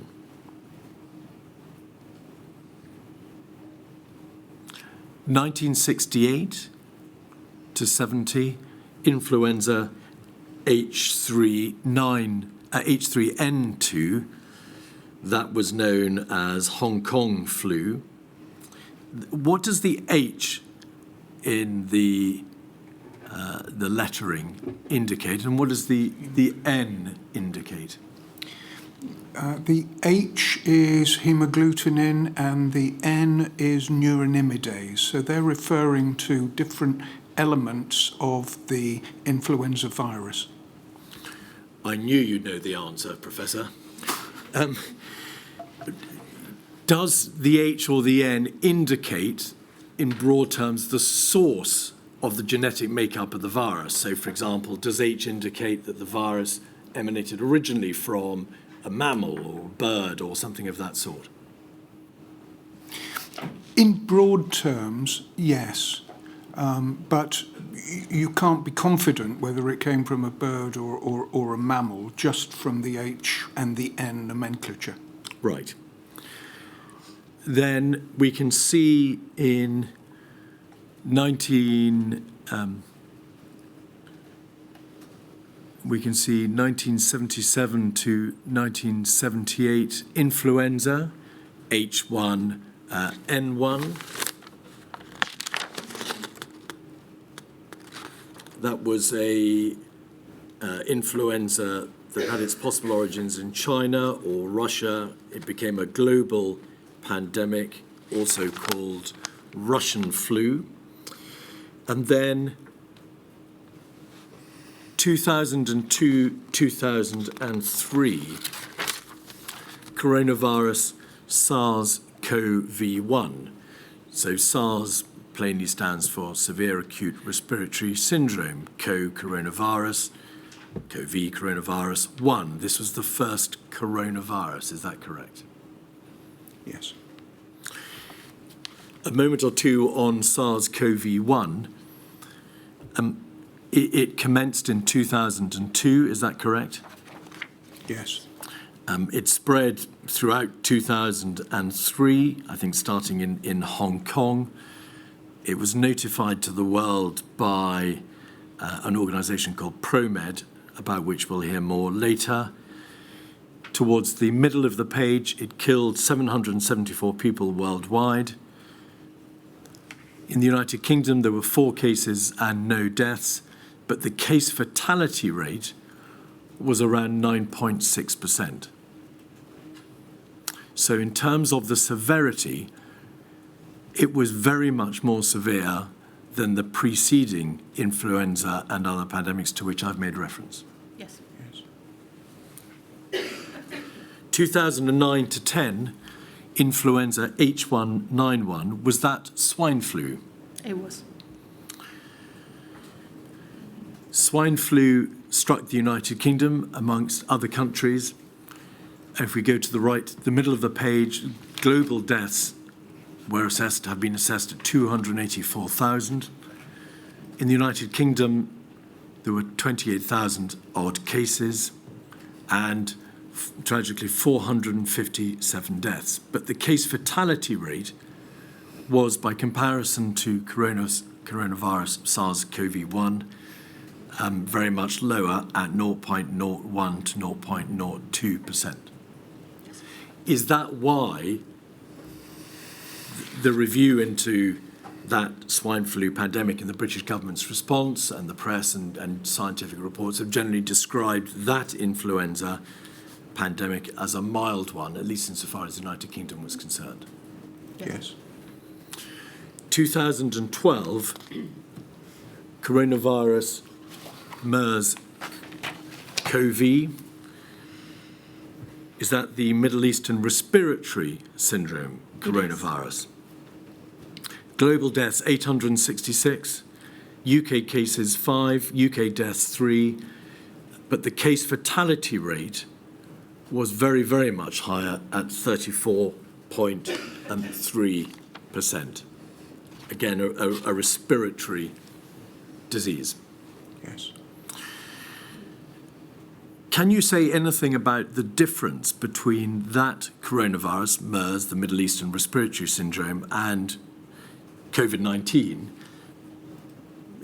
(1968 to 70), influenza H3N2, that was known as Hong Kong flu. What does the H in the lettering indicate, and what does the N indicate? The H is hemagglutinin and the N is neuraminidase. So they're referring to different elements of the influenza virus. I knew you'd know the answer, Professor. Does the H or the N indicate, in broad terms, the source of the genetic makeup of the virus? So, for example, does H indicate that the virus emanated originally from a mammal or a bird or something of that sort? In broad terms, yes. But you can't be confident whether it came from a bird or a mammal just from the H and the N nomenclature. Right. Then we can see in 1977 to 1978 influenza H1N1. That was a influenza that had its possible origins in China or Russia. It became a global pandemic, also called Russian flu. And then 2002-2003, coronavirus SARS-CoV-1. So SARS plainly stands for severe acute respiratory syndrome, coronavirus, CoV coronavirus 1. This was the first coronavirus, is that correct? Yes. A moment or two on SARS-CoV-1. It commenced in 2002, is that correct? Yes. It spread throughout 2003, I think starting in Hong Kong. It was notified to the world by an organisation called ProMed, about which we'll hear more later. Towards the middle of the page, it killed 774 people worldwide. In the United Kingdom, there were 4 cases and no deaths, but the case fatality rate was around 9.6%. So in terms of the severity, it was very much more severe than the preceding influenza and other pandemics to which I've made reference. Yes. 2009 to 10, influenza H1N1, was that swine flu? It was. Swine flu struck the United Kingdom amongst other countries. If we go to the right, the middle of the page, global deaths have been assessed at 284,000. In the United Kingdom, there were 28,000 odd cases and tragically 457 deaths. But the case fatality rate was, by comparison to coronavirus SARS-CoV-1, very much lower at 0.01 to 0.02%. Is that why the review into that swine flu pandemic and the British government's response and the press and scientific reports have generally described that influenza pandemic as a mild one, at least insofar as the United Kingdom was concerned? Yes. 2012, coronavirus MERS-CoV. Is that the Middle Eastern Respiratory Syndrome coronavirus? Global deaths 866, UK cases 5, UK deaths 3, but the case fatality rate was very, very much higher at 34.3%. again, a respiratory disease. Yes. Can you say anything about the difference between that coronavirus, MERS, the Middle Eastern Respiratory Syndrome, and COVID-19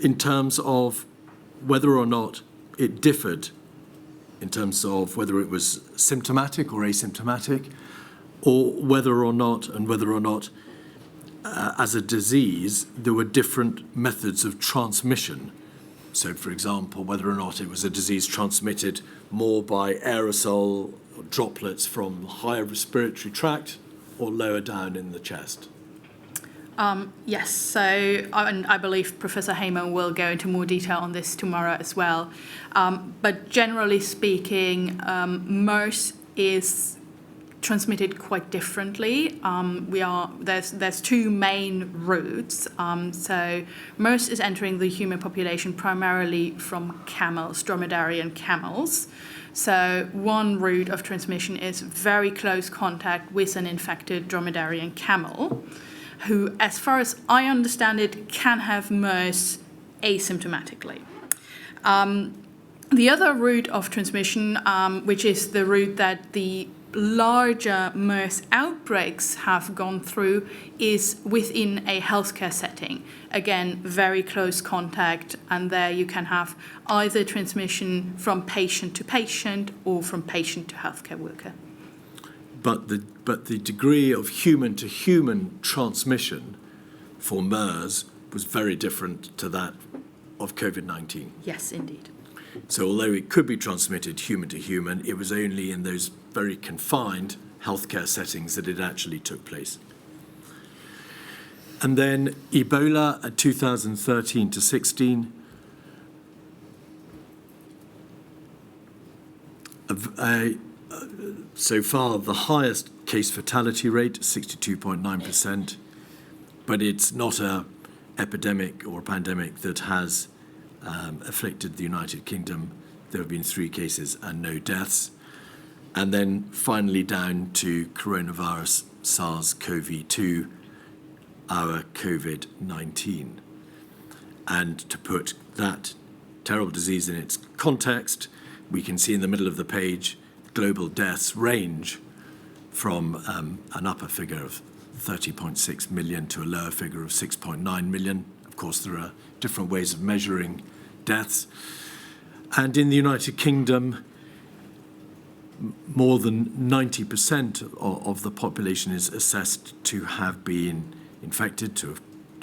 in terms of whether or not it differed in terms of whether it was symptomatic or asymptomatic, or whether or not as a disease there were different methods of transmission? So, for example, whether or not it was a disease transmitted more by aerosol or droplets from higher respiratory tract or lower down in the chest. Yes, so I believe Professor Heyman will go into more detail on this tomorrow as well. But generally speaking, MERS is transmitted quite differently. There's two main routes. So MERS is entering the human population primarily from camels, dromedary and camels. So one route of transmission is very close contact with an infected dromedary and camel, who, as far as I understand it, can have MERS asymptomatically. The other route of transmission, which is the route that the larger MERS outbreaks have gone through, is within a healthcare setting. Again, very close contact, and there you can have either transmission from patient to patient or from patient to healthcare worker. But the degree of human-to-human transmission for MERS was very different to that of COVID-19. Yes, indeed. So although it could be transmitted human-to-human, it was only in those very confined healthcare settings that it actually took place. And then Ebola at 2013 to 16. So far, the highest case fatality rate, 62.9%, but it's not an epidemic or pandemic that has afflicted the United Kingdom. There have been 3 cases and no deaths. And then finally down to coronavirus SARS-CoV-2, our COVID-19. And to put that terrible disease in its context, we can see in the middle of the page global deaths range from an upper figure of 30.6 million to a lower figure of 6.9 million. Of course, there are different ways of measuring deaths. And in the United Kingdom, more than 90% of the population is assessed to have been infected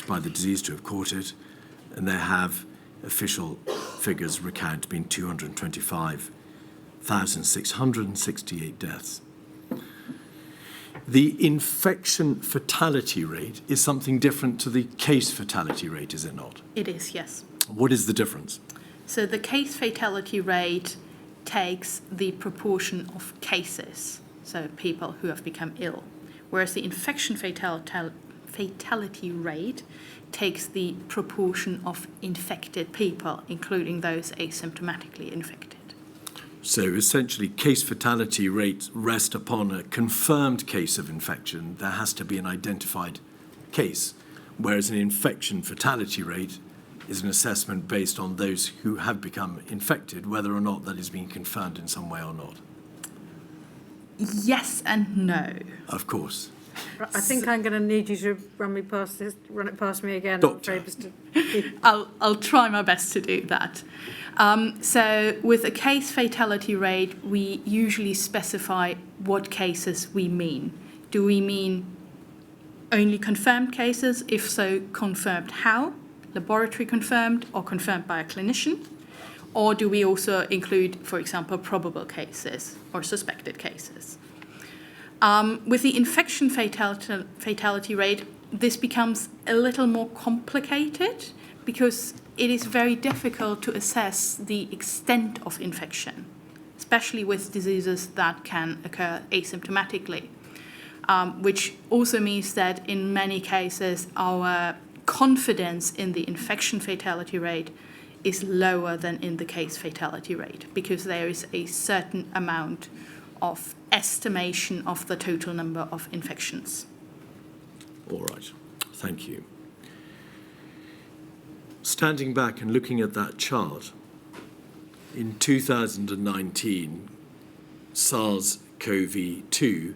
by the disease, to have caught it, and they have official figures recount being 225,668 deaths. The infection fatality rate is something different to the case fatality rate, is it not? It is, yes. What is the difference? So the case fatality rate takes the proportion of cases, so people who have become ill, whereas the infection fatality rate takes the proportion of infected people, including those asymptomatically infected. So essentially, case fatality rates rest upon a confirmed case of infection. There has to be an identified case, whereas an infection fatality rate is an assessment based on those who have become infected, whether or not that is being confirmed in some way or not. Yes and no. Of course. I think I'm going to need you to run it past me again. Doctor. I'll try my best to do that. So with a case fatality rate, we usually specify what cases we mean. Do we mean only confirmed cases? If so, confirmed how? Laboratory confirmed or confirmed by a clinician? Or do we also include, for example, probable cases or suspected cases? With the infection fatality rate, this becomes a little more complicated because it is very difficult to assess the extent of infection, especially with diseases that can occur asymptomatically, which also means that in many cases our confidence in the infection fatality rate is lower than in the case fatality rate because there is a certain amount of estimation of the total number of infections. All right, thank you. standing back and looking at that chart, in 2019, SARS-CoV-2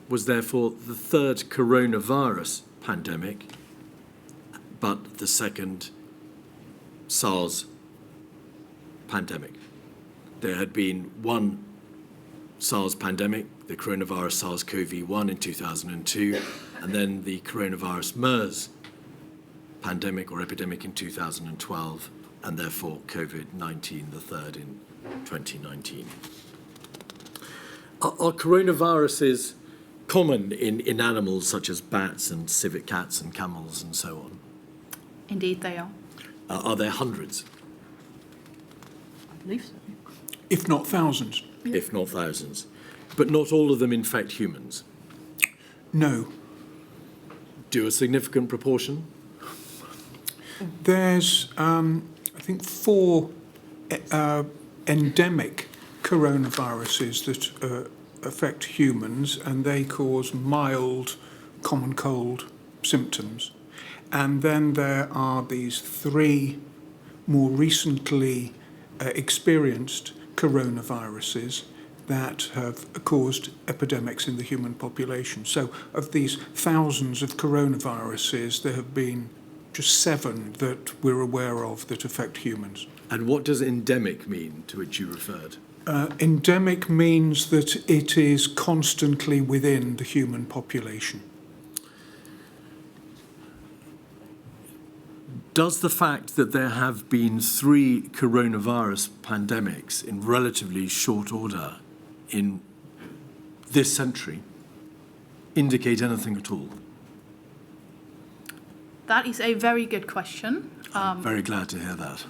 was therefore the third coronavirus pandemic, but the second SARS pandemic. There had been one SARS pandemic, the coronavirus SARS-CoV-1 in 2002, and then the coronavirus MERS pandemic or epidemic in 2012, and therefore COVID-19, the third in 2019. Are coronaviruses common in animals such as bats and civet cats and camels and so on? Indeed they are. Are there hundreds, I believe so. If not thousands. if not thousands? But not all of them infect humans. No. Do a significant proportion? There's, I think, 4 endemic coronaviruses that affect humans, and they cause mild common cold symptoms. And then there are these 3 more recently experienced coronaviruses that have caused epidemics in the human population. So of these thousands of coronaviruses, there have been just 7 that we're aware of that affect humans. And what does endemic mean, to which you referred? Endemic means that it is constantly within the human population. Does the fact that there have been 3 coronavirus pandemics in relatively short order in this century indicate anything at all? That is a very good question. I'm very glad to hear that.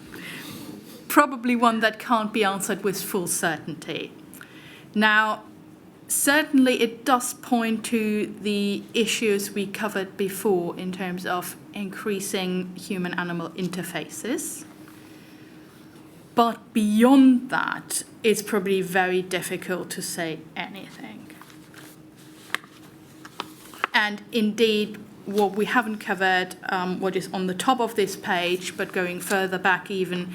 Probably one that can't be answered with full certainty. Now, certainly it does point to the issues we covered before in terms of increasing human-animal interfaces. But beyond that, it's probably very difficult to say anything. And indeed, what we haven't covered, what is on the top of this page, but going further back even,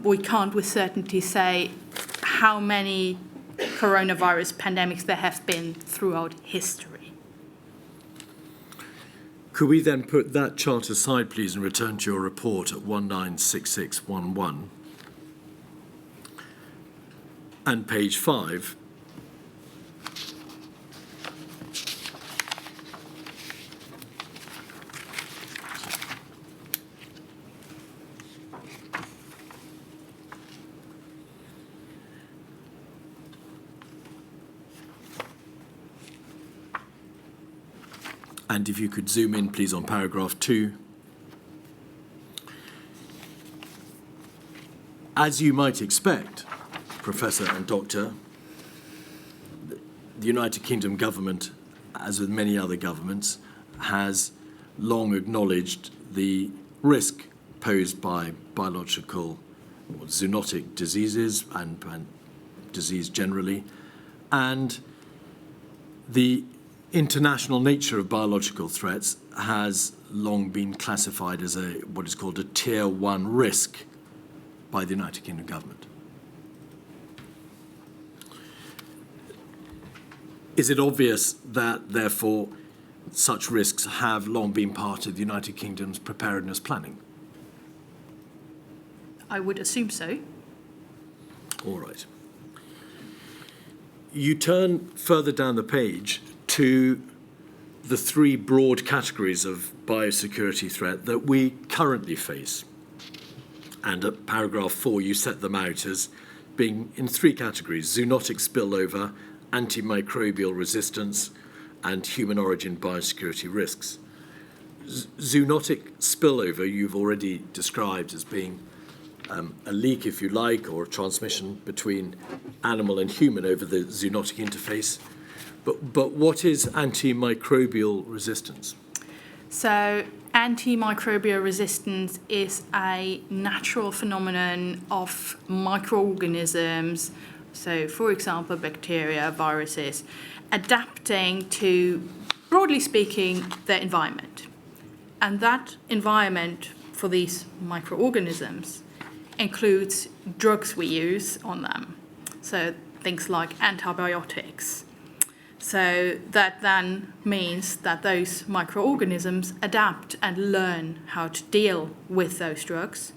we can't with certainty say how many coronavirus pandemics there have been throughout history. Could we then put that chart aside, please, and return to your report at 196611 and page 5? And if you could zoom in, please, on paragraph 2. As you might expect, Professor and Doctor, the United Kingdom government, as with many other governments, has long acknowledged the risk posed by biological or zoonotic diseases and disease generally, and the international nature of biological threats has long been classified as what is called a Tier 1 risk by the United Kingdom government. Is it obvious that, therefore, such risks have long been part of the United Kingdom's preparedness planning? I would assume so. All right. You turn further down the page to the 3 broad categories of biosecurity threat that we currently face. And at paragraph 4, you set them out as being in 3 categories: zoonotic spillover, antimicrobial resistance, and human origin biosecurity risks. Zoonotic spillover you've already described as being a leak, if you like, or a transmission between animal and human over the zoonotic interface. But what is antimicrobial resistance? So antimicrobial resistance is a natural phenomenon of microorganisms, so for example bacteria, viruses, adapting to, broadly speaking, their environment. And that environment for these microorganisms includes drugs we use on them. So things like antibiotics. So that then means that those microorganisms adapt and learn how to deal with those drugs,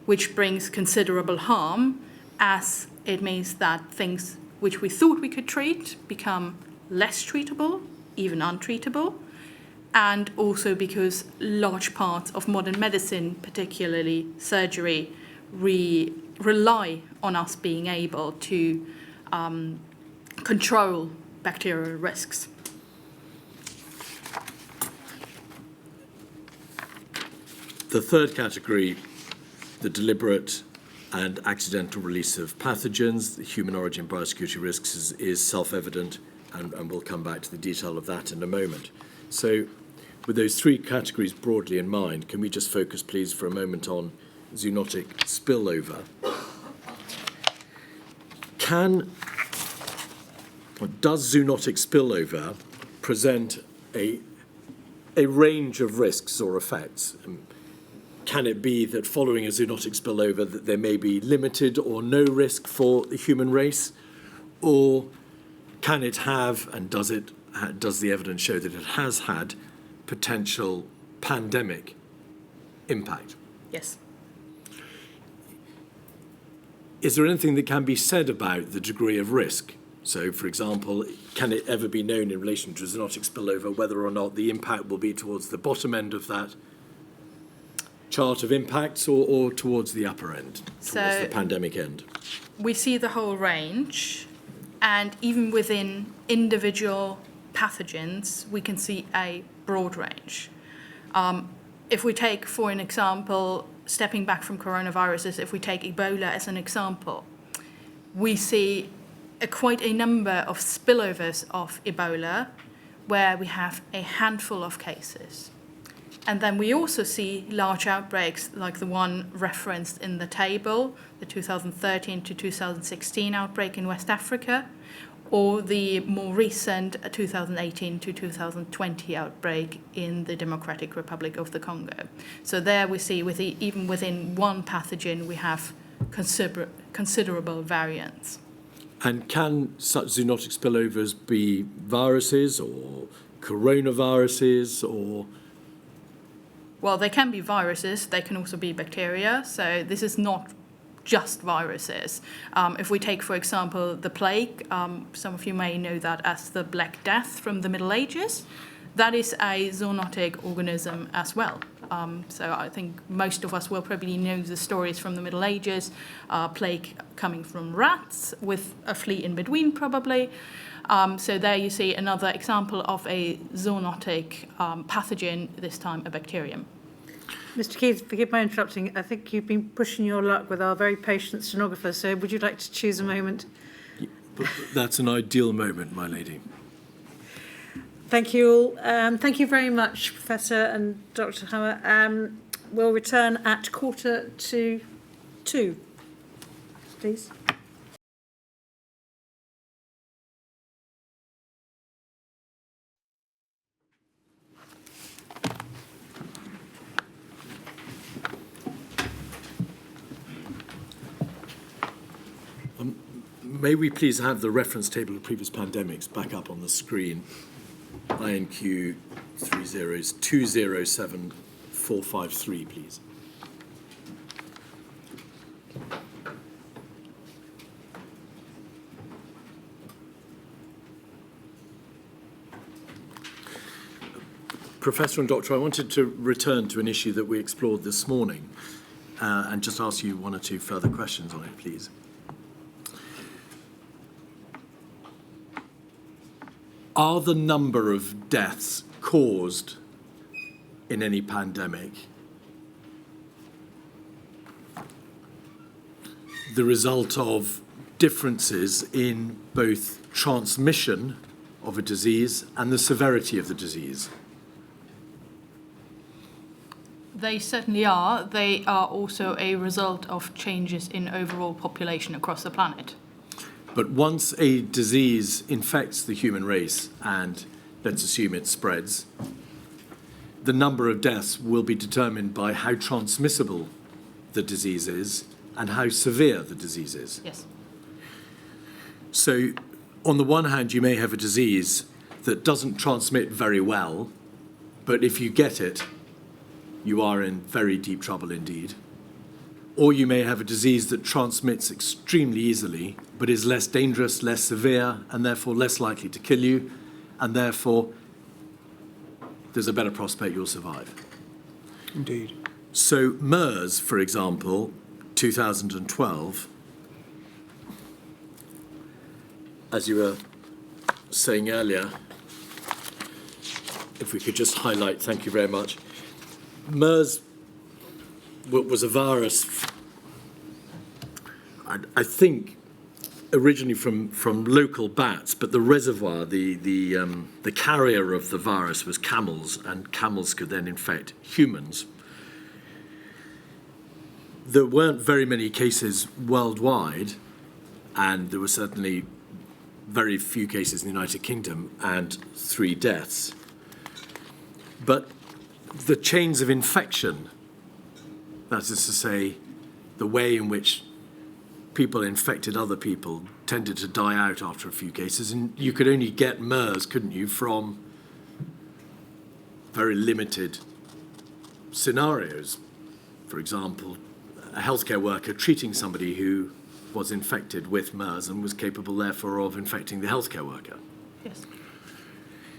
which brings considerable harm, as it means that things which we thought we could treat become less treatable, even untreatable, and also because large parts of modern medicine, particularly surgery, rely on us being able to control bacterial risks. The third category, the deliberate and accidental release of pathogens, the human origin biosecurity risks is self-evident, and we'll come back to the detail of that in a moment. So with those three categories broadly in mind, can we just focus, please, for a moment on zoonotic spillover? Does zoonotic spillover present a range of risks or effects? Can it be that following a zoonotic spillover that there may be limited or no risk for the human race? Or can it have, and does the evidence show that it has had, potential pandemic impact? Yes. Is there anything that can be said about the degree of risk? So, for example, can it ever be known in relation to zoonotic spillover whether or not the impact will be towards the bottom end of that chart of impacts or towards the upper end, towards the pandemic end? We see the whole range, and even within individual pathogens, we can see a broad range. If we take, for an example, stepping back from coronaviruses, if we take Ebola as an example, we see quite a number of spillovers of Ebola where we have a handful of cases. And then we also see large outbreaks like the one referenced in the table, the 2013 to 2016 outbreak in West Africa, or the more recent 2018 to 2020 outbreak in the Democratic Republic of the Congo. So there we see, even within one pathogen, we have considerable variance. And can such zoonotic spillovers be viruses or coronaviruses or? Well, they can be viruses. They can also be bacteria. So this is not just viruses. If we take, for example, the plague, some of you may know that as the Black Death from the Middle Ages. That is a zoonotic organism as well. So I think most of us will probably know the stories from the Middle Ages, plague coming from rats with a flea in between probably. So there you see another example of a zoonotic pathogen, this time a bacterium. Mr. Keith, forgive my interrupting. I think you've been pushing your luck with our very patient stenographer, so would you like to choose a moment? That's an ideal moment, my lady. Thank you all. Thank you very much, Professor and Dr. Hammer. We'll return at 1:45, please. May we please have the reference table of previous pandemics back up on the screen? INQ 30207-453, please. Professor and Doctor, I wanted to return to an issue that we explored this morning and just ask you one or two further questions on it, please. Are the number of deaths caused in any pandemic the result of differences in both transmission of a disease and the severity of the disease? They certainly are. They are also a result of changes in overall population across the planet. But once a disease infects the human race, and let's assume it spreads, the number of deaths will be determined by how transmissible the disease is and how severe the disease is. Yes. So, on the one hand, you may have a disease that doesn't transmit very well, but if you get it, you are in very deep trouble indeed. Or you may have a disease that transmits extremely easily, but is less dangerous, less severe, and therefore less likely to kill you, and therefore there's a better prospect you'll survive. Indeed. So MERS, for example, 2012, as you were saying earlier, if we could just highlight, thank you very much. MERS was a virus, I think, originally from local bats, but the reservoir, the carrier of the virus was camels, and camels could then infect humans. There weren't very many cases worldwide, and there were certainly very few cases in the United Kingdom and 3 deaths. But the chains of infection, that is to say, the way in which people infected other people, tended to die out after a few cases, and you could only get MERS, couldn't you, from very limited scenarios. For example, a healthcare worker treating somebody who was infected with MERS and was capable, therefore, of infecting the healthcare worker. Yes.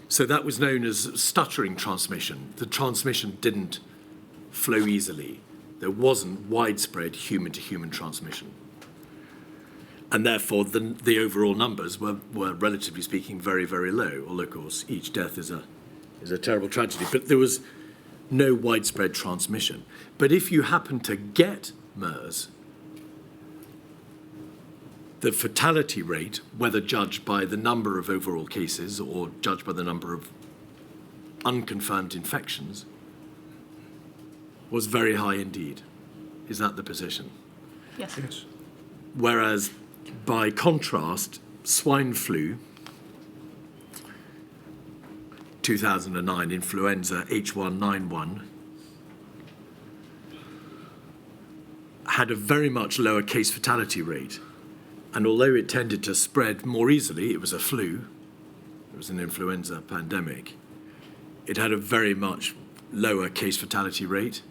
So that was known as stuttering transmission. The transmission didn't flow easily. There wasn't widespread human-to-human transmission. And therefore, the overall numbers were, relatively speaking, very, very low. Although, of course, each death is a terrible tragedy. But there was no widespread transmission. But if you happen to get MERS, the fatality rate, whether judged by the number of overall cases or judged by the number of unconfirmed infections, was very high indeed. Is that the position? Yes. Yes. Whereas, by contrast, swine flu, 2009, influenza H1N1, had a very much lower case fatality rate. And although it tended to spread more easily, it was a flu, it was an influenza pandemic, it had a very much lower case fatality rate.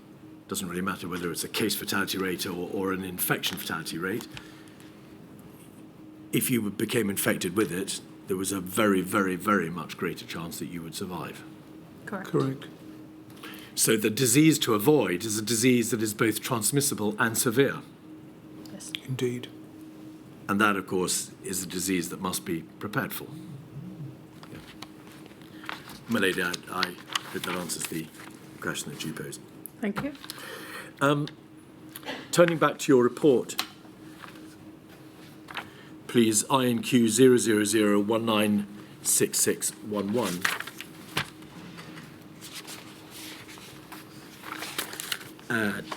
Doesn't really matter whether it's a case fatality rate or an infection fatality rate. If you became infected with it, there was a very, very, very much greater chance that you would survive. Correct. Correct. So the disease to avoid is a disease that is both transmissible and severe. Yes. Indeed. And that, of course, is a disease that must be prepared for. Yeah. My lady, I hope that answers the question that you posed. Thank you. Turning back to your report, please, INQ 000196611.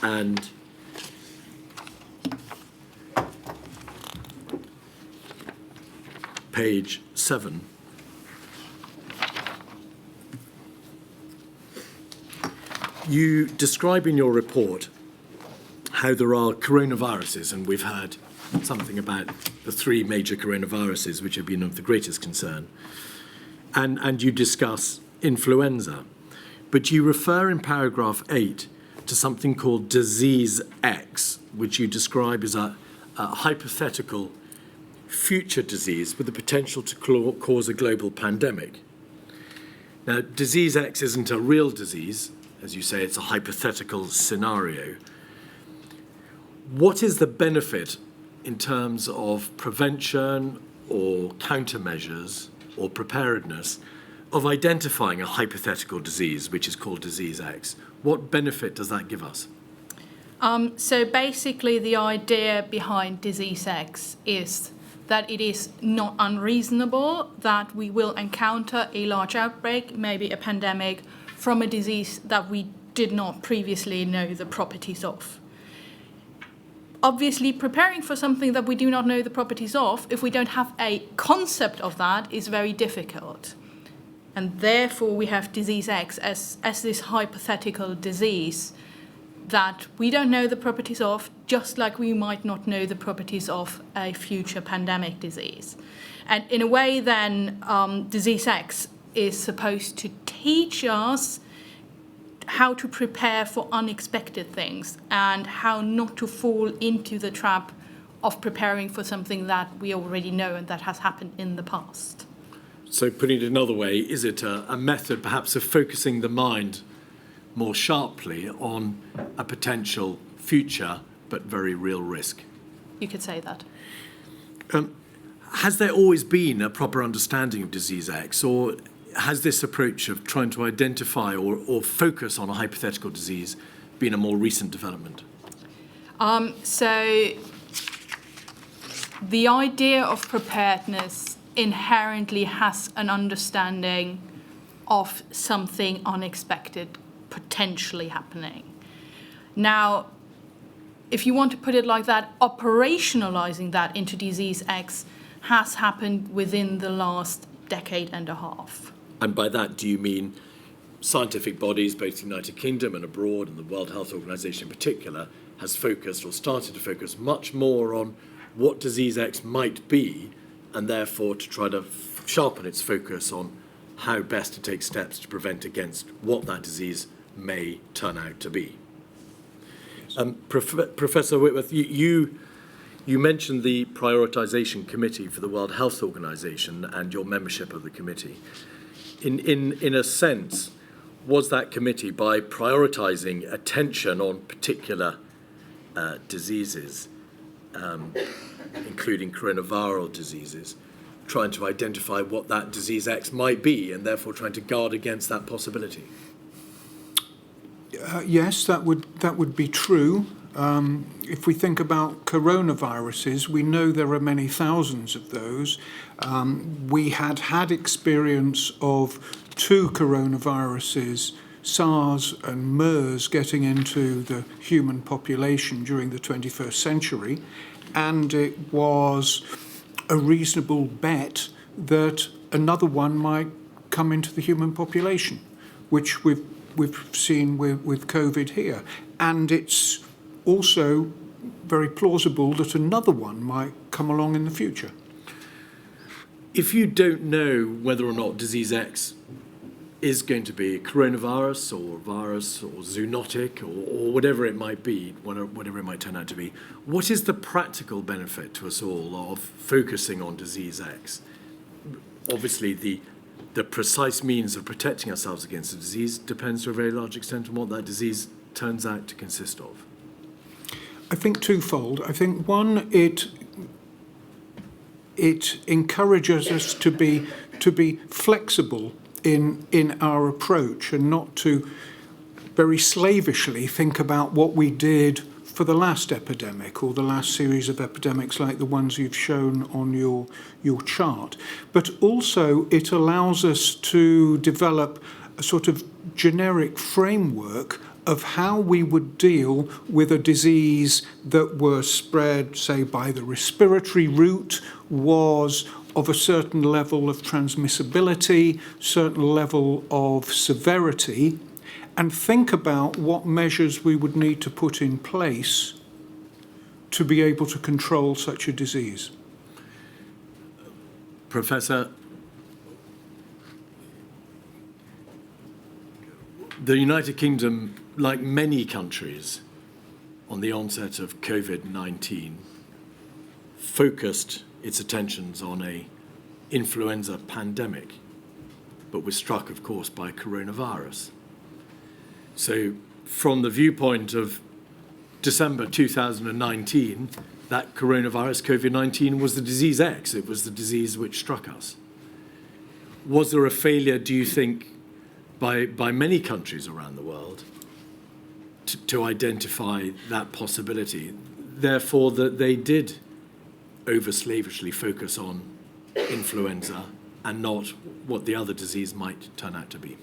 And page 7. You describe in your report how there are coronaviruses, and we've heard something about the 3 major coronaviruses which have been of the greatest concern. And you discuss influenza. But you refer in paragraph 8 to something called disease X, which you describe as a hypothetical future disease with the potential to cause a global pandemic. Now, disease X isn't a real disease. As you say, it's a hypothetical scenario. What is the benefit in terms of prevention or countermeasures or preparedness of identifying a hypothetical disease, which is called disease X? What benefit does that give us? So basically, the idea behind disease X is that it is not unreasonable that we will encounter a large outbreak, maybe a pandemic, from a disease that we did not previously know the properties of. Obviously, preparing for something that we do not know the properties of, if we don't have a concept of that, is very difficult. And therefore, we have disease X as this hypothetical disease that we don't know the properties of, just like we might not know the properties of a future pandemic disease. And in a way, then, disease X is supposed to teach us how to prepare for unexpected things and how not to fall into the trap of preparing for something that we already know and that has happened in the past. So putting it another way, is it a method perhaps of focusing the mind more sharply on a potential future but very real risk? You could say that. Has there always been a proper understanding of disease X, or has this approach of trying to identify or focus on a hypothetical disease been a more recent development? So the idea of preparedness inherently has an understanding of something unexpected potentially happening. Now, if you want to put it like that, operationalizing that into disease X has happened within the last decade and a half. And by that, do you mean scientific bodies, both the United Kingdom and abroad, and the World Health Organization in particular, has focused or started to focus much more on what disease X might be, and therefore to try to sharpen its focus on how best to take steps to prevent against what that disease may turn out to be. Professor Whitworth, you mentioned the Prioritisation Committee for the World Health Organization and your membership of the committee. In a sense, was that committee, by prioritising attention on particular diseases, including coronavirus diseases, trying to identify what that disease X might be and therefore trying to guard against that possibility? Yes, that would be true. If we think about coronaviruses, we know there are many thousands of those. We had experience of two coronaviruses, SARS and MERS, getting into the human population during the 21st century, and it was a reasonable bet that another one might come into the human population, which we've seen with COVID here. And it's also very plausible that another one might come along in the future. If you don't know whether or not disease X is going to be coronavirus or virus or zoonotic or whatever it might be, whatever it might turn out to be, what is the practical benefit to us all of focusing on disease X? Obviously, the precise means of protecting ourselves against a disease depends to a very large extent on what that disease turns out to consist of. I think twofold. I think one, it encourages us to be flexible in our approach and not to very slavishly think about what we did for the last epidemic or the last series of epidemics like the ones you've shown on your chart. But also it allows us to develop a sort of generic framework of how we would deal with a disease that was spread, say, by the respiratory route, was of a certain level of transmissibility, certain level of severity, and think about what measures we would need to put in place to be able to control such a disease. Professor, the United Kingdom, like many countries, on the onset of COVID-19, focused its attentions on an influenza pandemic, but was struck, of course, by coronavirus. So from the viewpoint of December 2019, that coronavirus, COVID-19, was the disease X. It was the disease which struck us. Was there a failure, do you think, by many countries around the world to identify that possibility, therefore that they did over-slavishly focus on influenza and not what the other disease might turn out to be?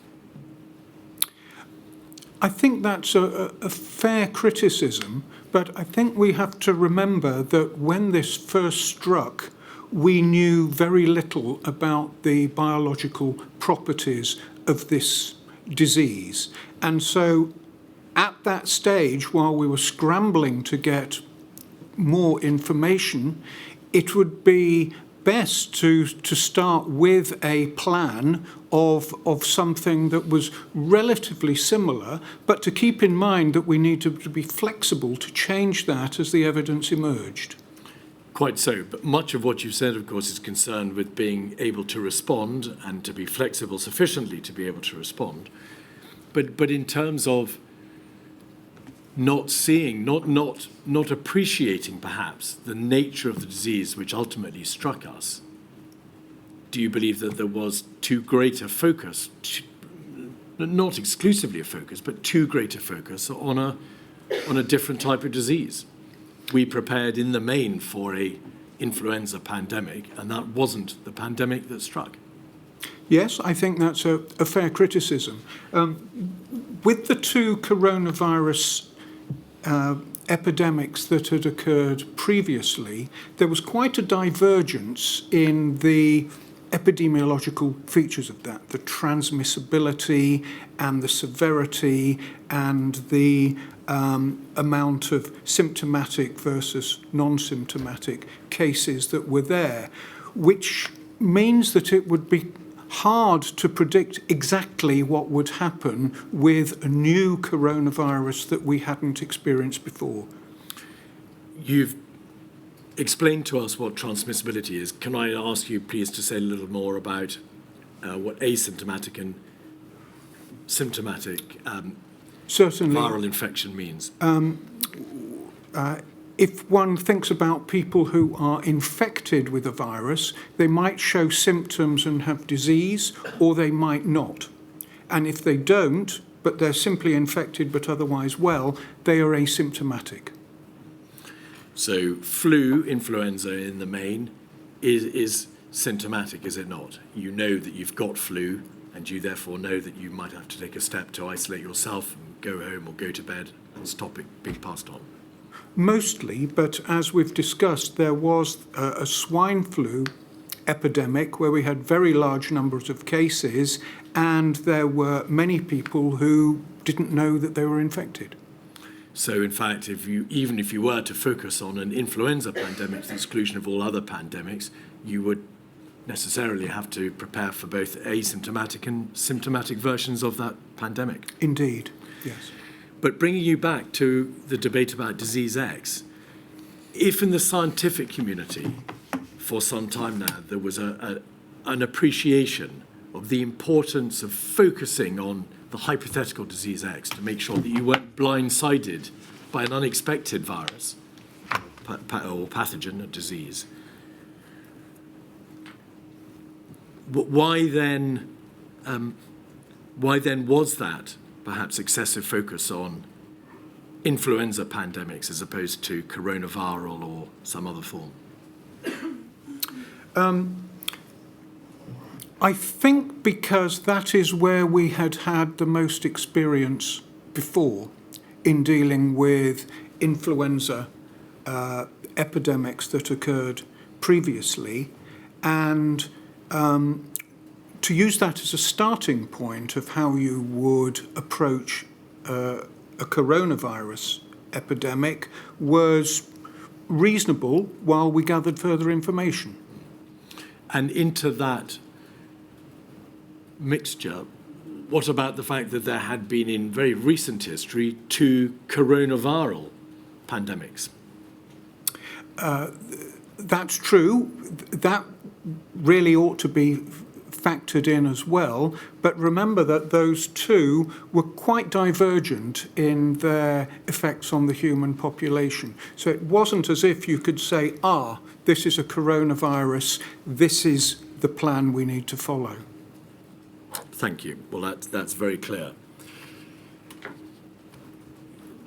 I think that's a fair criticism, but I think we have to remember that when this first struck, we knew very little about the biological properties of this disease. And so at that stage, while we were scrambling to get more information, it would be best to start with a plan of something that was relatively similar, but to keep in mind that we need to be flexible to change that as the evidence emerged. Quite so, but much of what you said, of course, is concerned with being able to respond and to be flexible sufficiently to be able to respond. But in terms of not seeing, not appreciating perhaps the nature of the disease which ultimately struck us, do you believe that there was too great a focus, not exclusively a focus, but too great a focus on a different type of disease? We prepared in the main for a influenza pandemic, and that wasn't the pandemic that struck. Yes, I think that's a fair criticism. With the two coronavirus epidemics that had occurred previously, there was quite a divergence in the epidemiological features of that, the transmissibility and the severity and the amount of symptomatic versus non-symptomatic cases that were there, which means that it would be hard to predict exactly what would happen with a new coronavirus that we hadn't experienced before. You've explained to us what transmissibility is. Can I ask you please to say a little more about what asymptomatic and symptomatic Certainly, viral infection means? If one thinks about people who are infected with a virus, they might show symptoms and have disease, or they might not. And if they don't, but they're simply infected but otherwise well, they are asymptomatic. So flu, influenza in the main, is symptomatic, is it not? You know that you've got flu, and you therefore know that you might have to take a step to isolate yourself and go home or go to bed and stop it being passed on. Mostly, but as we've discussed, there was a swine flu epidemic where we had very large numbers of cases, and there were many people who didn't know that they were infected. So, in fact, even if you were to focus on an influenza pandemic to the exclusion of all other pandemics, you would necessarily have to prepare for both asymptomatic and symptomatic versions of that pandemic. Indeed, yes. But bringing you back to the debate about disease X, if in the scientific community for some time now there was an appreciation of the importance of focusing on the hypothetical disease X to make sure that you weren't blindsided by an unexpected virus or pathogen or disease, why then was that perhaps excessive focus on influenza pandemics as opposed to coronavirus or some other form? I think because that is where we had had the most experience before in dealing with influenza epidemics that occurred previously, and to use that as a starting point of how you would approach a coronavirus epidemic was reasonable while we gathered further information. And into that mixture, what about the fact that there had been in very recent history 2 coronavirus pandemics? That's true. That really ought to be factored in as well, but remember that those 2 were quite divergent in their effects on the human population. So it wasn't as if you could say, this is a coronavirus, this is the plan we need to follow. Thank you. Well, that's very clear.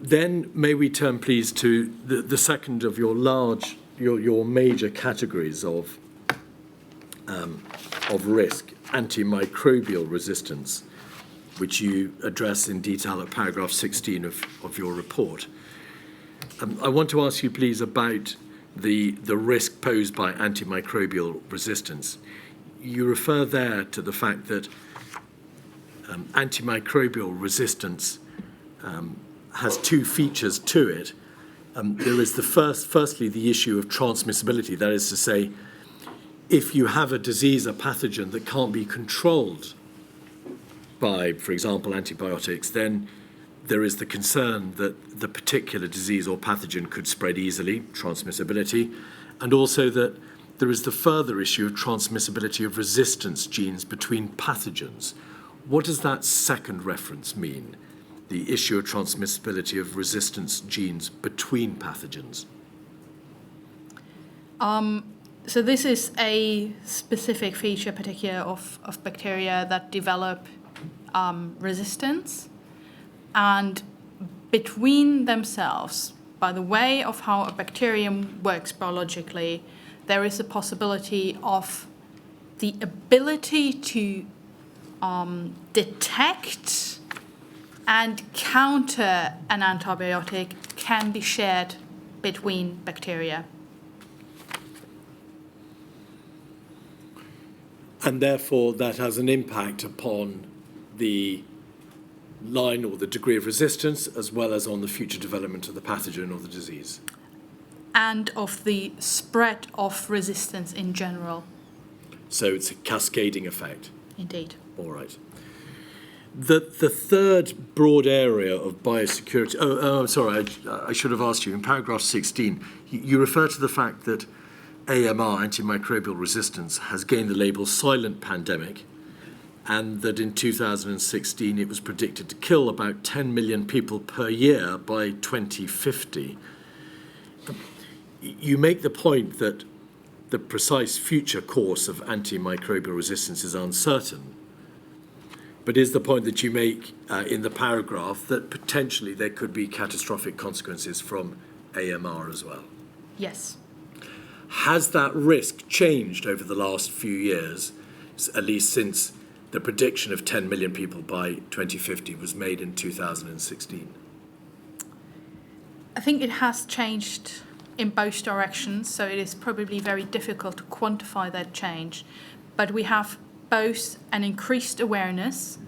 Then may we turn, please, to the second of your major categories of risk, antimicrobial resistance, which you address in detail at paragraph 16 of your report. I want to ask you, please, about the risk posed by antimicrobial resistance. You refer there to the fact that antimicrobial resistance has two features to it. There is firstly, the issue of transmissibility. That is to say, if you have a disease, a pathogen that can't be controlled by, for example, antibiotics, then there is the concern that the particular disease or pathogen could spread easily, transmissibility, and also that there is the further issue of transmissibility of resistance genes between pathogens. What does that second reference mean? The issue of transmissibility of resistance genes between pathogens? So this is a specific feature, particular of bacteria that develop resistance, and between themselves, by the way of how a bacterium works biologically, there is a possibility of the ability to detect and counter an antibiotic can be shared between bacteria. And therefore, that has an impact upon the line or the degree of resistance, as well as on the future development of the pathogen or the disease. And of the spread of resistance in general. So it's a cascading effect. Indeed. All right. The third broad area of biosecurity. I'm sorry, I should have asked you. In paragraph 16, you refer to the fact that AMR, antimicrobial resistance, has gained the label silent pandemic, and that in 2016 it was predicted to kill about 10 million people per year by 2050. You make the point that the precise future course of antimicrobial resistance is uncertain. But is the point that you make in the paragraph that potentially there could be catastrophic consequences from AMR as well? Yes. Has that risk changed over the last few years, at least since the prediction of 10 million people by 2050 was made in 2016? I think it has changed in both directions, so it is probably very difficult to quantify that change. But we have both an increased awareness,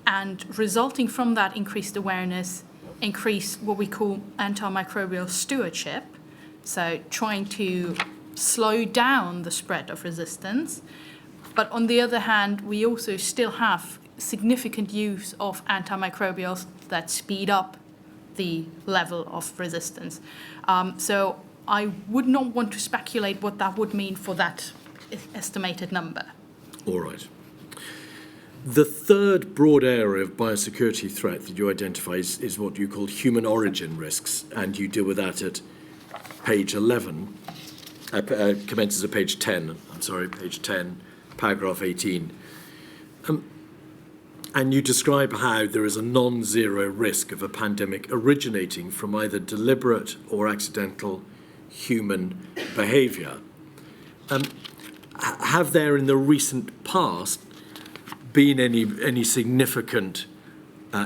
and resulting from that increased awareness, increase what we call antimicrobial stewardship, so trying to slow down the spread of resistance. But on the other hand, we also still have significant use of antimicrobials that speed up the level of resistance. So I would not want to speculate what that would mean for that estimated number. All right. The third broad area of biosecurity threat that you identify is what you call human origin risks, and you deal with that at page 11, commences at page 10, page 10, paragraph 18. And you describe how there is a non-zero risk of a pandemic originating from either deliberate or accidental human behaviour. Have there in the recent past been any significant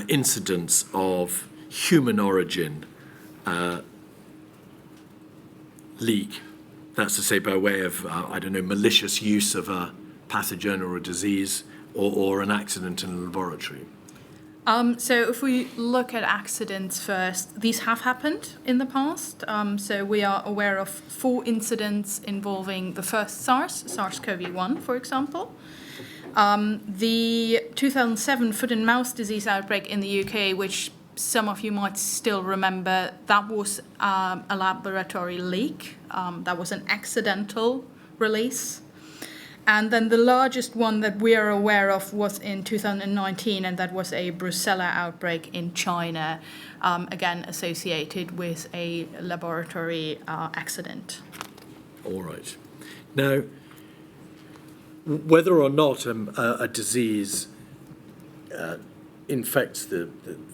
incidents of human origin leak? That's to say, by way of, malicious use of a pathogen or a disease or an accident in a laboratory? So if we look at accidents first, these have happened in the past. So we are aware of 4 incidents involving the first SARS-CoV-1, for example. The 2007 foot and mouth disease outbreak in the UK, which some of you might still remember, that was a laboratory leak. That was an accidental release. And then the largest one that we are aware of was in 2019, and that was a Brucella outbreak in China, again associated with a laboratory accident. All right. Now, whether or not a disease infects the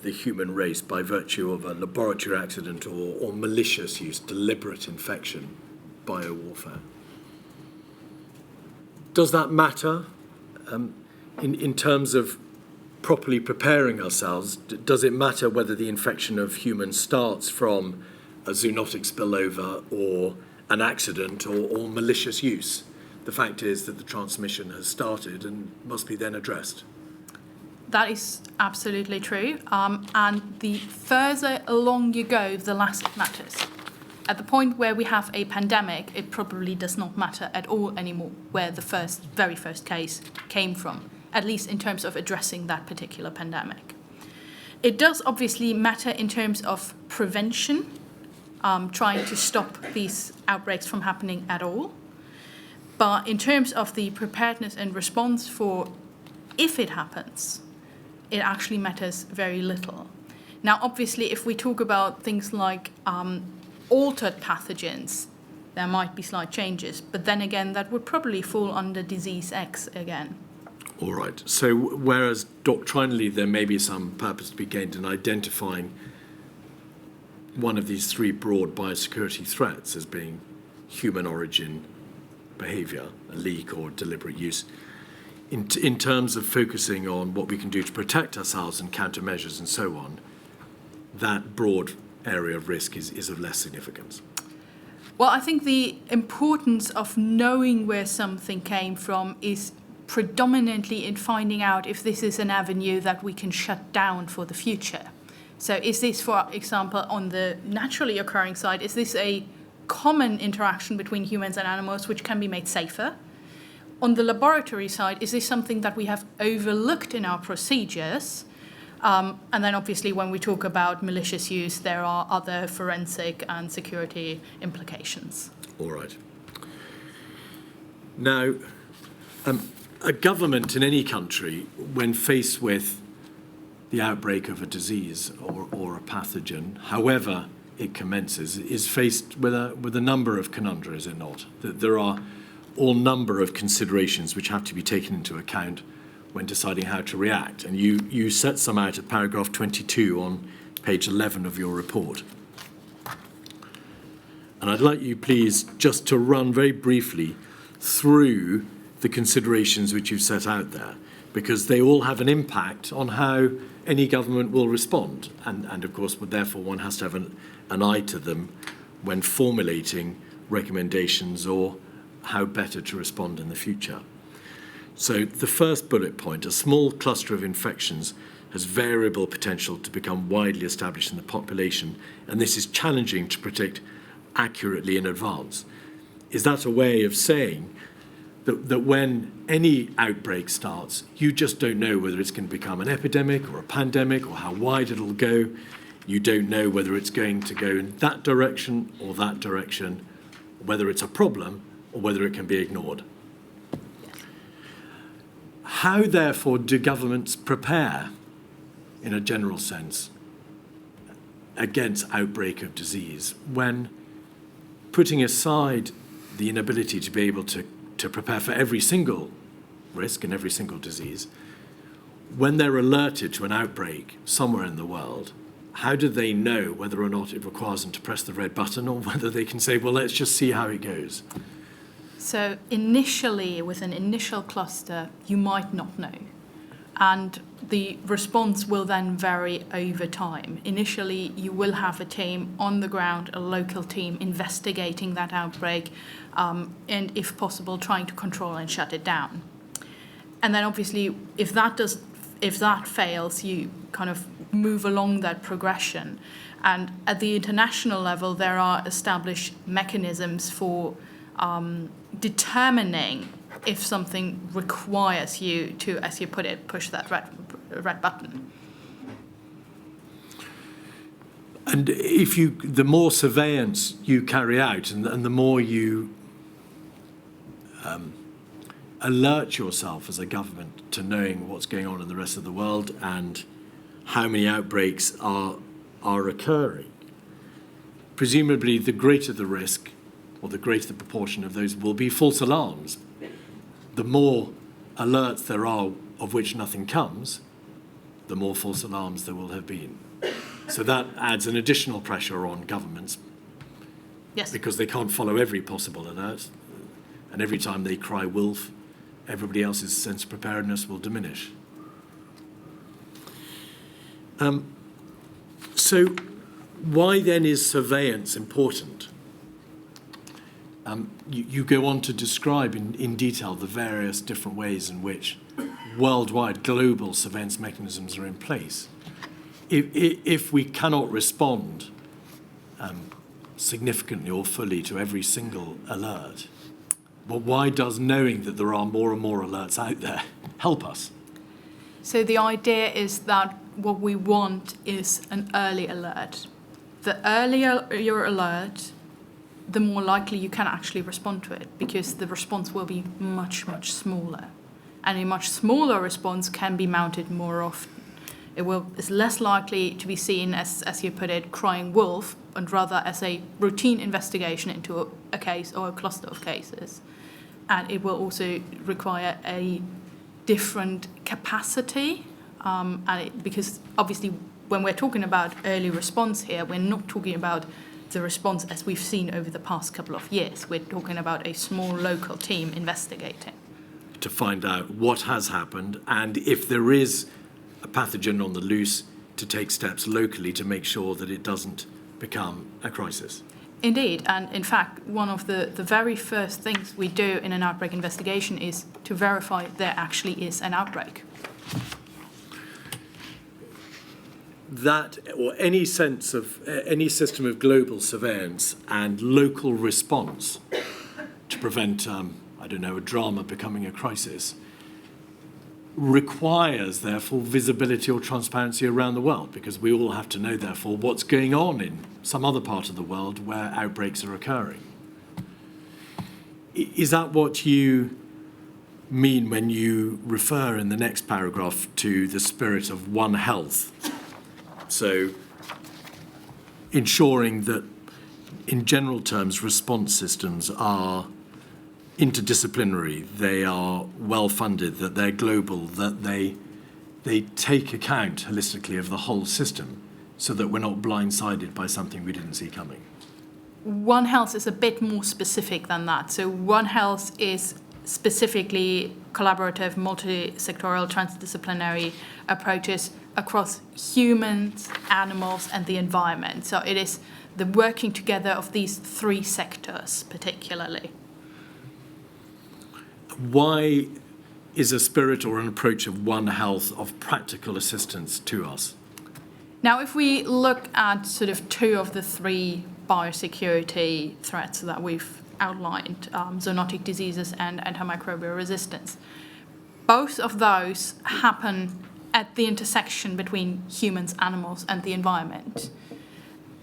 human race by virtue of a laboratory accident or malicious use, deliberate infection, biowarfare, does that matter in terms of properly preparing ourselves? Does it matter whether the infection of humans starts from a zoonotic spillover or an accident or malicious use. The fact is that the transmission has started and must be then addressed. That is absolutely true. And the further along you go, the less it matters. At the point where we have a pandemic, it probably does not matter at all anymore where the very first case came from, at least in terms of addressing that particular pandemic. It does obviously matter in terms of prevention, trying to stop these outbreaks from happening at all. But in terms of the preparedness and response for if it happens, it actually matters very little. Now, obviously, if we talk about things like altered pathogens, there might be slight changes, but then again, that would probably fall under disease X again. All right. So whereas doctrinally there may be some purpose to be gained in identifying one of these three broad biosecurity threats as being human origin behaviour, a leak or deliberate use, in terms of focusing on what we can do to protect ourselves and countermeasures and so on, that broad area of risk is of less significance. Well, I think the importance of knowing where something came from is predominantly in finding out if this is an avenue that we can shut down for the future. So is this, for example, on the naturally occurring side, is this a common interaction between humans and animals which can be made safer? On the laboratory side, is this something that we have overlooked in our procedures? And then obviously when we talk about malicious use, there are other forensic and security implications. All right. Now, a government in any country, when faced with the outbreak of a disease or a pathogen, however it commences, is faced with a number of conundrums, is it not? That there are all number of considerations which have to be taken into account when deciding how to react. And you set some out at paragraph 22 on page 11 of your report. And I'd like you, please, just to run very briefly through the considerations which you've set out there, because they all have an impact on how any government will respond. And of course, therefore, one has to have an eye to them when formulating recommendations or how better to respond in the future. So the first bullet point, a small cluster of infections has variable potential to become widely established in the population, and this is challenging to predict accurately in advance. Is that a way of saying that when any outbreak starts, you just don't know whether it's going to become an epidemic or a pandemic or how wide it'll go? You don't know whether it's going to go in that direction or that direction, whether it's a problem or whether it can be ignored. How, therefore, do governments prepare, in a general sense, against outbreak of disease when, putting aside the inability to be able to prepare for every single risk and every single disease, when they're alerted to an outbreak somewhere in the world, how do they know whether or not it requires them to press the red button or whether they can say, well, let's just see how it goes? So initially, with an initial cluster, you might not know. And the response will then vary over time. Initially, you will have a team on the ground, a local team investigating that outbreak, and if possible, trying to control and shut it down. And then obviously, if that fails, you kind of move along that progression. And at the international level, there are established mechanisms for determining if something requires you to, as you put it, push that red button. And the more surveillance you carry out and the more you alert yourself as a government to knowing what's going on in the rest of the world and how many outbreaks are occurring, presumably the greater the risk or the greater the proportion of those will be false alarms. The more alerts there are of which nothing comes, the more false alarms there will have been. So that adds an additional pressure on governments. Yes. Because they can't follow every possible alert. And every time they cry wolf, everybody else's sense of preparedness will diminish. So why then is surveillance important? You go on to describe in detail the various different ways in which worldwide global surveillance mechanisms are in place. If we cannot respond significantly or fully to every single alert, but why does knowing that there are more and more alerts out there help us? So the idea is that what we want is an early alert. The earlier your alert, the more likely you can actually respond to it, because the response will be much, much smaller. And a much smaller response can be mounted more often. It's less likely to be seen as you put it, crying wolf, and rather as a routine investigation into a case or a cluster of cases. And it will also require a different capacity, because obviously when we're talking about early response here, we're not talking about the response as we've seen over the past couple of years. We're talking about a small local team investigating. To find out what has happened, and if there is a pathogen on the loose, to take steps locally to make sure that it doesn't become a crisis. Indeed, and in fact, one of the very first things we do in an outbreak investigation is to verify there actually is an outbreak. That, or any sense of any system of global surveillance and local response to prevent, a drama becoming a crisis, requires, therefore, visibility or transparency around the world, because we all have to know, therefore, what's going on in some other part of the world where outbreaks are occurring. Is that what you mean when you refer in the next paragraph to the spirit of One Health? So, ensuring that, in general terms, response systems are interdisciplinary, they are well-funded, that they're global, that they take account holistically of the whole system, so that we're not blindsided by something we didn't see coming. One Health is a bit more specific than that. So One Health is specifically collaborative, multi-sectoral, transdisciplinary approaches across humans, animals, and the environment. So it is the working together of these three sectors particularly. Why is a spirit or an approach of One Health of practical assistance to us? Now, if we look at sort of two of the three biosecurity threats that we've outlined, zoonotic diseases and antimicrobial resistance, both of those happen at the intersection between humans, animals, and the environment.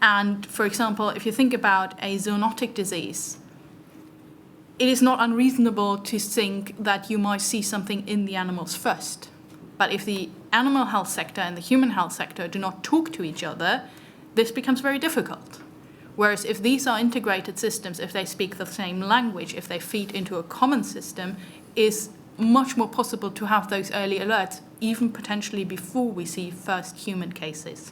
And, for example, if you think about a zoonotic disease, it is not unreasonable to think that you might see something in the animals first. But if the animal health sector and the human health sector do not talk to each other, this becomes very difficult. Whereas if these are integrated systems, if they speak the same language, if they feed into a common system, is much more possible to have those early alerts, even potentially before we see first human cases.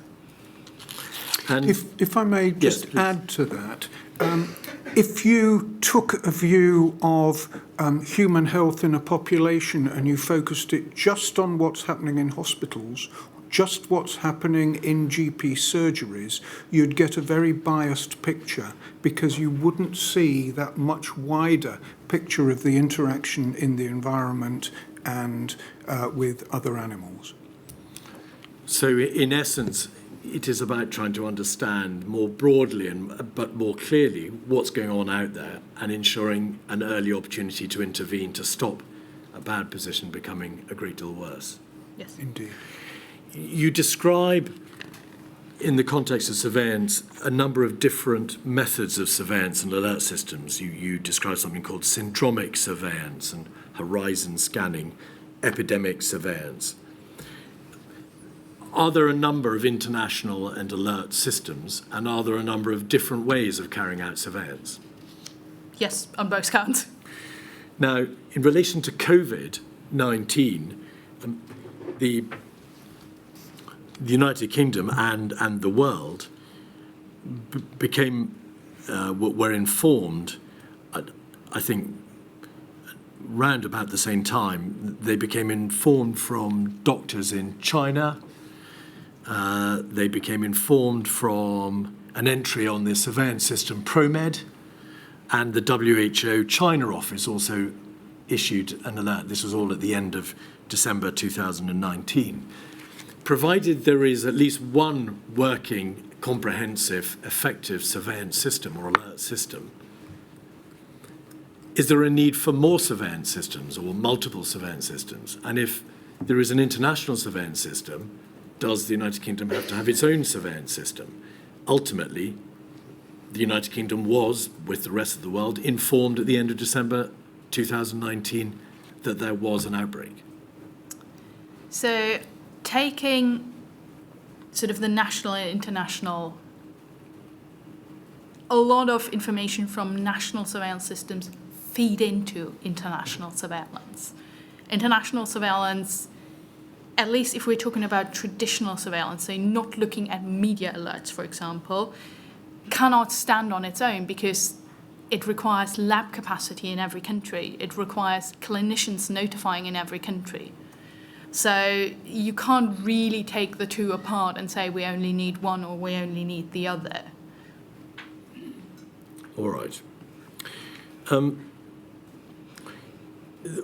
And If I may just Yes, please. add to that, if you took a view of human health in a population and you focused it just on what's happening in hospitals, just what's happening in GP surgeries, you'd get a very biased picture, because you wouldn't see that much wider picture of the interaction in the environment and with other animals. So, in essence, it is about trying to understand more broadly but more clearly what's going on out there, and ensuring an early opportunity to intervene to stop a bad position becoming a great deal worse. Yes. Indeed. You describe, in the context of surveillance, a number of different methods of surveillance and alert systems. You describe something called syndromic surveillance and horizon scanning, epidemic surveillance. Are there a number of international and alert systems, and are there a number of different ways of carrying out surveillance? Yes, on both counts. Now, in relation to COVID-19, the United Kingdom and the world were informed, I think, round about the same time. They became informed from doctors in China. They became informed from an entry on the surveillance system ProMed, And the WHO China office also issued an alert. This was all at the end of December 2019. Provided there is at least one working, comprehensive, effective surveillance system or alert system, is there a need for more surveillance systems or multiple surveillance systems? And if there is an international surveillance system, does the United Kingdom have to have its own surveillance system? Ultimately, the United Kingdom was, with the rest of the world, informed at the end of December 2019 that there was an outbreak. So taking sort of the national and international, a lot of information from national surveillance systems feed into international surveillance. International surveillance, at least if we're talking about traditional surveillance, so not looking at media alerts, for example, cannot stand on its own because it requires lab capacity in every country. It requires clinicians notifying in every country. So you can't really take the two apart and say we only need one or we only need the other. All right.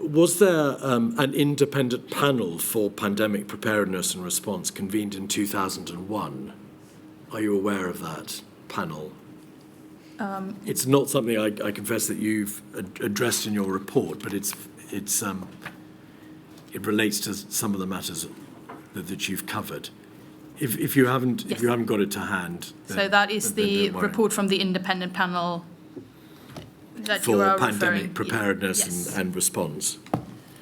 Was there an independent panel for pandemic preparedness and response convened in 2001? Are you aware of that panel? It's not something I confess that you've addressed in your report, but it relates to some of the matters that you've covered. If you haven't got it to hand, so that is the report from the independent panel that you are for pandemic referring. preparedness Yes. and response.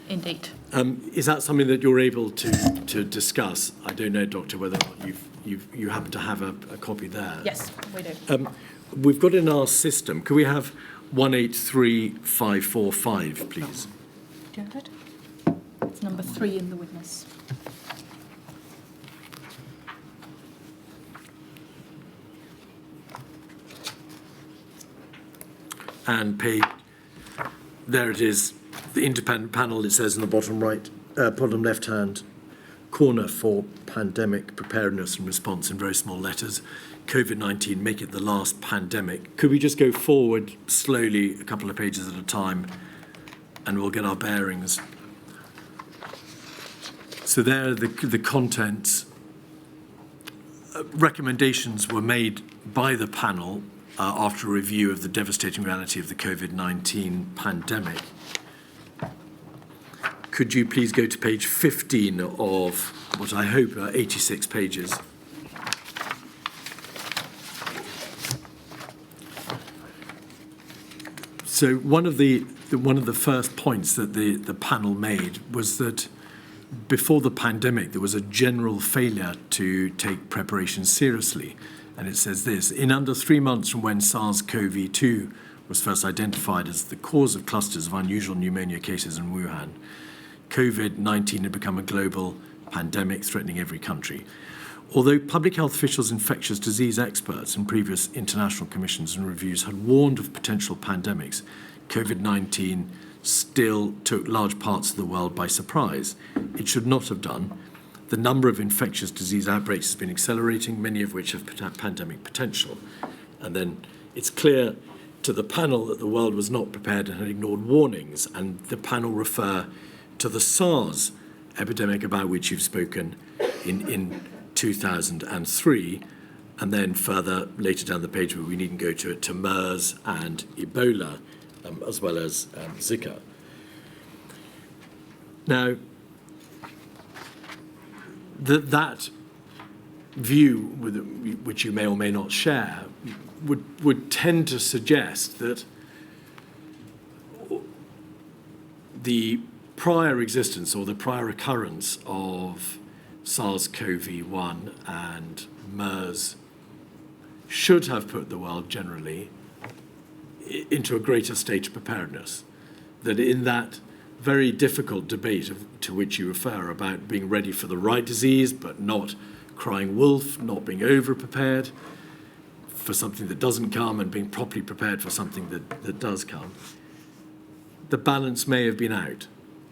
Indeed. Is that something that you're able to discuss? I don't know, Doctor, whether or not you happen to have a copy there. Yes, we do. We've got in our system, could we have 183545, please? Do you have it? It's number 3 in the witness. And page, there it is, the independent panel, it says in the bottom right, bottom left-hand corner for pandemic preparedness and response in very small letters. Covid-19, make it the last pandemic. Could we just go forward slowly, a couple of pages at a time, and we'll get our bearings? So there are the contents. Recommendations were made by the panel after a review of the devastating reality of the COVID-19 pandemic. Could you please go to page 15 of what I hope are 86 pages? So one of the first points that the panel made was that before the pandemic, there was a general failure to take preparation seriously. And it says this: in under 3 months from when SARS-CoV-2 was first identified as the cause of clusters of unusual pneumonia cases in Wuhan, COVID-19 had become a global pandemic threatening every country. Although public health officials, infectious disease experts, and previous international commissions and reviews had warned of potential pandemics, COVID-19 still took large parts of the world by surprise. It should not have done. The number of infectious disease outbreaks has been accelerating, many of which have pandemic potential. And then it's clear to the panel that the world was not prepared and had ignored warnings. And the panel refer to the SARS epidemic about which you've spoken in 2003, and then further later down the page, where we needn't go to it, to MERS and Ebola, as well as Zika. Now, that view, which you may or may not share, would tend to suggest that the prior existence or the prior occurrence of SARS-CoV-1 and MERS should have put the world generally into a greater state of preparedness. That in that very difficult debate to which you refer about being ready for the right disease but not crying wolf, not being over-prepared for something that doesn't come and being properly prepared for something that does come, the balance may have been out.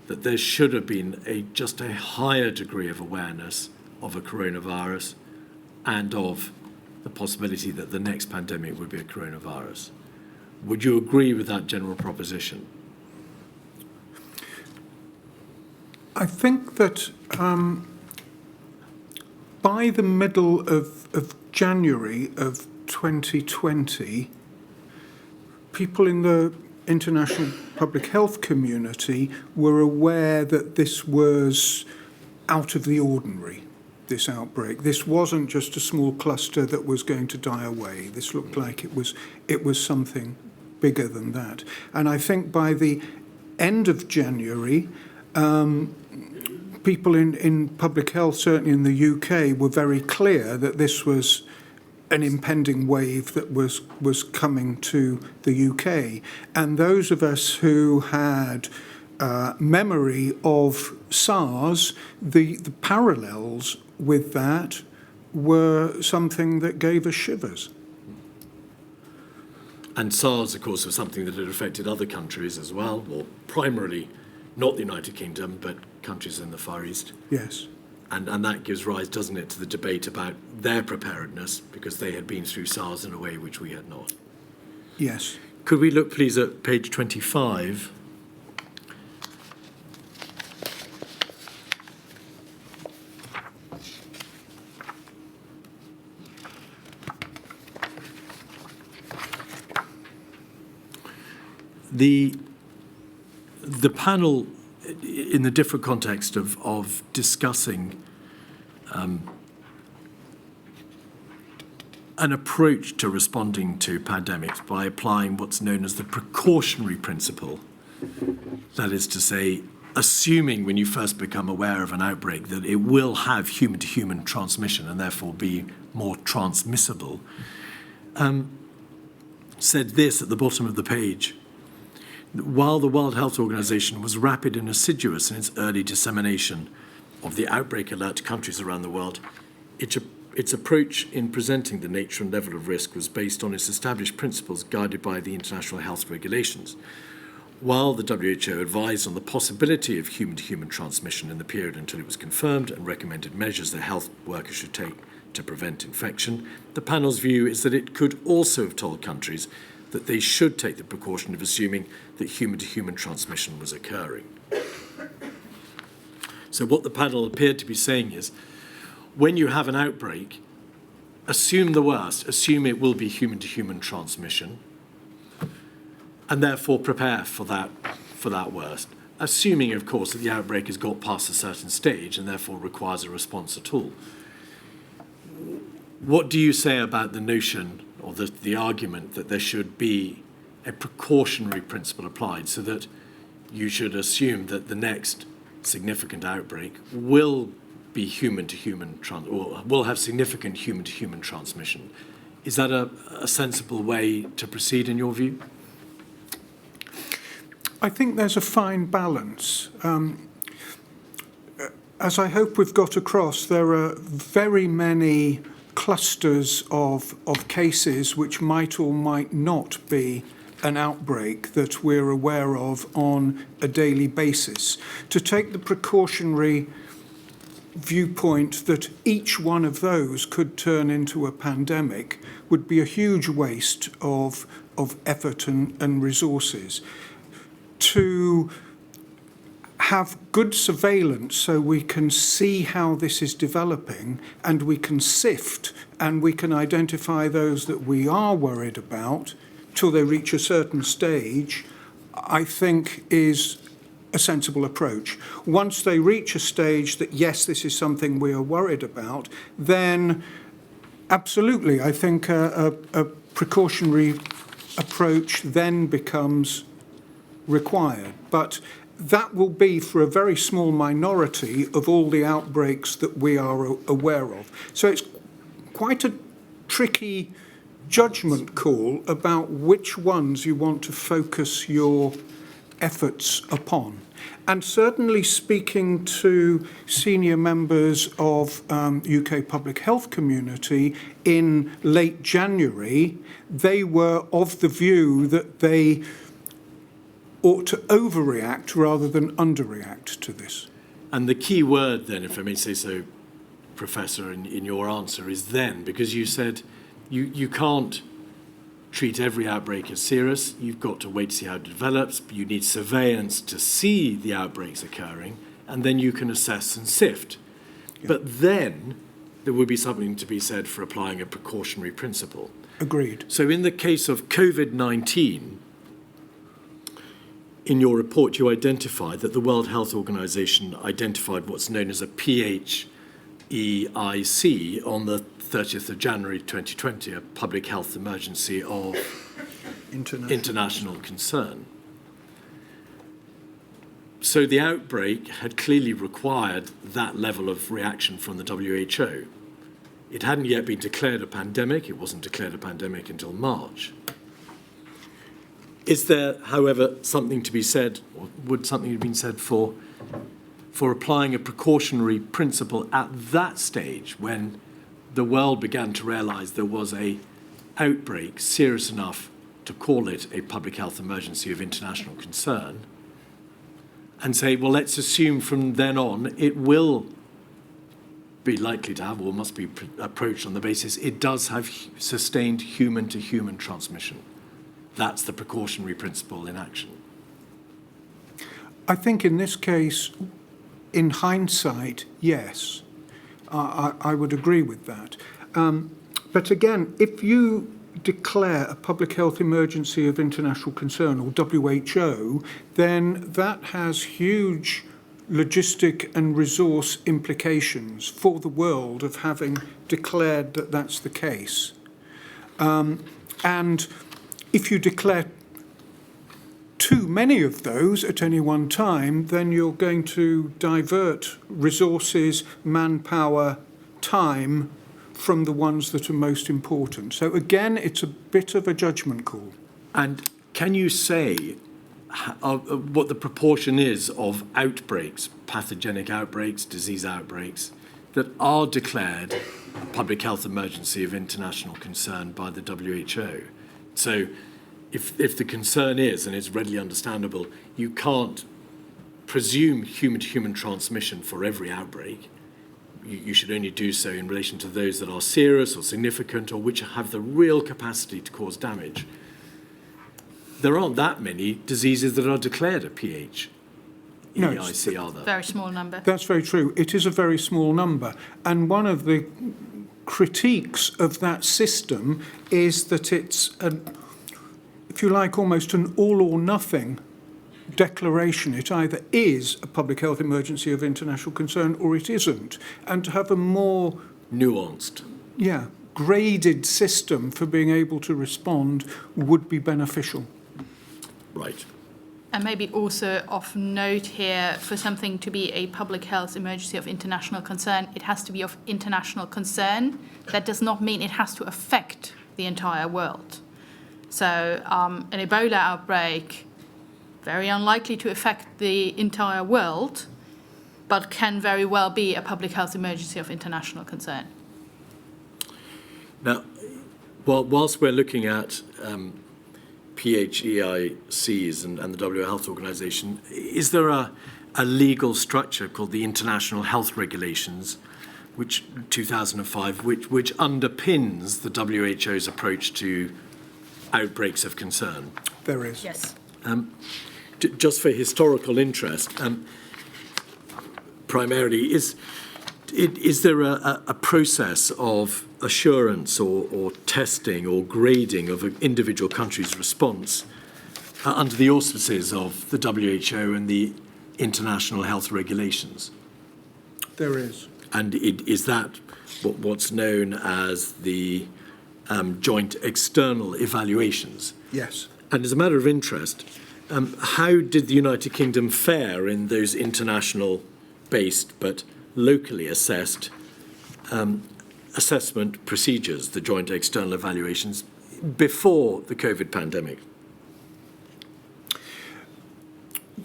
That there should have been just a higher degree of awareness of a coronavirus and of the possibility that the next pandemic would be a coronavirus. Would you agree with that general proposition? I think that by the middle of January of 2020, people in the international public health community were aware that this was out of the ordinary, this outbreak. This wasn't just a small cluster that was going to die away. This looked like it was something bigger than that. And I think by the end of January, people in public health, certainly in the UK, were very clear that this was an impending wave that was coming to the UK. And those of us who had memory of SARS, the parallels with that were something that gave us shivers. And SARS, of course, was something that had affected other countries as well, or primarily not the United Kingdom, but countries in the Far East. Yes. And that gives rise, doesn't it, to the debate about their preparedness, because they had been through SARS in a way which we had not. Yes. Could we look, please, at page 25? The panel, in the different context of discussing an approach to responding to pandemics by applying what's known as the precautionary principle, that is to say, assuming when you first become aware of an outbreak that it will have human-to-human transmission and therefore be more transmissible, said this at the bottom of the page: while the World Health Organization was rapid and assiduous in its early dissemination of the outbreak alert to countries around the world, its approach in presenting the nature and level of risk was based on its established principles guided by the international health regulations. While the WHO advised on the possibility of human-to-human transmission in the period until it was confirmed and recommended measures that health workers should take to prevent infection, the panel's view is that it could also have told countries that they should take the precaution of assuming that human-to-human transmission was occurring. So what the panel appeared to be saying is, when you have an outbreak, assume the worst, assume it will be human-to-human transmission, and therefore prepare for that worst, assuming, of course, that the outbreak has got past a certain stage and therefore requires a response at all. What do you say about the notion or the argument that there should be a precautionary principle applied, so that you should assume that the next significant outbreak will be human-to-human, or will have significant human-to-human transmission? Is that a sensible way to proceed in your view? I think there's a fine balance. As I hope we've got across, there are very many clusters of cases which might or might not be an outbreak that we're aware of on a daily basis. To take the precautionary viewpoint that each one of those could turn into a pandemic would be a huge waste of effort and resources. To have good surveillance so we can see how this is developing and we can sift and we can identify those that we are worried about till they reach a certain stage, I think is a sensible approach. Once they reach a stage that, yes, this is something we are worried about, then absolutely, I think a precautionary approach then becomes required. But that will be for a very small minority of all the outbreaks that we are aware of. So it's quite a tricky judgment call about which ones you want to focus your efforts upon. And certainly speaking to senior members of UK public health community in late January, they were of the view that they ought to overreact rather than underreact to this. And the key word then, if I may say so, Professor, in your answer is then, because you said you can't treat every outbreak as serious. You've got to wait to see how it develops. You need surveillance to see the outbreaks occurring, and then you can assess and sift. But then there would be something to be said for applying a precautionary principle. Agreed. So in the case of COVID-19, in your report, you identified that the World Health Organization identified what's known as a PHEIC on the 30th of January 2020, a public health emergency of international concern. So the outbreak had clearly required that level of reaction from the WHO. It hadn't yet been declared a pandemic. It wasn't declared a pandemic until March. Is there, however, something to be said, or would something have been said for applying a precautionary principle at that stage when the world began to realize there was an outbreak serious enough to call it a public health emergency of international concern, and say, well, let's assume from then on it will be likely to have, or must be approached on the basis it does have sustained human-to-human transmission. That's the precautionary principle in action. I think in this case, in hindsight, yes, I would agree with that. But again, if you declare a public health emergency of international concern, or WHO, then that has huge logistic and resource implications for the world of having declared that that's the case. And if you declare too many of those at any one time, then you're going to divert resources, manpower, time from the ones that are most important. So again, it's a bit of a judgment call. And can you say what the proportion is of outbreaks, pathogenic outbreaks, disease outbreaks, that are declared a public health emergency of international concern by the WHO? So if the concern is, and it's readily understandable, you can't presume human-to-human transmission for every outbreak. You should only do so in relation to those that are serious or significant or which have the real capacity to cause damage. There aren't that many diseases that are declared a PHEIC, are there? Very small number. That's very true. It is a very small number. And one of the critiques of that system is that it's, if you like, almost an all or nothing declaration. It either is a public health emergency of international concern or it isn't. And to have a more nuanced, graded system for being able to respond would be beneficial. Right. And maybe also of note here, for something to be a public health emergency of international concern, it has to be of international concern. That does not mean it has to affect the entire world. So an Ebola outbreak, very unlikely to affect the entire world, but can very well be a public health emergency of international concern. Now, whilst we're looking at PHEICs and the WHO Health Organization, is there a legal structure called the International Health Regulations, which 2005, which underpins the WHO's approach to outbreaks of concern? There is. Yes. Just for historical interest, primarily, is there a process of assurance or testing or grading of an individual country's response under the auspices of the WHO and the international health regulations? There is. And is that what's known as the joint external evaluations? Yes. And as a matter of interest, how did the United Kingdom fare in those international-based but locally assessed assessment procedures, the joint external evaluations, before the COVID pandemic?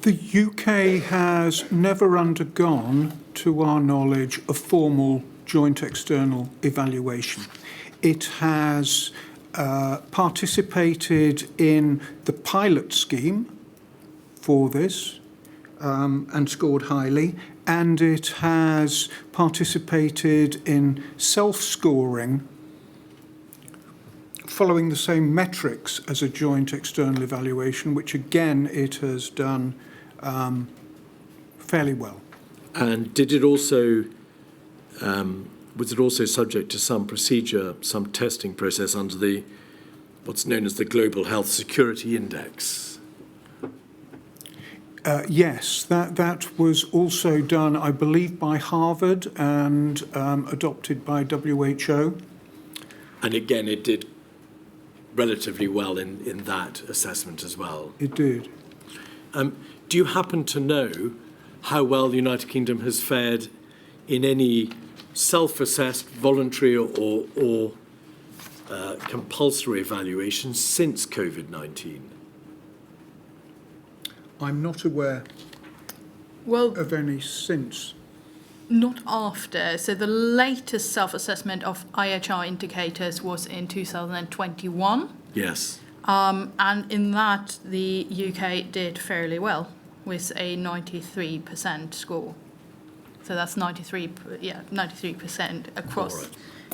The UK has never undergone, to our knowledge, a formal joint external evaluation. It has participated in the pilot scheme for this and scored highly, and it has participated in self-scoring following the same metrics as a joint external evaluation, which again it has done fairly well. And did it also, was it also subject to some procedure, some testing process under the, what's known as the Global Health Security Index? Yes, that was also done, I believe, by Harvard and adopted by WHO. And again, it did relatively well in that assessment as well. It did. Do you happen to know how well the United Kingdom has fared in any self-assessed, voluntary or compulsory evaluations since COVID-19? I'm not aware of any since. Not after. So the latest self-assessment of IHR indicators was in 2021. Yes. And in that, the UK did fairly well with a 93% score. So that's 93% across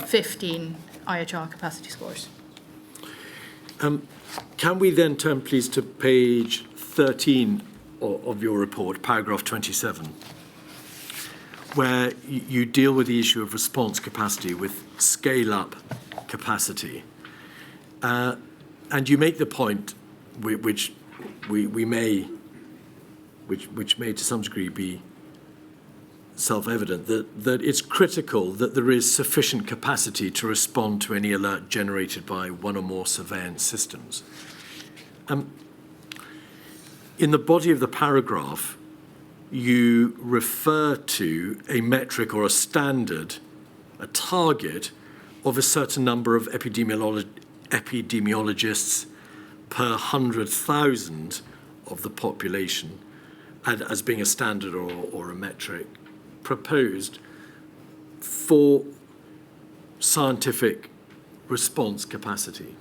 15 IHR capacity scores. Can we then turn, please, to page 13 of your report, paragraph 27, where you deal with the issue of response capacity with scale-up capacity. And you make the point, which may to some degree be self-evident, that it's critical that there is sufficient capacity to respond to any alert generated by one or more surveillance systems. In the body of the paragraph, you refer to a metric or a standard, a target of a certain number of epidemiologists per 100,000 of the population, and as being a standard or a metric proposed for scientific response capacity.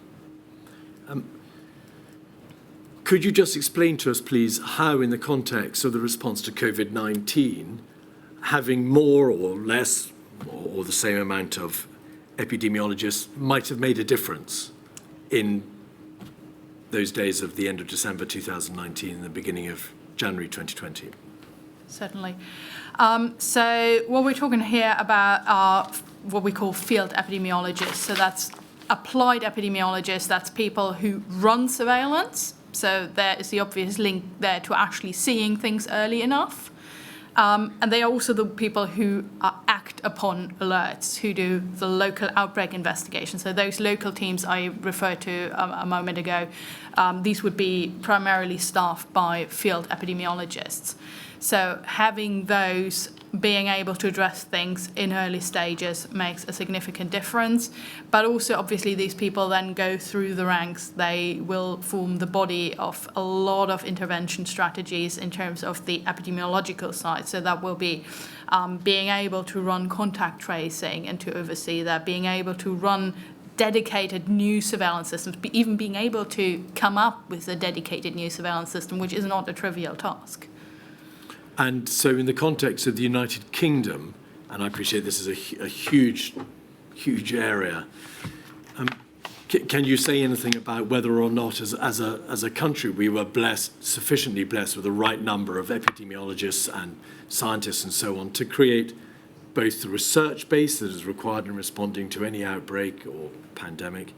Could you just explain to us, please, how in the context of the response to COVID-19, having more or less or the same amount of epidemiologists might have made a difference in those days of the end of December 2019 and the beginning of January 2020? Certainly. So what we're talking here about are what we call field epidemiologists. So that's applied epidemiologists, that's people who run surveillance. So there is the obvious link there to actually seeing things early enough. And they are also the people who act upon alerts, who do the local outbreak investigation. So those local teams I referred to a moment ago, these would be primarily staffed by field epidemiologists. So having those being able to address things in early stages makes a significant difference. But also, obviously, these people then go through the ranks. They will form the body of a lot of intervention strategies in terms of the epidemiological side. So that will be being able to run contact tracing and to oversee that, being able to run dedicated new surveillance systems, even being able to come up with a dedicated new surveillance system, which is not a trivial task. And so in the context of the United Kingdom, and I appreciate this is a huge area, can you say anything about whether or not as a country we were sufficiently blessed with the right number of epidemiologists and scientists and so on to create both the research base that is required in responding to any outbreak or pandemic,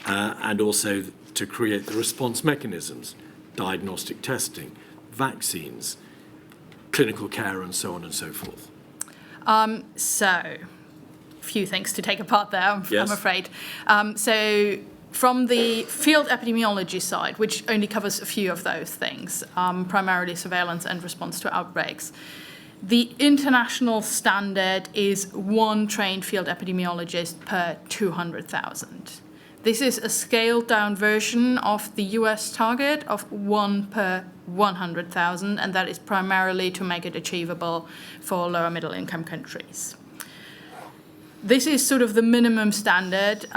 and also to create the response mechanisms, diagnostic testing, vaccines, clinical care, and so on and so forth? So, a few things to take apart there, I'm afraid. So, from the field epidemiology side, which only covers a few of those things, primarily surveillance and response to outbreaks, the international standard is one trained field epidemiologist per 200,000. This is a scaled-down version of the US target of 1 per 100,000, and that is primarily to make it achievable for lower middle-income countries. This is sort of the minimum standard.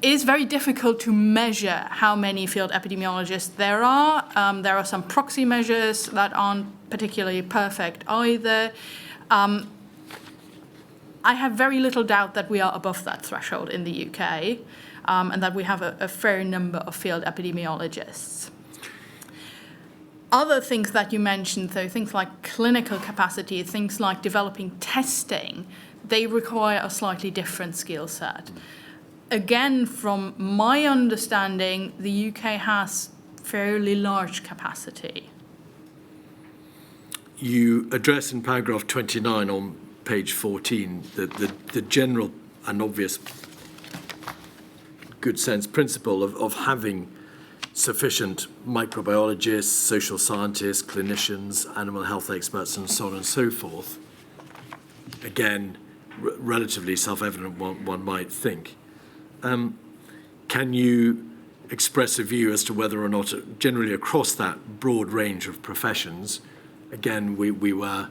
It is very difficult to measure how many field epidemiologists there are. There are some proxy measures that aren't particularly perfect either. I have very little doubt that we are above that threshold in the UK, and that we have a fair number of field epidemiologists. Other things that you mentioned, though, things like clinical capacity, things like developing testing, they require a slightly different skill set. Again, from my understanding, the UK has fairly large capacity. You address in paragraph 29 on page 14 the general and obvious good sense principle of having sufficient microbiologists, social scientists, clinicians, animal health experts, and so on and so forth. Again, relatively self-evident, one might think. Can you express a view as to whether or not, generally across that broad range of professions, again, we were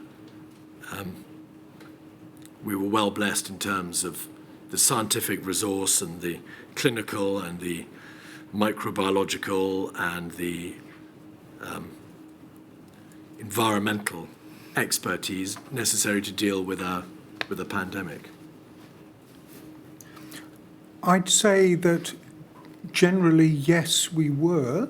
well blessed in terms of the scientific resource and the clinical and the microbiological and the environmental expertise necessary to deal with a pandemic? I'd say that generally, yes, we were,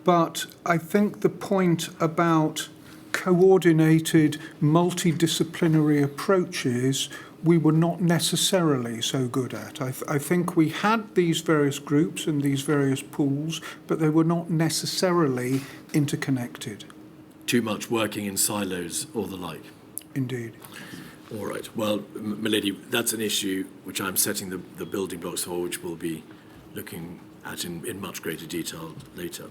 but I think the point about coordinated, multidisciplinary approaches we were not necessarily so good at. I think we had these various groups and these various pools, but they were not necessarily interconnected. Too much working in silos or the like? Indeed. All right. Well, Milady, that's an issue which I'm setting the building blocks for, which we'll be looking at in much greater detail later.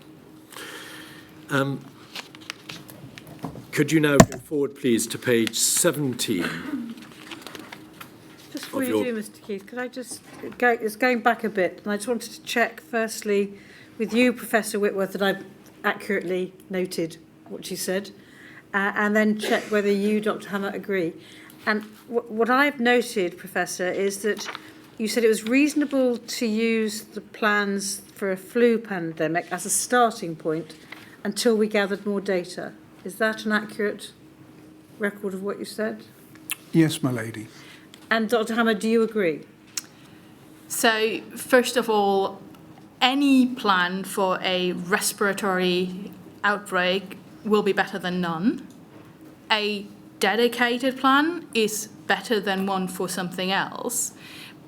Could you now go forward, please, to page 17? Just before you do, Mr. Keith, could I just it's going back a bit, and I just wanted to check firstly with you, Professor Whitworth, that I've accurately noted what you said, and then check whether you, Dr. Hammer, agree. And what I've noted, Professor, is that you said it was reasonable to use the plans for a flu pandemic as a starting point until we gathered more data. Is that an accurate record of what you said? Yes, my lady. And Dr. Hammer, do you agree? So, first of all, any plan for a respiratory outbreak will be better than none. A dedicated plan is better than one for something else.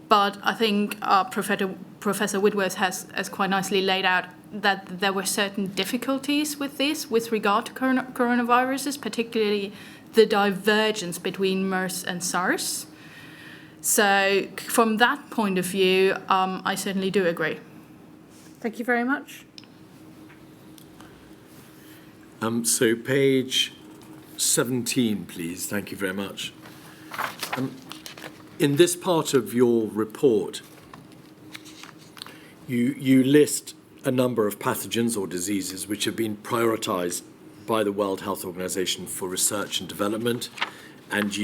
But I think Professor Whitworth has quite nicely laid out that there were certain difficulties with this with regard to coronaviruses, particularly the divergence between MERS and SARS. So from that point of view, I certainly do agree. Thank you very much. So page 17, please. Thank you very much. In this part of your report, you list a number of pathogens or diseases which have been prioritised by the World Health Organization for research and development. And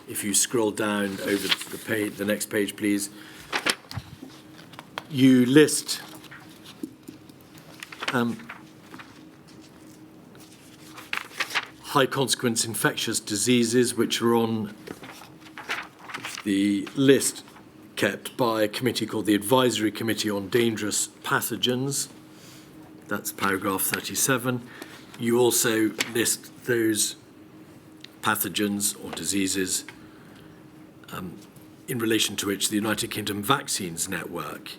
if you scroll down over to the page, the next page, please, you list high consequence infectious diseases which are on the list kept by a committee called the Advisory Committee on Dangerous Pathogens. That's paragraph 37. You also list those pathogens or diseases in relation to which the United Kingdom Vaccines Network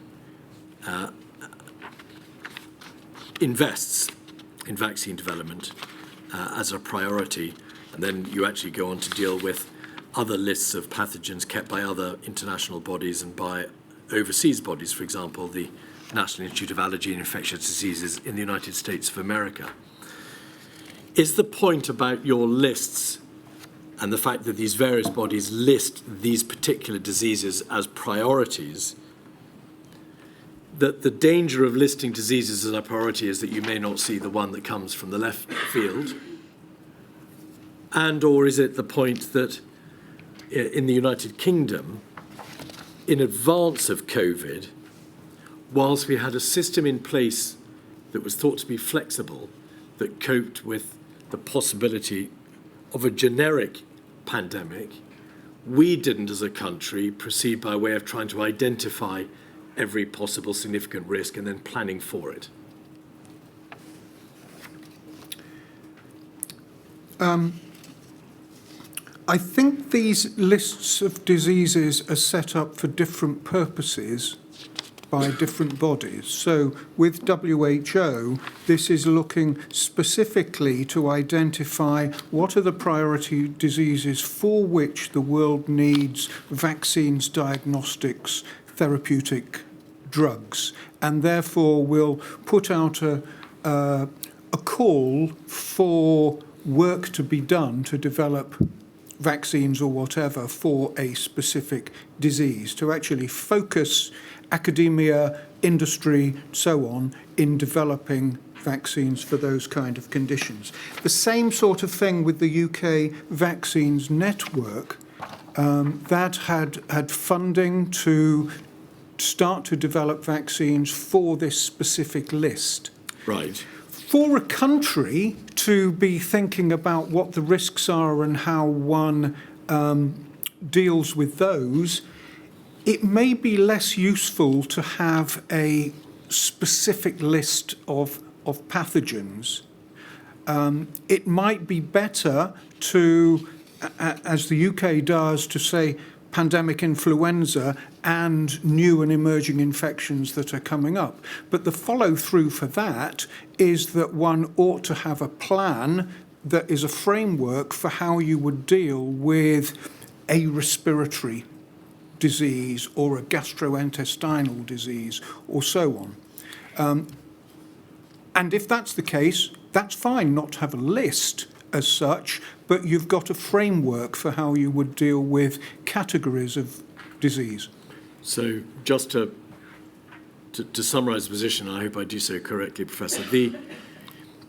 invests in vaccine development as a priority. And then you actually go on to deal with other lists of pathogens kept by other international bodies and by overseas bodies, for example, the National Institute of Allergy and Infectious Diseases in the United States of America. Is the point about your lists and the fact that these various bodies list these particular diseases as priorities, that the danger of listing diseases as a priority is that you may not see the one that comes from the left field? And or is it the point that in the United Kingdom, in advance of COVID, whilst we had a system in place that was thought to be flexible, that coped with the possibility of a generic pandemic, we didn't, as a country, proceed by way of trying to identify every possible significant risk and then planning for it? I think these lists of diseases are set up for different purposes by different bodies. So with WHO, this is looking specifically to identify what are the priority diseases for which the world needs vaccines, diagnostics, therapeutic drugs, and therefore will put out a call for work to be done to develop vaccines or whatever for a specific disease, to actually focus academia, industry, so on, in developing vaccines for those kind of conditions. The same sort of thing with the UK Vaccines Network, that had funding to start to develop vaccines for this specific list. Right. For a country to be thinking about what the risks are and how one deals with those, it may be less useful to have a specific list of pathogens. It might be better to, as the UK does, to say pandemic influenza and new and emerging infections that are coming up. But the follow through for that is that one ought to have a plan that is a framework for how you would deal with a respiratory disease or a gastrointestinal disease or so on. And if that's the case, that's fine not to have a list as such, but you've got a framework for how you would deal with categories of disease. So just to summarise the position, I hope I do so correctly, Professor,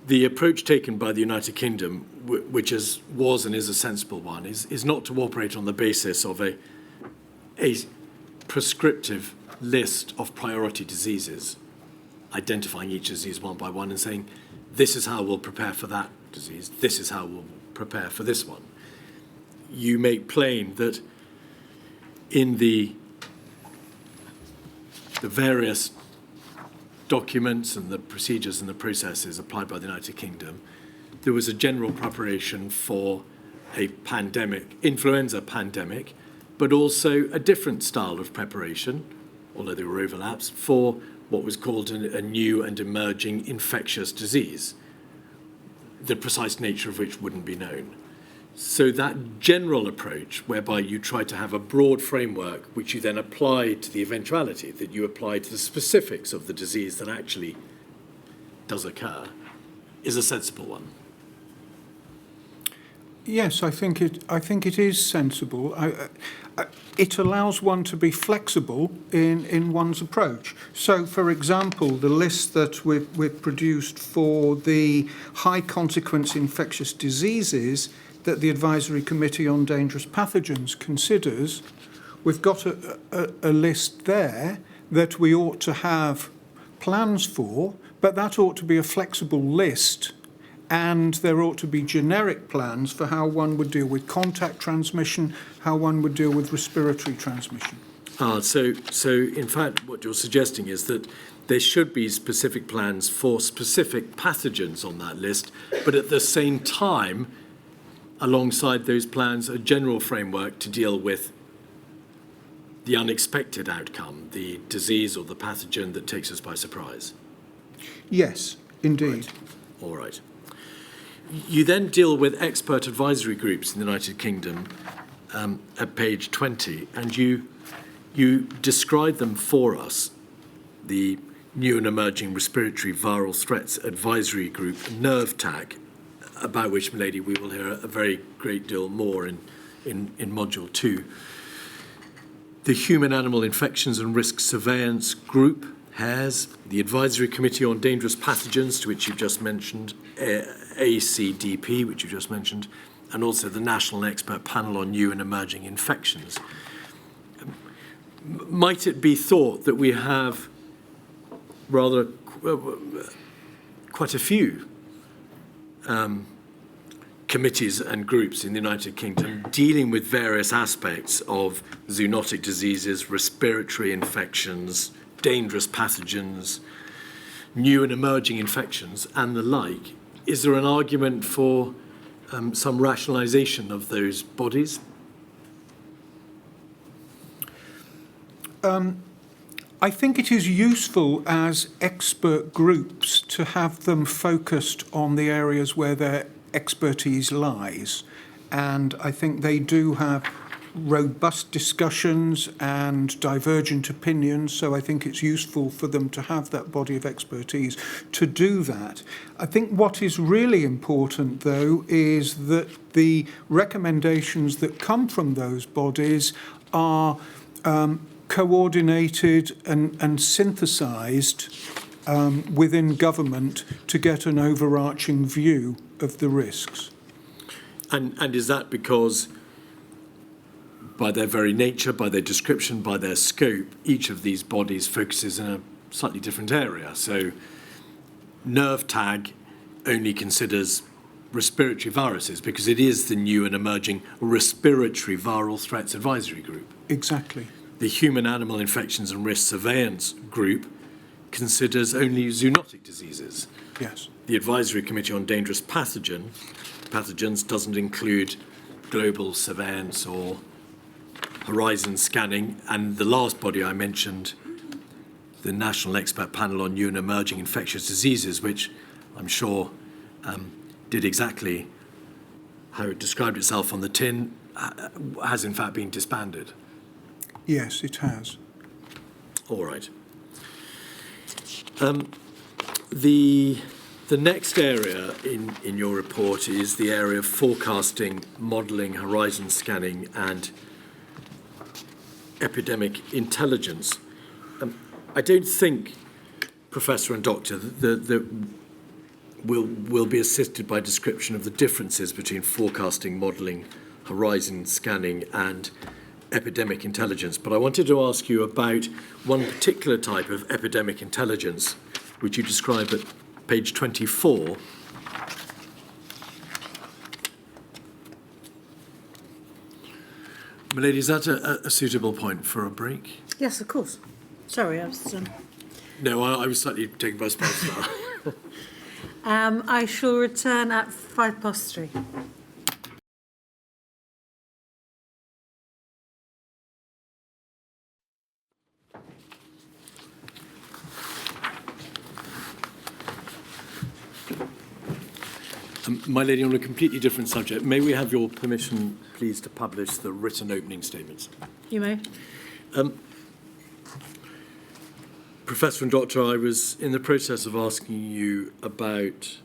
the approach taken by the United Kingdom, which was and is a sensible one, is not to operate on the basis of a prescriptive list of priority diseases, identifying each disease one by one and saying, this is how we'll prepare for that disease, this is how we'll prepare for this one. You make plain that in the various documents and the procedures and the processes applied by the United Kingdom, there was a general preparation for a pandemic, influenza pandemic, but also a different style of preparation, although there were overlaps, for what was called a new and emerging infectious disease, the precise nature of which wouldn't be known. So that general approach, whereby you try to have a broad framework which you then apply to the eventuality, that you apply to the specifics of the disease that actually does occur, is a sensible one. Yes, I think it is sensible. It allows one to be flexible in one's approach. So, for example, the list that we've produced for the high consequence infectious diseases that the Advisory Committee on Dangerous Pathogens considers, we've got a list there that we ought to have plans for, but that ought to be a flexible list, and there ought to be generic plans for how one would deal with contact transmission, how one would deal with respiratory transmission. So in fact, what you're suggesting is that there should be specific plans for specific pathogens on that list, but at the same time, alongside those plans, a general framework to deal with the unexpected outcome, the disease or the pathogen that takes us by surprise. Yes, indeed. Right. All right. You then deal with expert advisory groups in the United Kingdom at page 20, and you describe them for us, the New and Emerging Respiratory Viral Threats Advisory Group, NERVTAC, about which, milady, we will hear a very great deal more in Module 2. The Human-Animal Infections and Risk Surveillance Group, HARES, the Advisory Committee on Dangerous Pathogens, to which you've just mentioned, ACDP, which you just mentioned, and also the National Expert Panel on New and Emerging Infections. Might it be thought that we have rather quite a few committees and groups in the United Kingdom dealing with various aspects of zoonotic diseases, respiratory infections, dangerous pathogens, new and emerging infections, and the like. Is there an argument for some rationalisation of those bodies? I think it is useful as expert groups to have them focused on the areas where their expertise lies. And I think they do have robust discussions and divergent opinions, so I think it's useful for them to have that body of expertise to do that. I think what is really important, though, is that the recommendations that come from those bodies are coordinated and synthesised within government to get an overarching view of the risks. And is that because, by their very nature, by their description, by their scope, each of these bodies focuses in a slightly different area? So Nerve Tag only considers respiratory viruses because it is the new and emerging Respiratory Viral Threats Advisory Group. Exactly. The Human Animal Infections and Risk Surveillance Group considers only zoonotic diseases. Yes. The Advisory Committee on Dangerous Pathogens doesn't include global surveillance or horizon scanning. And the last body I mentioned, the National Expert Panel on New and Emerging Infectious Diseases, which I'm sure did exactly how it described itself on the tin, has in fact been disbanded. Yes, it has. All right. The next area in your report is the area of forecasting, modelling, horizon scanning and epidemic intelligence. I don't think, Professor and Doctor, that we'll be assisted by description of the differences between forecasting, modelling, horizon scanning and epidemic intelligence. But I wanted to ask you about one particular type of epidemic intelligence, which you describe at page 24. Milady, is that a suitable point for a break? Yes, of course. Sorry, I was... No, I was slightly taken by surprise now. I shall return at 3:05. My lady, on a completely different subject, may we have your permission, please, to publish the written opening statements? You may. Professor and Doctor, I was in the process of asking you about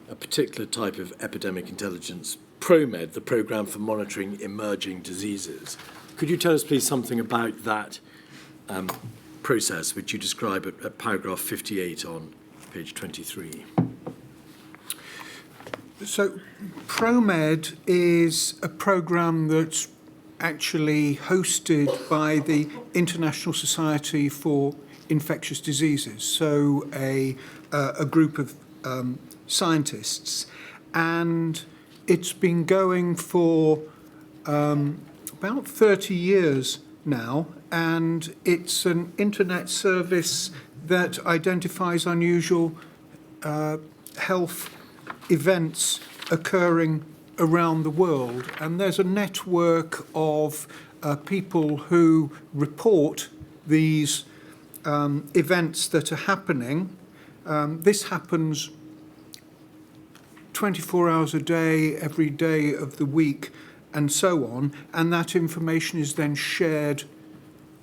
a particular type of epidemic intelligence, ProMed, the Programme for Monitoring Emerging Diseases. Could you tell us, please, something about that process, which you describe at paragraph 58 on page 23? So ProMed is a programme that's actually hosted by the International Society for Infectious Diseases, so a group of scientists, and it's been going for about 30 years now, and it's an internet service that identifies unusual health events occurring around the world, and there's a network of people who report these events that are happening. This happens 24 hours a day, every day of the week, and so on, and that information is then shared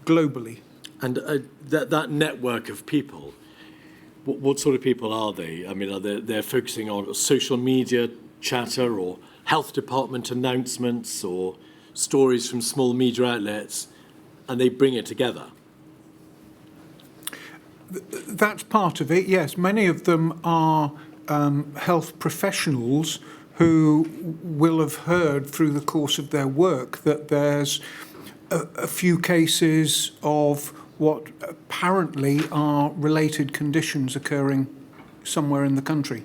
globally. And that network of people, what sort of people are they? I mean, they're focusing on social media chatter or health department announcements or stories from small media outlets, and they bring it together? That's part of it, yes. Many of them are health professionals who will have heard through the course of their work that there's a few cases of what apparently are related conditions occurring somewhere in the country.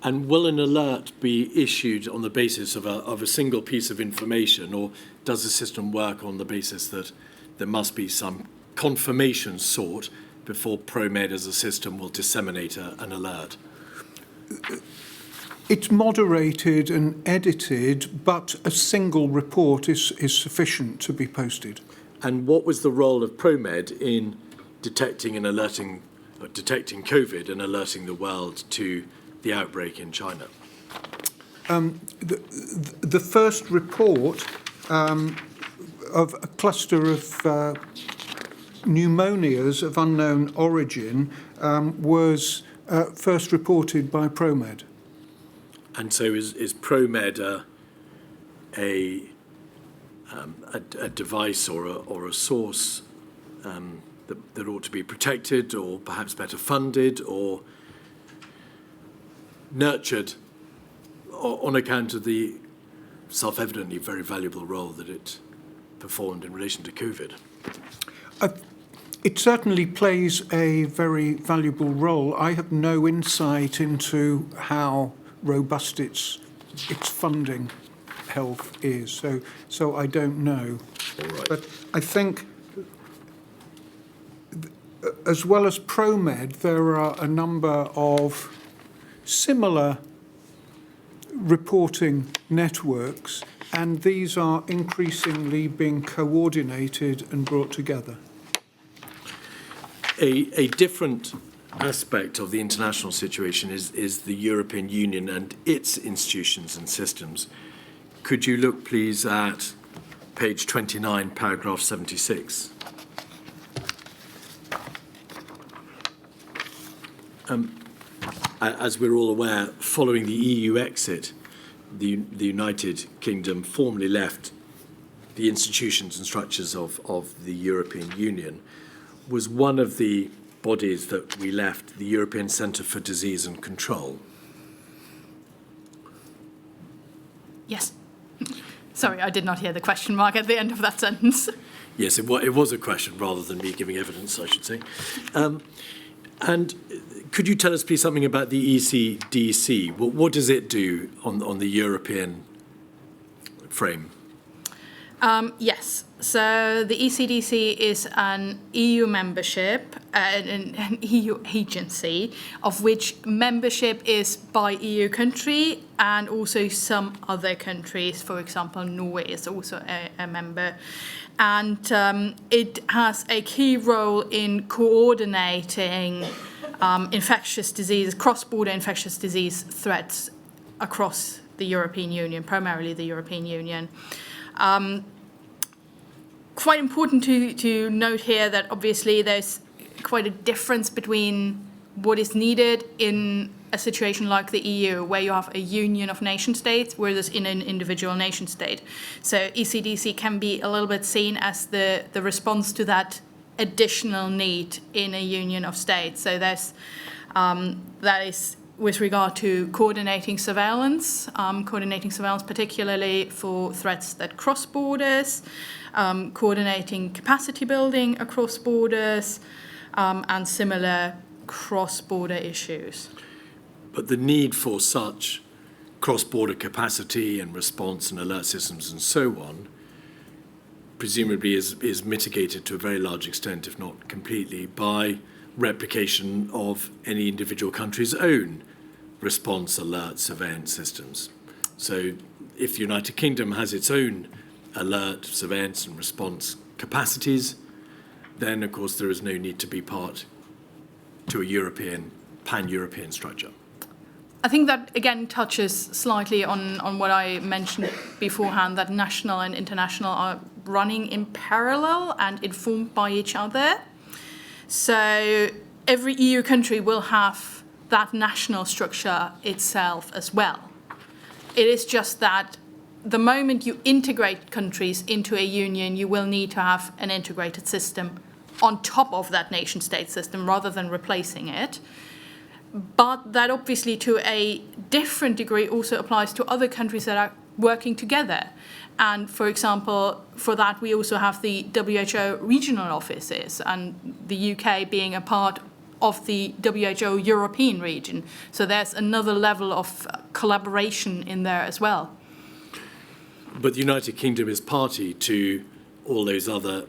And will an alert be issued on the basis of a single piece of information, or does the system work on the basis that there must be some confirmation sought before ProMed as a system will disseminate an alert? It's moderated and edited, but a single report is sufficient to be posted. And what was the role of ProMed in detecting COVID and alerting the world to the outbreak in China? The first report of a cluster of pneumonias of unknown origin was first reported by ProMed. And so is ProMed a device or a source that ought to be protected, or perhaps better funded, or nurtured on account of the self-evidently very valuable role that it performed in relation to COVID? It certainly plays a very valuable role. I have no insight into how robust its funding health is, so I don't know. All right. But I think, as well as ProMed, there are a number of similar reporting networks, and these are increasingly being coordinated and brought together. A different aspect of the international situation is the European Union and its institutions and systems. Could you look, please, at page 29, paragraph 76? As we're all aware, following the EU exit, the United Kingdom formally left the institutions and structures of the European Union. Was one of the bodies that we left the European Centre for Disease and Control? Yes. Sorry, I did not hear the question mark at the end of that sentence. Yes, it was a question rather than me giving evidence, I should say. And could you tell us, please, something about the ECDC? What does it do on the European frame? Yes. So the ECDC is an EU membership, an EU agency, of which membership is by EU country and also some other countries. For example, Norway is also a member. And it has a key role in coordinating infectious disease, cross-border infectious disease threats across the European Union, primarily the European Union. Quite important to note here that obviously there's quite a difference between what is needed in a situation like the EU, where you have a union of nation states, whereas in an individual nation state. So ECDC can be a little bit seen as the response to that additional need in a union of states. So there's that is with regard to coordinating surveillance particularly for threats that cross borders, coordinating capacity building across borders, and similar cross-border issues. But the need for such cross-border capacity and response and alert systems and so on presumably is mitigated to a very large extent, if not completely, by replication of any individual country's own response, alert, surveillance systems. So if the United Kingdom has its own alert, surveillance and response capacities, then of course there is no need to be part to a pan-European structure. I think that again touches slightly on what I mentioned beforehand, that national and international are running in parallel and informed by each other. So every EU country will have that national structure itself as well. It is just that the moment you integrate countries into a union, you will need to have an integrated system on top of that nation-state system rather than replacing it. But that obviously to a different degree also applies to other countries that are working together. And for example, for that we also have the WHO regional offices, and the UK being a part of the WHO European region. So there's another level of collaboration in there as well. But the United Kingdom is party to all those other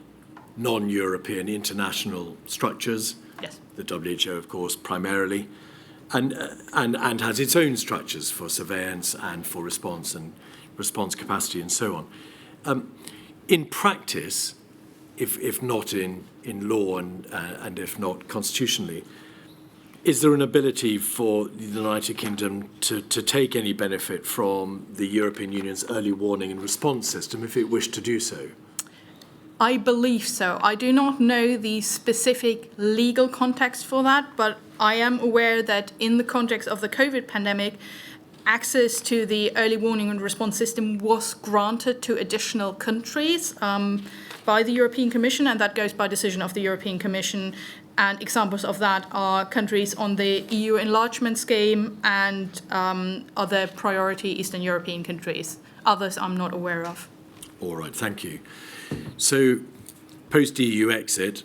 non-European international structures. Yes. The WHO, of course, primarily, and has its own structures for surveillance and for response and response capacity and so on. In practice, if not in law and if not constitutionally, is there an ability for the United Kingdom to take any benefit from the European Union's early warning and response system if it wished to do so? I believe so. I do not know the specific legal context for that, but I am aware that in the context of the COVID pandemic, access to the early warning and response system was granted to additional countries by the European Commission, and that goes by decision of the European Commission. And examples of that are countries on the EU enlargement scheme and other priority Eastern European countries. Others I'm not aware of. All right, thank you. So, post-EU exit,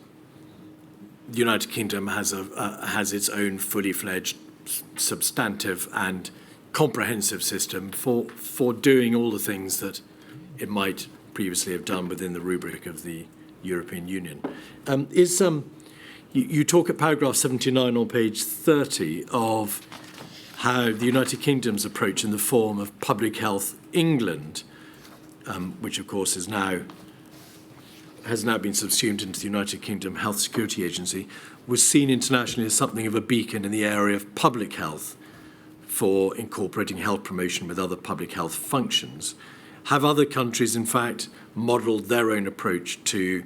the United Kingdom has its own fully fledged, substantive and comprehensive system for doing all the things that it might previously have done within the rubric of the European Union. You talk at paragraph 79 on page 30 of how the United Kingdom's approach in the form of Public Health England, which of course has now been subsumed into the United Kingdom Health Security Agency, was seen internationally as something of a beacon in the area of public health for incorporating health promotion with other public health functions. Have other countries, in fact, modelled their own approach to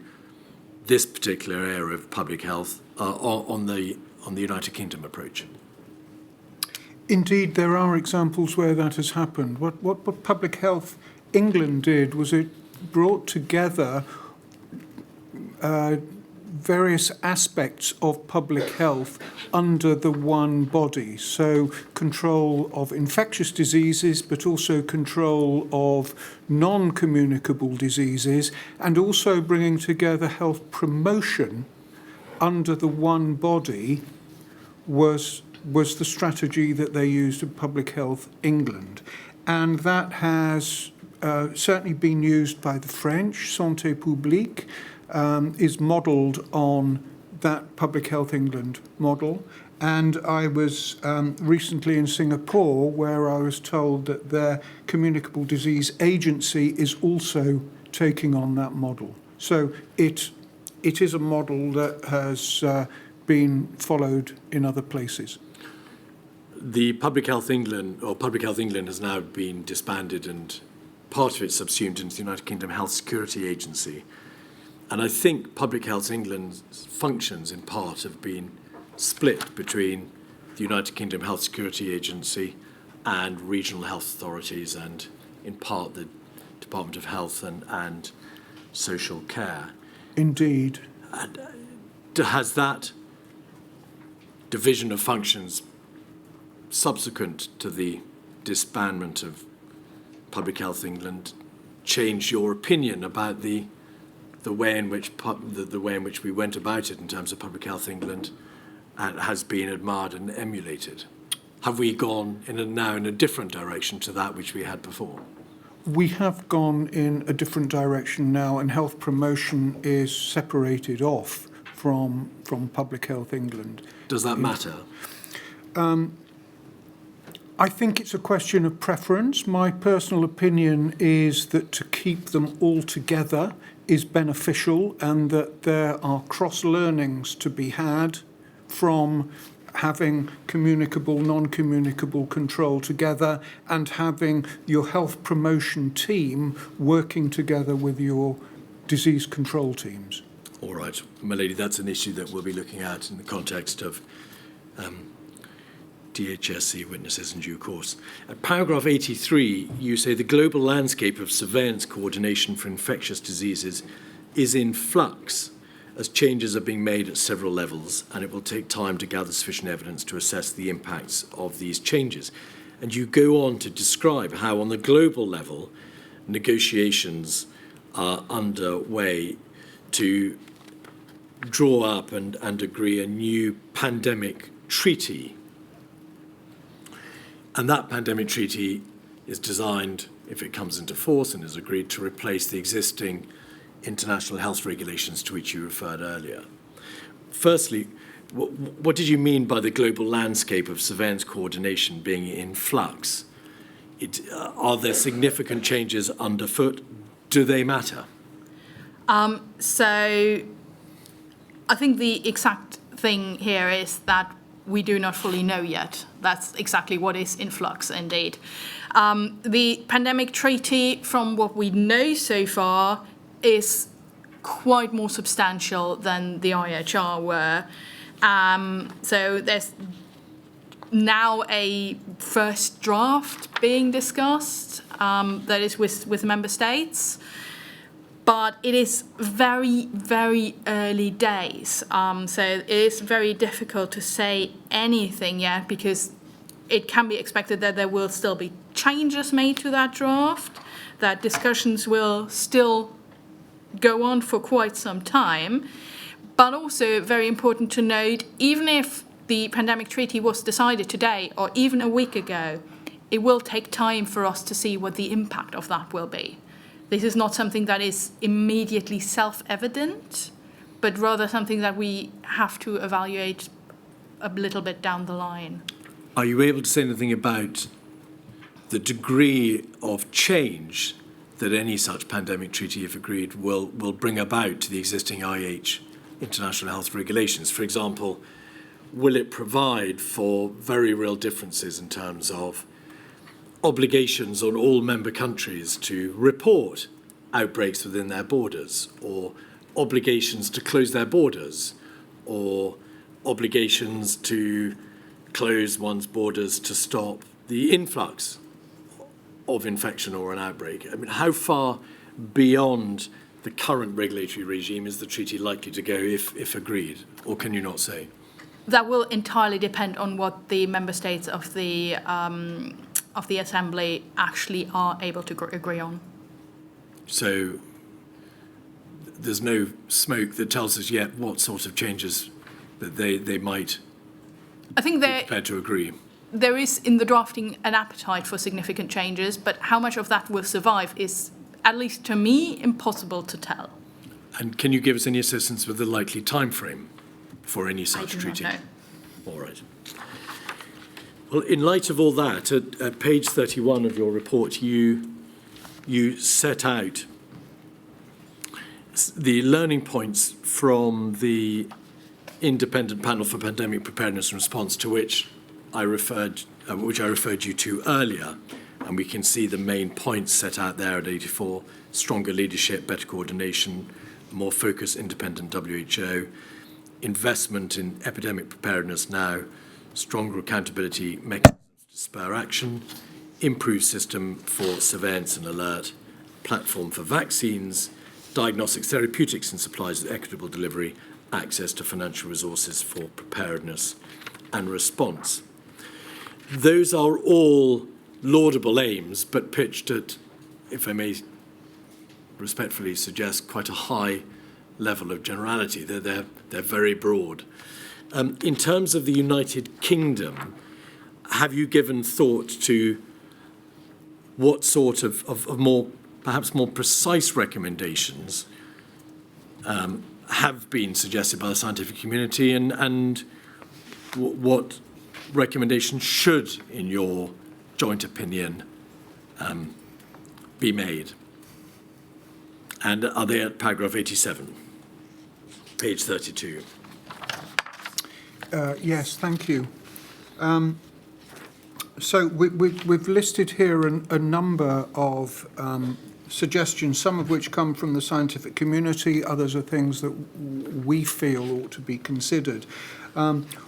this particular area of public health on the United Kingdom approach? Indeed, there are examples where that has happened. What Public Health England did was it brought together various aspects of public health under the one body. So control of infectious diseases, but also control of non-communicable diseases, and also bringing together health promotion under the one body was the strategy that they used in Public Health England. And that has certainly been used by the French. Santé Publique is modelled on that Public Health England model. And I was recently in Singapore, where I was told that their communicable disease agency is also taking on that model. So it is a model that has been followed in other places. The Public Health England has now been disbanded and part of it subsumed into the United Kingdom Health Security Agency. And I think Public Health England's functions in part have been split between the United Kingdom Health Security Agency and regional health authorities and in part the Department of Health and Social Care. Indeed. And, has that division of functions subsequent to the disbandment of Public Health England changed your opinion about the way in which we went about it in terms of Public Health England has been admired and emulated? Have we gone now in a different direction to that which we had before? We have gone in a different direction now, and health promotion is separated off from Public Health England. Does that matter? I think it's a question of preference. My personal opinion is that to keep them all together is beneficial, and that there are cross-learnings to be had from having communicable, non-communicable control together and having your health promotion team working together with your disease control teams. All right, my lady, that's an issue that we'll be looking at in the context of DHSC witnesses in due course. At paragraph 83, you say the global landscape of surveillance coordination for infectious diseases is in flux as changes are being made at several levels, and it will take time to gather sufficient evidence to assess the impacts of these changes. And you go on to describe how on the global level negotiations are underway to draw up and agree a new pandemic treaty. And that pandemic treaty is designed, if it comes into force and is agreed, to replace the existing international health regulations to which you referred earlier. Firstly, what did you mean by the global landscape of surveillance coordination being in flux? Are there significant changes underfoot? Do they matter? So I think the exact thing here is that we do not fully know yet. That's exactly what is in flux, indeed. The pandemic treaty, from what we know so far, is quite more substantial than the IHR were. So there's now a first draft being discussed that is with member states. But it is very, very early days. So it is very difficult to say anything yet, because it can be expected that there will still be changes made to that draft, that discussions will still go on for quite some time. But also very important to note, even if the pandemic treaty was decided today or even a week ago, it will take time for us to see what the impact of that will be. This is not something that is immediately self-evident, but rather something that we have to evaluate a little bit down the line. Are you able to say anything about the degree of change that any such pandemic treaty, if agreed, will bring about to the existing IH international health regulations? For example, will it provide for very real differences in terms of obligations on all member countries to report outbreaks within their borders, or obligations to close their borders, or obligations to close one's borders to stop the influx of infection or an outbreak? I mean, how far beyond the current regulatory regime is the treaty likely to go if agreed, or can you not say? That will entirely depend on what the member states of the Assembly actually are able to agree on. So there's no smoke that tells us yet what sort of changes that they might I think be prepared to agree. There is in the drafting an appetite for significant changes, but how much of that will survive is, at least to me, impossible to tell. And can you give us any assistance with the likely time frame for any such treaty? I do not know. All right. Well, in light of all that, at page 31 of your report, you set out the learning points from the independent panel for pandemic preparedness and response, to which I referred you to earlier, and we can see the main points set out there at 84: stronger leadership, better coordination, a more focused independent WHO, investment in epidemic preparedness now, stronger accountability mechanisms to spur action, improved system for surveillance and alert, platform for vaccines, diagnostics, therapeutics and supplies with equitable delivery, access to financial resources for preparedness and response. Those are all laudable aims, but pitched at, if I may respectfully suggest, quite a high level of generality. They're very broad. In terms of the United Kingdom, have you given thought to what sort of more, perhaps more precise recommendations have been suggested by the scientific community, and what recommendations should, in your joint opinion, be made? And are they at paragraph 87, page 32? Yes, thank you. So we've listed here a number of suggestions, some of which come from the scientific community, others are things that we feel ought to be considered.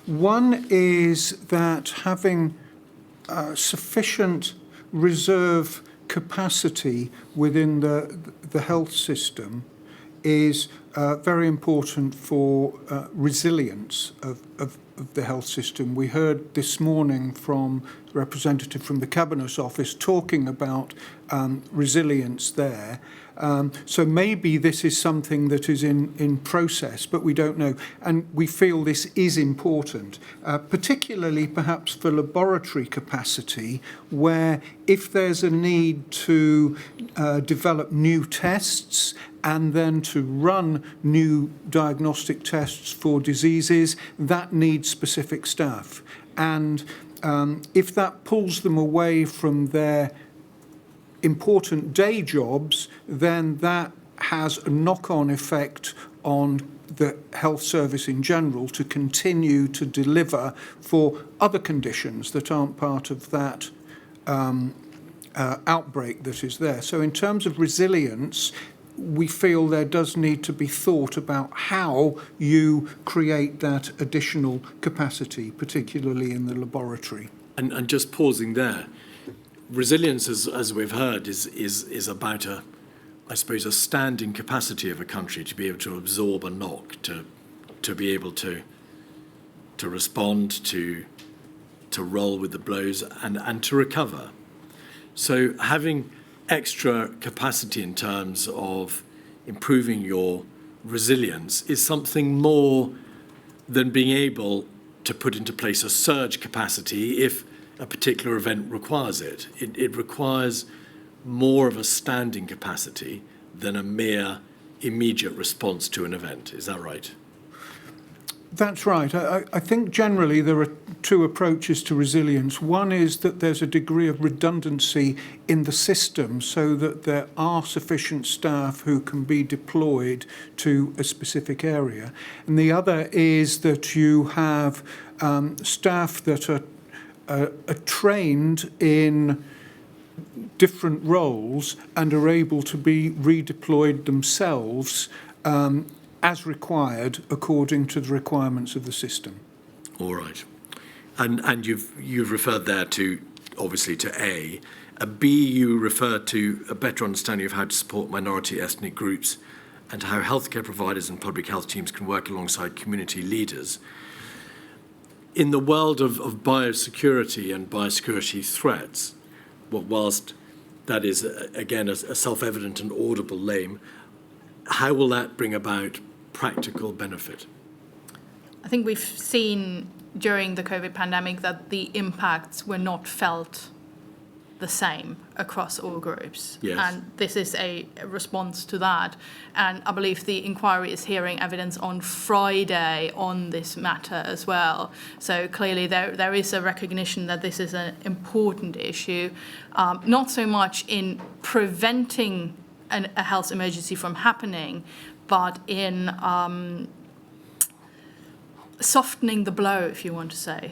One is that having sufficient reserve capacity within the health system is very important for resilience of the health system. We heard this morning from a representative from the Cabinet Office talking about resilience there. So maybe this is something that is in process, but we don't know. And we feel this is important, particularly perhaps for laboratory capacity, where if there's a need to develop new tests and then to run new diagnostic tests for diseases, that needs specific staff. And if that pulls them away from their important day jobs, then that has a knock-on effect on the health service in general to continue to deliver for other conditions that aren't part of that outbreak that is there. So in terms of resilience, we feel there does need to be thought about how you create that additional capacity, particularly in the laboratory. And just pausing there, resilience, as we've heard, is about I suppose, a standing capacity of a country to be able to absorb a knock, to be able to respond, to roll with the blows and to recover. So having extra capacity in terms of improving your resilience is something more than being able to put into place a surge capacity if a particular event requires it. It requires more of a standing capacity than a mere immediate response to an event. Is that right? That's right. I think generally there are two approaches to resilience. One is that there's a degree of redundancy in the system so that there are sufficient staff who can be deployed to a specific area. And the other is that you have staff that are trained in different roles and are able to be redeployed themselves as required according to the requirements of the system. All right. And you've referred there to, obviously, to A. B, you refer to a better understanding of how to support minority ethnic groups and how healthcare providers and public health teams can work alongside community leaders. In the world of biosecurity and biosecurity threats, whilst that is, again, a self-evident and audible aim, how will that bring about practical benefit? I think we've seen during the COVID pandemic that the impacts were not felt the same across all groups. Yes. And this is a response to that. And I believe the inquiry is hearing evidence on Friday on this matter as well. So clearly there is a recognition that this is an important issue, not so much in preventing a health emergency from happening, but in softening the blow, if you want to say.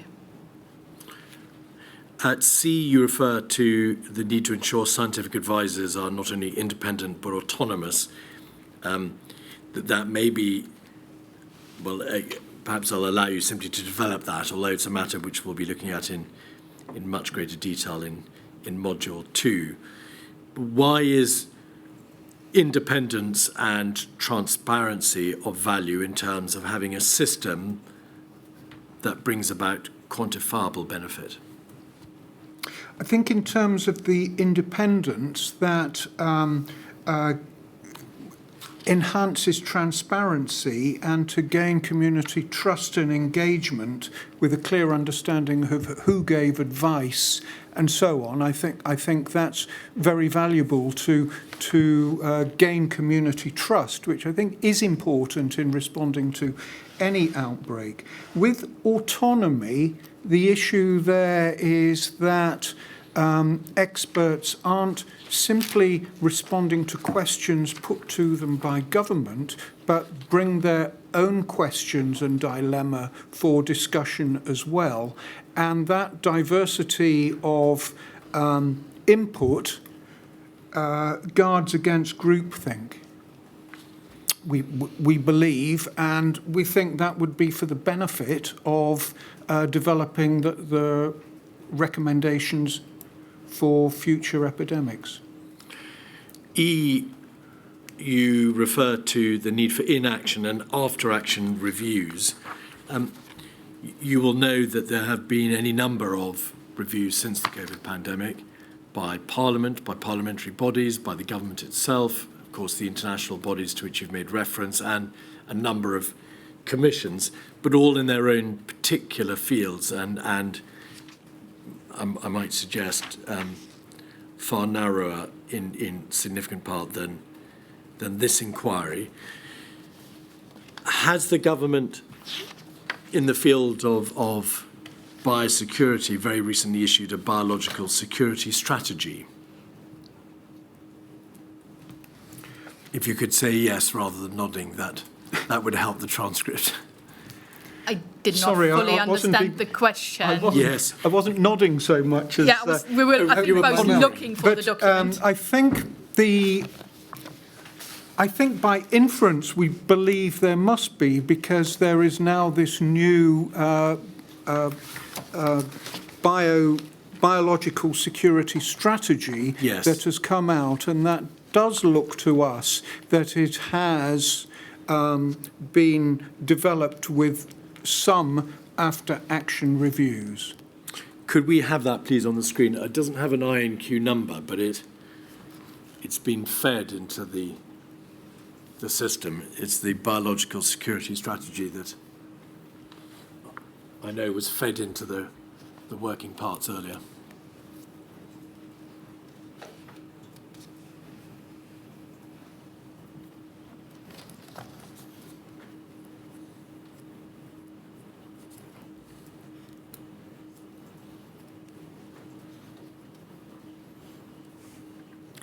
At C, you refer to the need to ensure scientific advisors are not only independent but autonomous. That may be, well, perhaps I'll allow you simply to develop that, although it's a matter which we'll be looking at in much greater detail in Module 2. Why is independence and transparency of value in terms of having a system that brings about quantifiable benefit? I think in terms of the independence, that enhances transparency and to gain community trust and engagement with a clear understanding of who gave advice and so on. I think that's very valuable to gain community trust, which I think is important in responding to any outbreak. With autonomy, the issue there is that experts aren't simply responding to questions put to them by government, but bring their own questions and dilemma for discussion as well. And that diversity of input guards against groupthink, we believe, and we think that would be for the benefit of developing the recommendations for future epidemics. E, you refer to the need for inaction and after-action reviews. You will know that there have been any number of reviews since the COVID pandemic by Parliament, by parliamentary bodies, by the government itself, of course the international bodies to which you've made reference, and a number of commissions, but all in their own particular fields and I might suggest far narrower in significant part than this inquiry. Has the government, in the field of biosecurity, very recently issued a biological security strategy? If you could say yes rather than nodding, that would help the transcript. I did not Sorry, I fully wasn't understand being- the question. Yes. I wasn't nodding so much as... Yeah, we were I think you were both nodding. looking for the document. I think by inference we believe there must be, because there is now this new biological security strategy Yes. that has come out, and that does look to us that it has been developed with some after-action reviews. Could we have that, please, on the screen? It doesn't have an INQ number, but it's been fed into the system. It's the biological security strategy that I know was fed into the working parts earlier.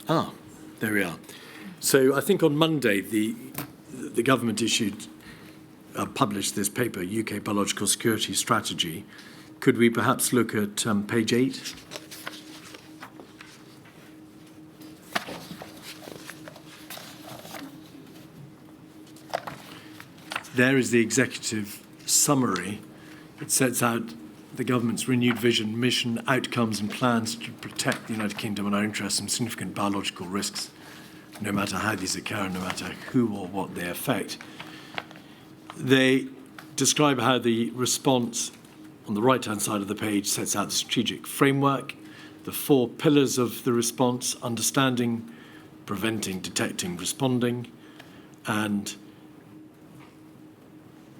Ah, there we are. So I think on Monday the government published this paper, UK Biological Security Strategy. Could we perhaps look at page 8? There is the executive summary. It sets out the government's renewed vision, mission, outcomes and plans to protect the United Kingdom and our interests from significant biological risks, no matter how these occur, no matter who or what they affect. They describe how the response on the right-hand side of the page sets out the strategic framework, the 4 pillars of the response: understanding, preventing, detecting, responding, and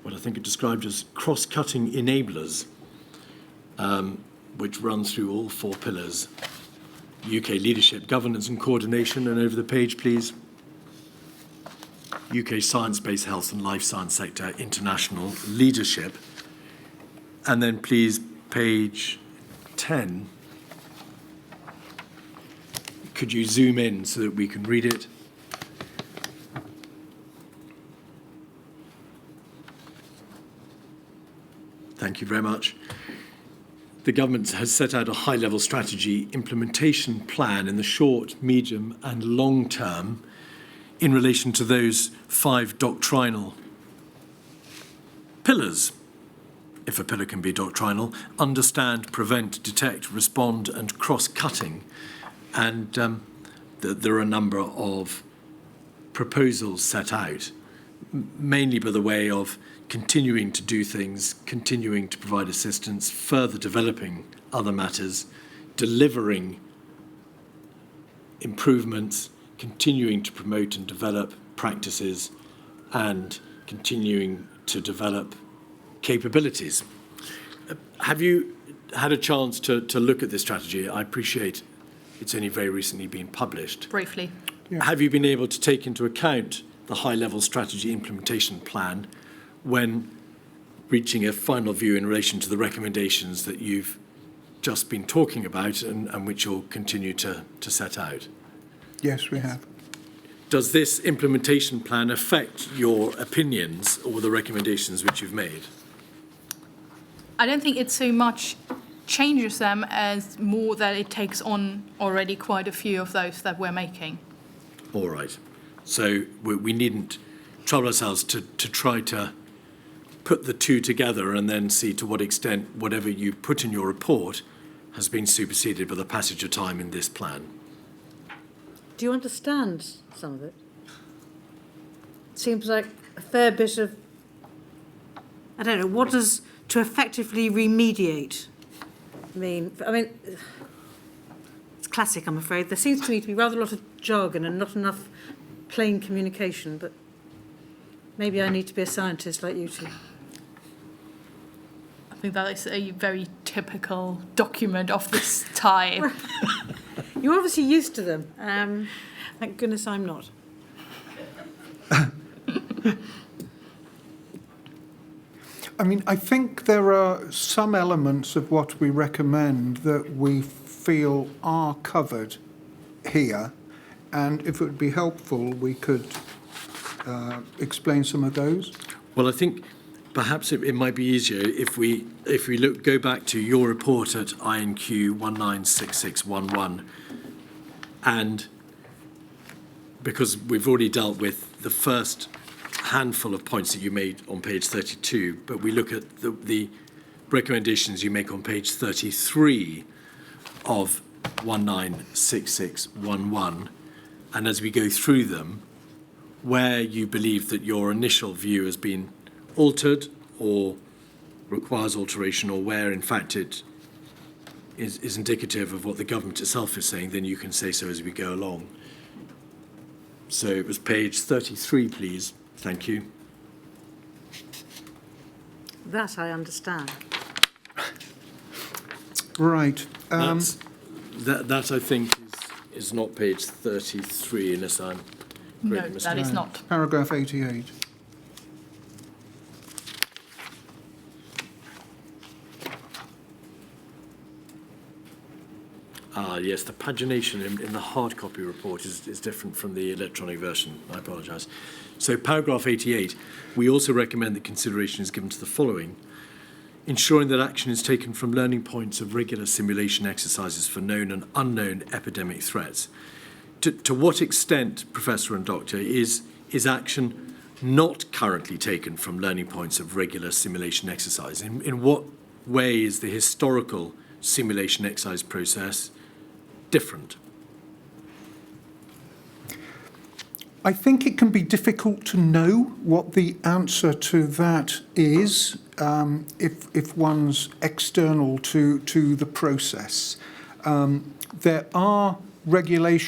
what I think it described as cross-cutting enablers, which runs through all 4 pillars: UK leadership, governance and coordination, and over the page, please, UK science-based health and life science sector, international leadership. And then please, page 10. Could you zoom in so that we can read it? Thank you very much. The government has set out a high-level strategy implementation plan in the short, medium and long term in relation to those 5 doctrinal pillars, if a pillar can be doctrinal: understand, prevent, detect, respond and cross-cutting. And there are a number of proposals set out, mainly by the way of continuing to do things, continuing to provide assistance, further developing other matters, delivering improvements, continuing to promote and develop practices, and continuing to develop capabilities. Have you had a chance to look at this strategy? I appreciate it's only very recently been published. Briefly. Yeah. Have you been able to take into account the high-level strategy implementation plan when reaching a final view in relation to the recommendations that you've just been talking about and which you'll continue to set out? Yes, we have. Does this implementation plan affect your opinions or the recommendations which you've made? I don't think it so much changes them as more that it takes on already quite a few of those that we're making. All right. So we needn't trouble ourselves to try to put the two together and then see to what extent whatever you put in your report has been superseded by the passage of time in this plan. Do you understand some of it? It seems like a fair bit of, I don't know, what does to effectively remediate? I mean, it's classic, I'm afraid. There seems to me to be rather a lot of jargon and not enough plain communication, but maybe I need to be a scientist like you two. I think that is a very typical document of this type. You're obviously used to them. Thank goodness I'm not. I mean, I think there are some elements of what we recommend that we feel are covered here, and if it would be helpful, we could explain some of those. Well, I think perhaps it might be easier if we go back to your report at INQ 196611, and because we've already dealt with the first handful of points that you made on page 32, but we look at the recommendations you make on page 33 of 196611, and as we go through them, where you believe that your initial view has been altered or requires alteration, or where in fact it is indicative of what the government itself is saying, then you can say so as we go along. So it was page 33, please. Thank you. That I understand. Right. That I think is not page 33, unless I'm No, correct, that is not. Paragraph 88. Yes, the pagination in the hard copy report is different from the electronic version. I apologise. So paragraph 88, we also recommend that consideration is given to the following: ensuring that action is taken from learning points of regular simulation exercises for known and unknown epidemic threats. To what extent, Professor and Doctor, is action not currently taken from learning points of regular simulation exercise? In what way is the historical simulation exercise process different? I think it can be difficult to know what the answer to that is if one's external to the process. There are regular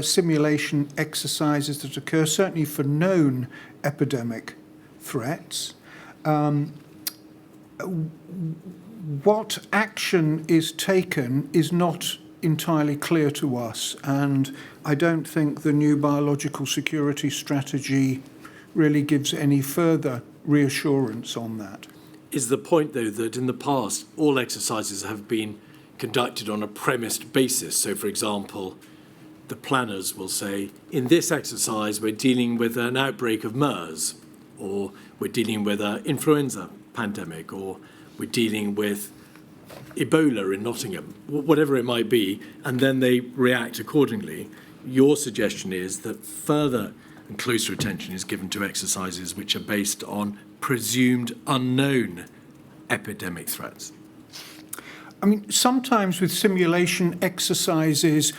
simulation exercises that occur, certainly for known epidemic threats. What action is taken is not entirely clear to us, and I don't think the new biological security strategy really gives any further reassurance on that. Is the point, though, that in the past all exercises have been conducted on a premised basis? So, for example, the planners will say, in this exercise we're dealing with an outbreak of MERS, or we're dealing with an influenza pandemic, or we're dealing with Ebola in Nottingham, whatever it might be, and then they react accordingly. Your suggestion is that further and closer attention is given to exercises which are based on presumed unknown epidemic threats. I mean, sometimes with simulation exercises,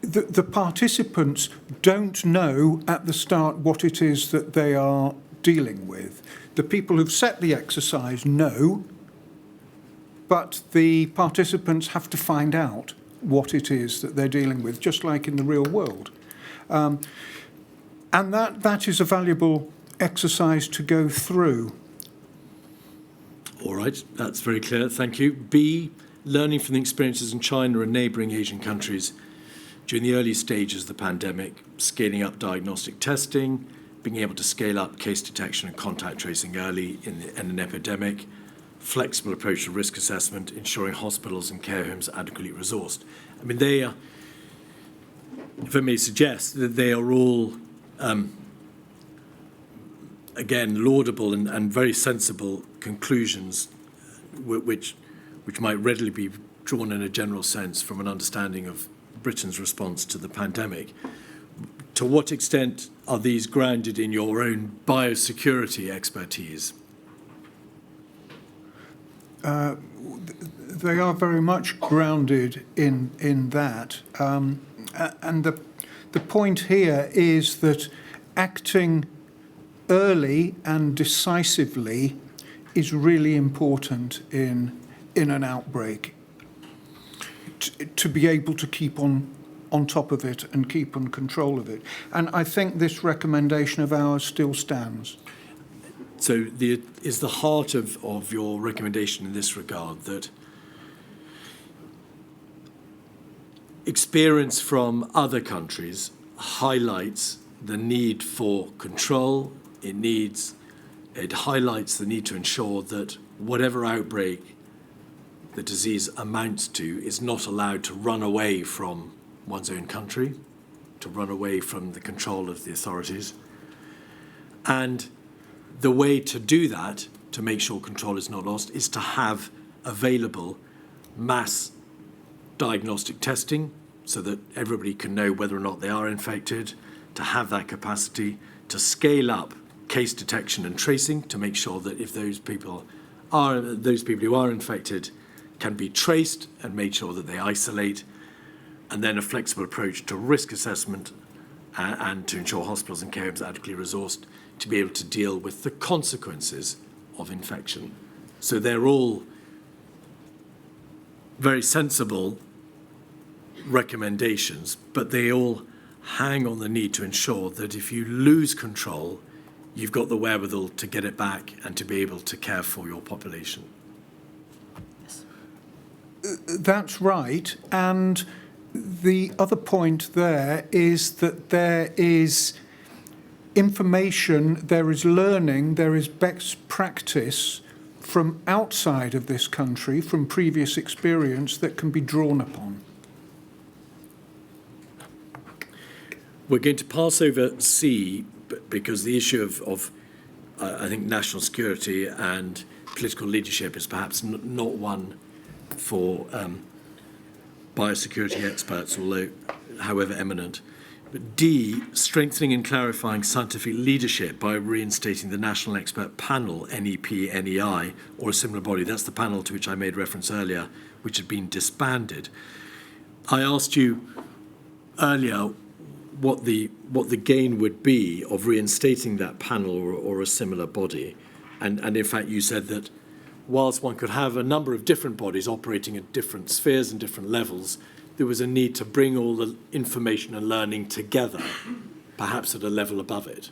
the participants don't know at the start what it is that they are dealing with. The people who've set the exercise know, but the participants have to find out what it is that they're dealing with, just like in the real world. And that is a valuable exercise to go through. All right, that's very clear, thank you. B, learning from the experiences in China and neighbouring Asian countries during the early stages of the pandemic, scaling up diagnostic testing, being able to scale up case detection and contact tracing early in an epidemic, flexible approach to risk assessment, ensuring hospitals and care homes are adequately resourced. I mean, they are, if I may suggest, that they are all, again, laudable and very sensible conclusions which might readily be drawn in a general sense from an understanding of Britain's response to the pandemic. To what extent are these grounded in your own biosecurity expertise? They are very much grounded in that. And the point here is that acting early and decisively is really important in an outbreak. To be able to keep on top of it and keep on control of it. And I think this recommendation of ours still stands. So is the heart of your recommendation in this regard that experience from other countries highlights the need for control, it highlights the need to ensure that whatever outbreak the disease amounts to is not allowed to run away from one's own country, to run away from the control of the authorities. And the way to do that, to make sure control is not lost, is to have available mass diagnostic testing so that everybody can know whether or not they are infected, to have that capacity, to scale up case detection and tracing to make sure that if those people who are infected can be traced and made sure that they isolate, and then a flexible approach to risk assessment and to ensure hospitals and care homes are adequately resourced to be able to deal with the consequences of infection. So they're all very sensible recommendations, but they all hang on the need to ensure that if you lose control, you've got the wherewithal to get it back and to be able to care for your population. That's right. And the other point there is that there is information, there is learning, there is best practice from outside of this country, from previous experience that can be drawn upon. We're going to pass over C because the issue of I think, national security and political leadership is perhaps not one for biosecurity experts, although however eminent. But D, strengthening and clarifying scientific leadership by reinstating the National Expert Panel, NEP-NEI, or a similar body. That's the panel to which I made reference earlier, which had been disbanded. I asked you earlier what the gain would be of reinstating that panel or a similar body. And in fact, you said that whilst one could have a number of different bodies operating at different spheres and different levels, there was a need to bring all the information and learning together, perhaps at a level above it.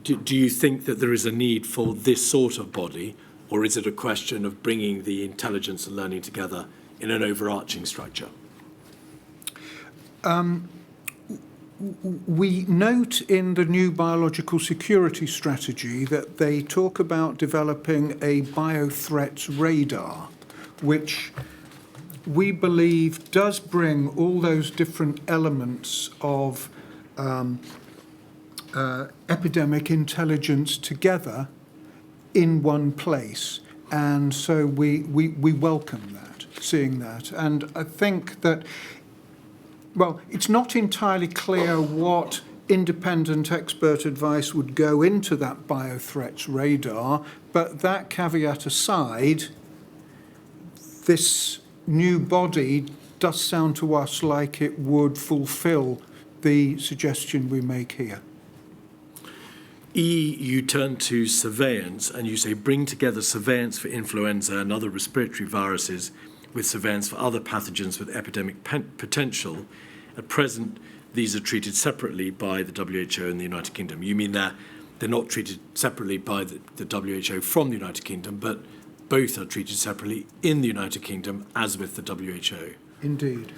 Do you think that there is a need for this sort of body, or is it a question of bringing the intelligence and learning together in an overarching structure? We note in the new biological security strategy that they talk about developing a biothreats radar, which we believe does bring all those different elements of epidemic intelligence together in one place. And so we welcome that, seeing that. And I think that, well, it's not entirely clear what independent expert advice would go into that biothreats radar, but that caveat aside, this new body does sound to us like it would fulfil the suggestion we make here. E, you turn to surveillance and you say bring together surveillance for influenza and other respiratory viruses with surveillance for other pathogens with epidemic potential. At present, these are treated separately by the WHO in the United Kingdom. You mean they're not treated separately by the WHO from the United Kingdom, but both are treated separately in the United Kingdom as with the WHO? Indeed.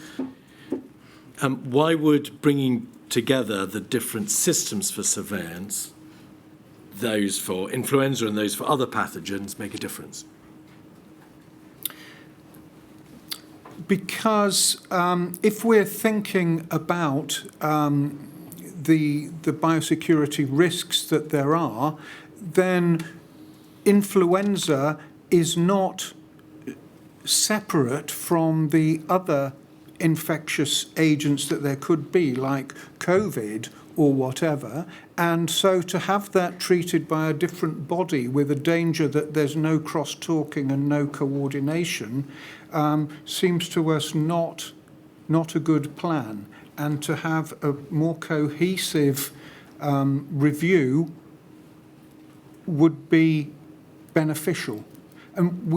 Why would bringing together the different systems for surveillance, those for influenza and those for other pathogens, make a difference? Because if we're thinking about the biosecurity risks that there are, then influenza is not separate from the other infectious agents that there could be, like COVID or whatever. And so to have that treated by a different body with a danger that there's no cross-talking and no coordination seems to us not a good plan. And to have a more cohesive review would be beneficial. And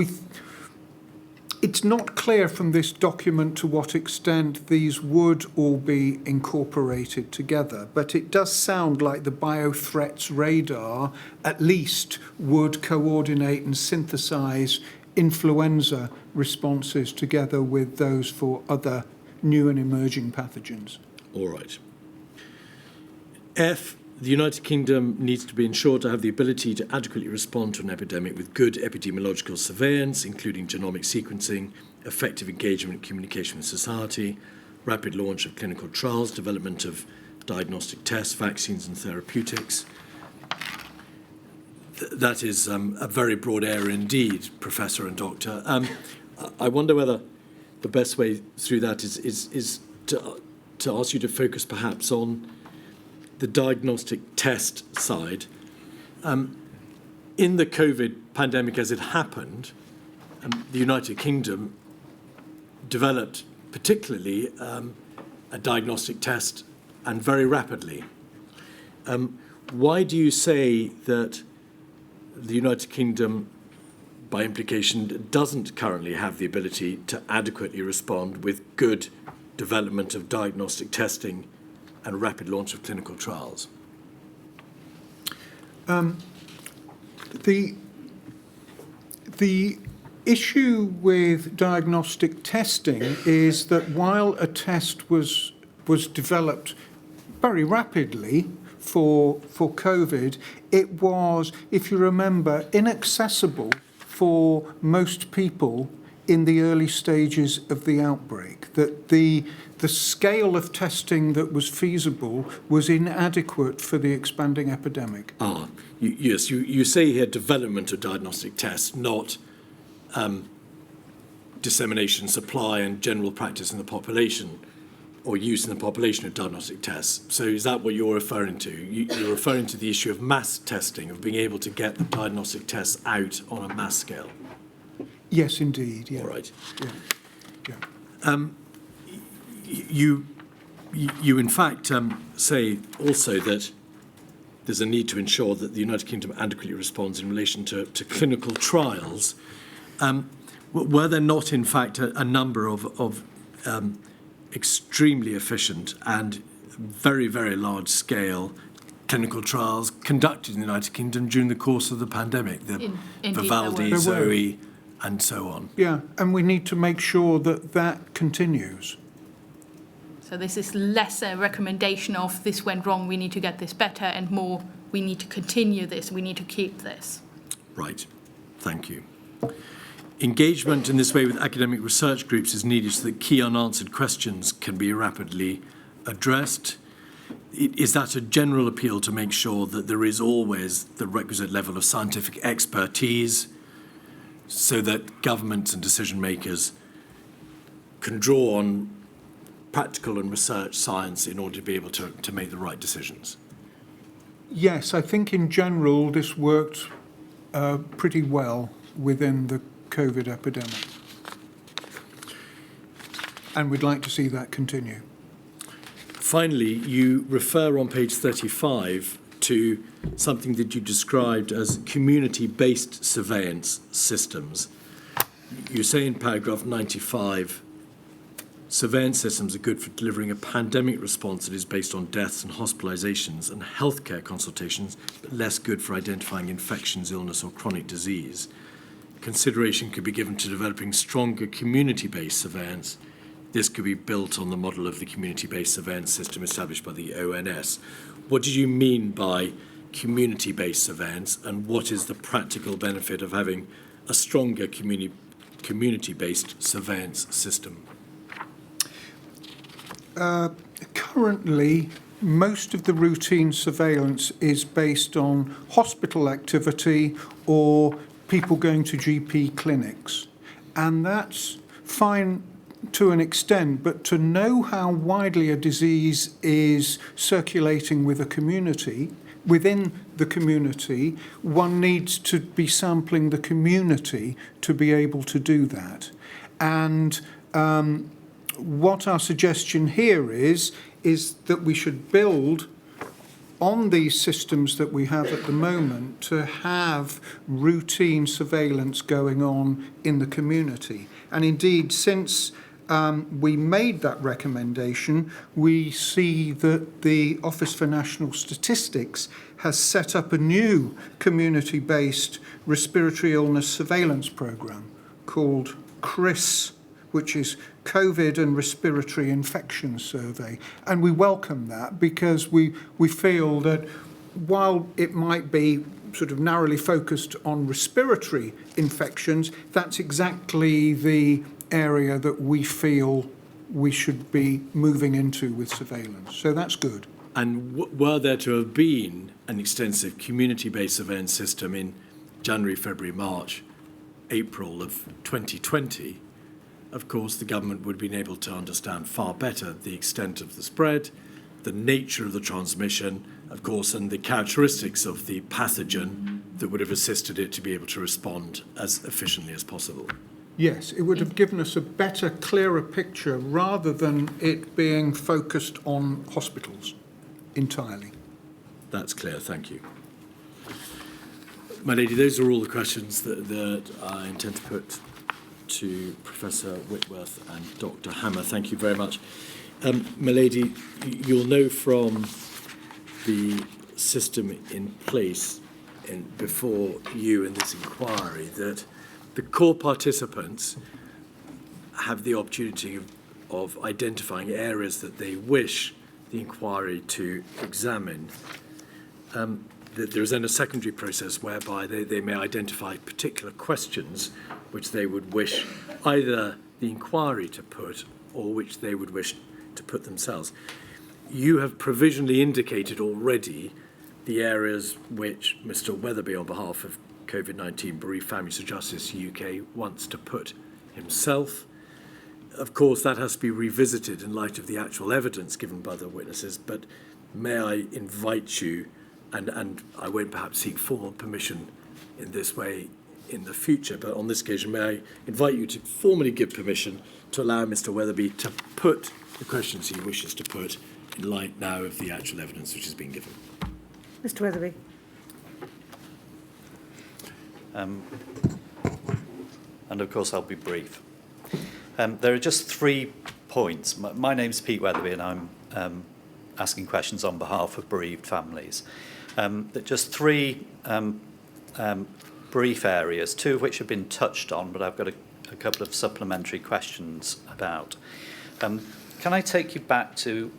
it's not clear from this document to what extent these would all be incorporated together, but it does sound like the biothreats radar at least would coordinate and synthesize influenza responses together with those for other new and emerging pathogens. All right. F, the United Kingdom needs to be ensured to have the ability to adequately respond to an epidemic with good epidemiological surveillance, including genomic sequencing, effective engagement and communication with society, rapid launch of clinical trials, development of diagnostic tests, vaccines and therapeutics. That is a very broad area indeed, Professor and Doctor. I wonder whether the best way through that is to ask you to focus perhaps on the diagnostic test side. In the COVID pandemic as it happened, the United Kingdom developed particularly a diagnostic test, and very rapidly. Why do you say that the United Kingdom, by implication, doesn't currently have the ability to adequately respond with good development of diagnostic testing and rapid launch of clinical trials? The issue with diagnostic testing is that while a test was developed very rapidly for COVID, it was, if you remember, inaccessible for most people in the early stages of the outbreak, that the scale of testing that was feasible was inadequate for the expanding epidemic. Yes, you say here development of diagnostic tests, not dissemination, supply and general practice in the population, or use in the population of diagnostic tests. So is that what you're referring to? You're referring to the issue of mass testing, of being able to get the diagnostic tests out on a mass scale? Yes, indeed. Yeah. All right. Yeah. You in fact say also that there's a need to ensure that the United Kingdom adequately responds in relation to clinical trials. Were there not, in fact, a number of extremely efficient and very, very large-scale clinical trials conducted in the United Kingdom during the course of the pandemic? The Vivaldi, Zoe, and so on. Yeah, and we need to make sure that that continues. So this is less a recommendation of this went wrong, we need to get this better, and more we need to continue this, we need to keep this. Right, thank you. Engagement in this way with academic research groups is needed so that key unanswered questions can be rapidly addressed. Is that a general appeal to make sure that there is always the requisite level of scientific expertise so that governments and decision makers can draw on practical and research science in order to be able to make the right decisions? Yes, I think in general this worked pretty well within the COVID epidemic. And we'd like to see that continue. Finally, you refer on page 35 to something that you described as community-based surveillance systems. You say in paragraph 95, surveillance systems are good for delivering a pandemic response that is based on deaths and hospitalizations and healthcare consultations, but less good for identifying infections, illness, or chronic disease. Consideration could be given to developing stronger community-based surveillance. This could be built on the model of the community-based surveillance system established by the ONS. What did you mean by community-based surveillance, and what is the practical benefit of having a stronger community-based surveillance system? Currently, most of the routine surveillance is based on hospital activity or people going to GP clinics. And that's fine to an extent, but to know how widely a disease is circulating within the community, one needs to be sampling the community to be able to do that. And what our suggestion here is that we should build on these systems that we have at the moment to have routine surveillance going on in the community. And indeed, since we made that recommendation, we see that the Office for National Statistics has set up a new community-based respiratory illness surveillance programme called CRIS, which is COVID and Respiratory Infection Survey. And we welcome that because we feel that while it might be sort of narrowly focused on respiratory infections, that's exactly the area that we feel we should be moving into with surveillance. So that's good. And were there to have been an extensive community-based surveillance system in January, February, March, April of 2020, of course, the government would have been able to understand far better the extent of the spread, the nature of the transmission, of course, and the characteristics of the pathogen that would have assisted it to be able to respond as efficiently as possible. Yes, it would have given us a better, clearer picture rather than it being focused on hospitals entirely. That's clear, thank you. My lady, those are all the questions that I intend to put to Professor Whitworth and Dr. Hammer. Thank you very much. My lady, you'll know from the system in place before you in this inquiry that the core participants have the opportunity of identifying areas that they wish the inquiry to examine. That there is then a secondary process whereby they may identify particular questions which they would wish either the inquiry to put or which they would wish to put themselves. You have provisionally indicated already the areas which Mr. Weatherby, on behalf of Covid-19 Bereaved Families for Justice UK, wants to put himself. Of course, that has to be revisited in light of the actual evidence given by the witnesses, but may I invite you, and I won't perhaps seek formal permission in this way in the future, but on this occasion, may I invite you to formally give permission to allow Mr. Weatherby to put the questions he wishes to put in light now of the actual evidence which has been given. Mr. Weatherby. And of course, I'll be brief. There are just 3 points. My name's Pete Weatherby, and I'm asking questions on behalf of bereaved families. Just 3 brief areas, 2 of which have been touched on, but I've got a couple of supplementary questions about. Can I take you back to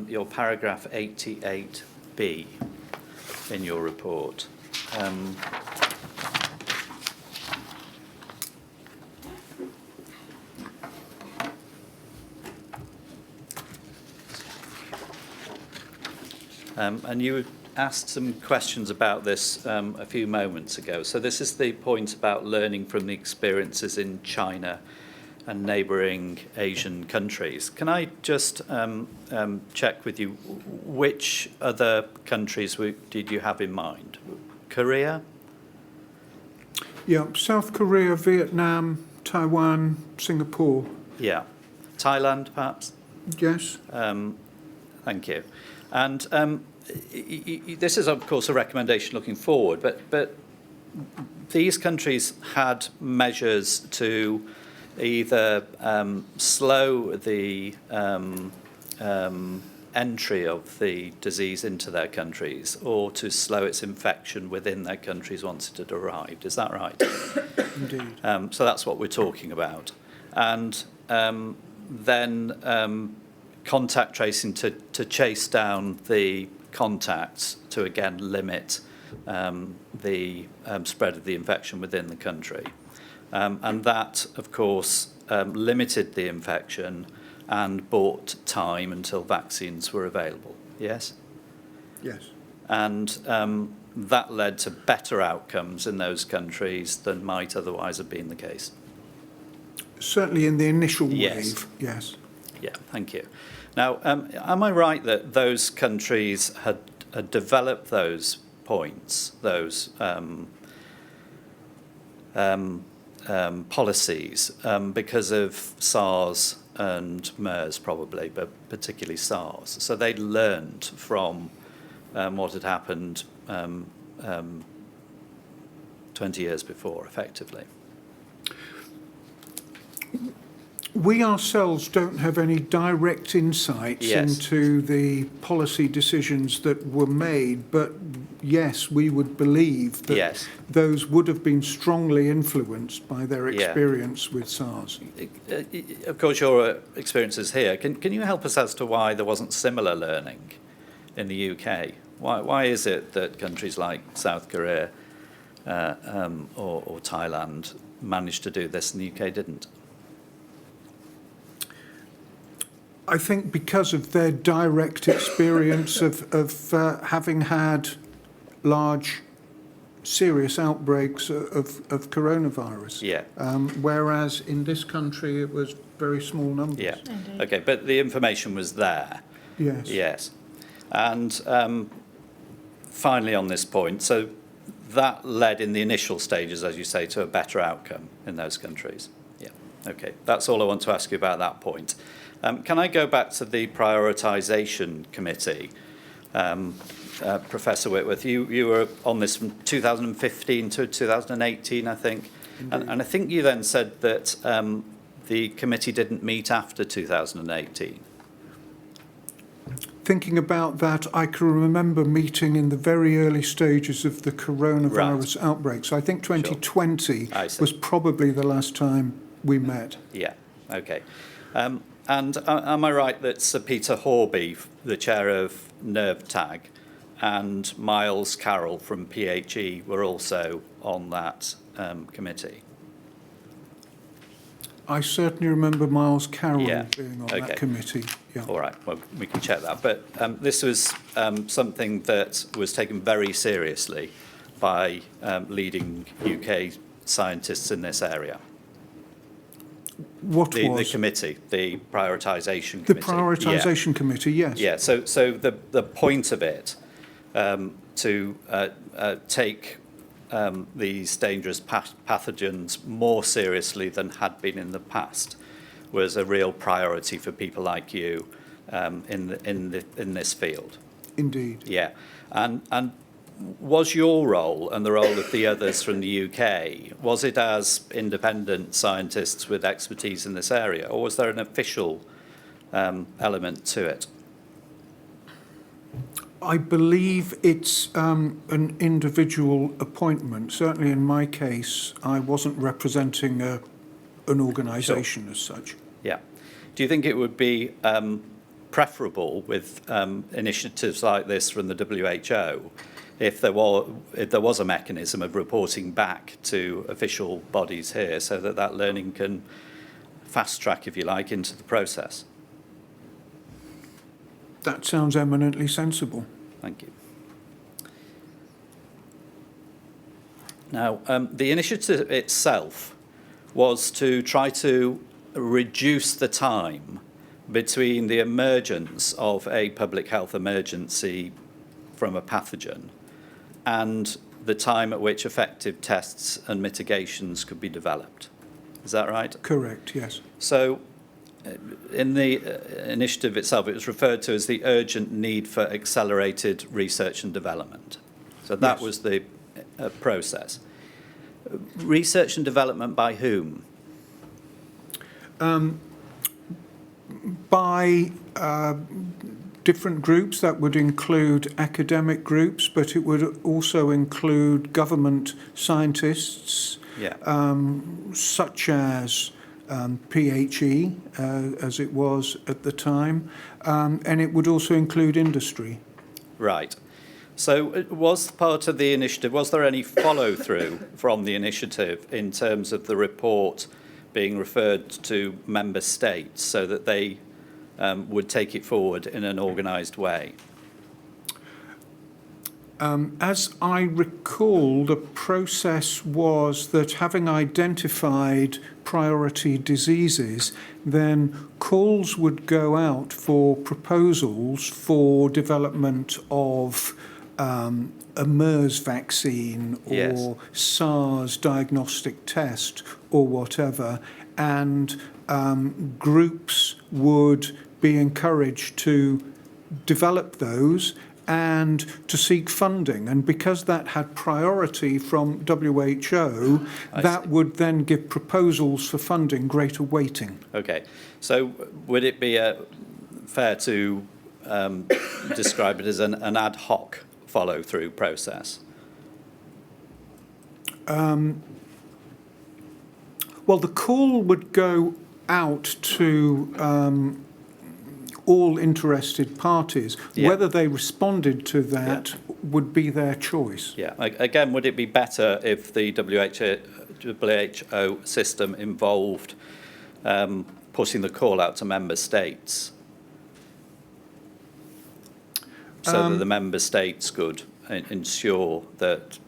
your paragraph 88B in your report? And you asked some questions about this a few moments ago. So this is the point about learning from the experiences in China and neighbouring Asian countries. Can I just check with you, which other countries did you have in mind? Korea? Yeah, South Korea, Vietnam, Taiwan, Singapore. Yeah. Thailand, perhaps? Yes. Thank you. And this is, of course, a recommendation looking forward, but these countries had measures to either slow the entry of the disease into their countries or to slow its infection within their countries once it had arrived. Is that right? Indeed. So that's what we're talking about. And then contact tracing to chase down the contacts to again limit the spread of the infection within the country. And that, of course, limited the infection and bought time until vaccines were available. Yes? Yes. And that led to better outcomes in those countries than might otherwise have been the case. Certainly in the initial Yes. wave, yes. Yeah, thank you. Now, am I right that those countries had developed those points, those policies, because of SARS and MERS probably, but particularly SARS? So they'd learned from what had happened 20 years before, effectively. We ourselves don't have any direct insights into the policy decisions that were made, but yes, we would believe that those would have been strongly influenced by their experience with SARS. Of course, your experiences here. Can you help us as to why there wasn't similar learning in the UK? Why is it that countries like South Korea or Thailand managed to do this and the UK didn't? I think because of their direct experience of having had large, serious outbreaks of coronavirus. Whereas in this country it was very small numbers. Yeah. Okay, but the information was there. Yes. Yes. And finally on this point, so that led in the initial stages, as you say, to a better outcome in those countries. Yeah. Okay, that's all I want to ask you about that point. Can I go back to the prioritisation committee? Professor Whitworth, you were on this from 2015 to 2018, I think. And I think you then said that the committee didn't meet after 2018. Thinking about that, I can remember meeting in the very early stages of the coronavirus outbreak. So I think 2020 was probably the last time we met. Yeah, okay. And am I right that Sir Peter Horby, the chair of NERVTAG, and Miles Carroll from PHE were also on that committee? I certainly remember Miles Carroll being on that committee. Yeah. All right, well, we can check that. But this was something that was taken very seriously by leading UK scientists in this area. What the was? The committee, the prioritisation committee. The prioritisation committee, yes. Yeah, so the point of it to take these dangerous pathogens more seriously than had been in the past was a real priority for people like you in this field. Indeed. Yeah, and was your role and the role of the others from the UK, was it as independent scientists with expertise in this area, or was there an official element to it? I believe it's an individual appointment. Certainly in my case, I wasn't representing an organisation as such. Yeah. Do you think it would be preferable with initiatives like this from the WHO if there was a mechanism of reporting back to official bodies here so that learning can fast track, if you like, into the process? That sounds eminently sensible. Thank you. Now, the initiative itself was to try to reduce the time between the emergence of a public health emergency from a pathogen and the time at which effective tests and mitigations could be developed. Is that right? Correct, yes. So in the initiative itself, it was referred to as the urgent need for accelerated research and development. So that was the process. Research and development by whom? By different groups. That would include academic groups, but it would also include government scientists, such as PHE, as it was at the time, and it would also include industry. Right. So was part of the initiative, was there any follow-through from the initiative in terms of the report being referred to member states so that they would take it forward in an organised way? As I recall, the process was that having identified priority diseases, then calls would go out for proposals for development of a MERS vaccine or SARS diagnostic test or whatever, and groups would be encouraged to develop those and to seek funding. And because that had priority from WHO, that would then give proposals for funding greater weighting. Okay. So would it be fair to describe it as an ad hoc follow-through process? Well, the call would go out to all interested parties. Yeah. Whether they responded to that would be their choice. Yeah. Again, would it be better if the WHO system involved putting the call out to member states, so that the member states could ensure that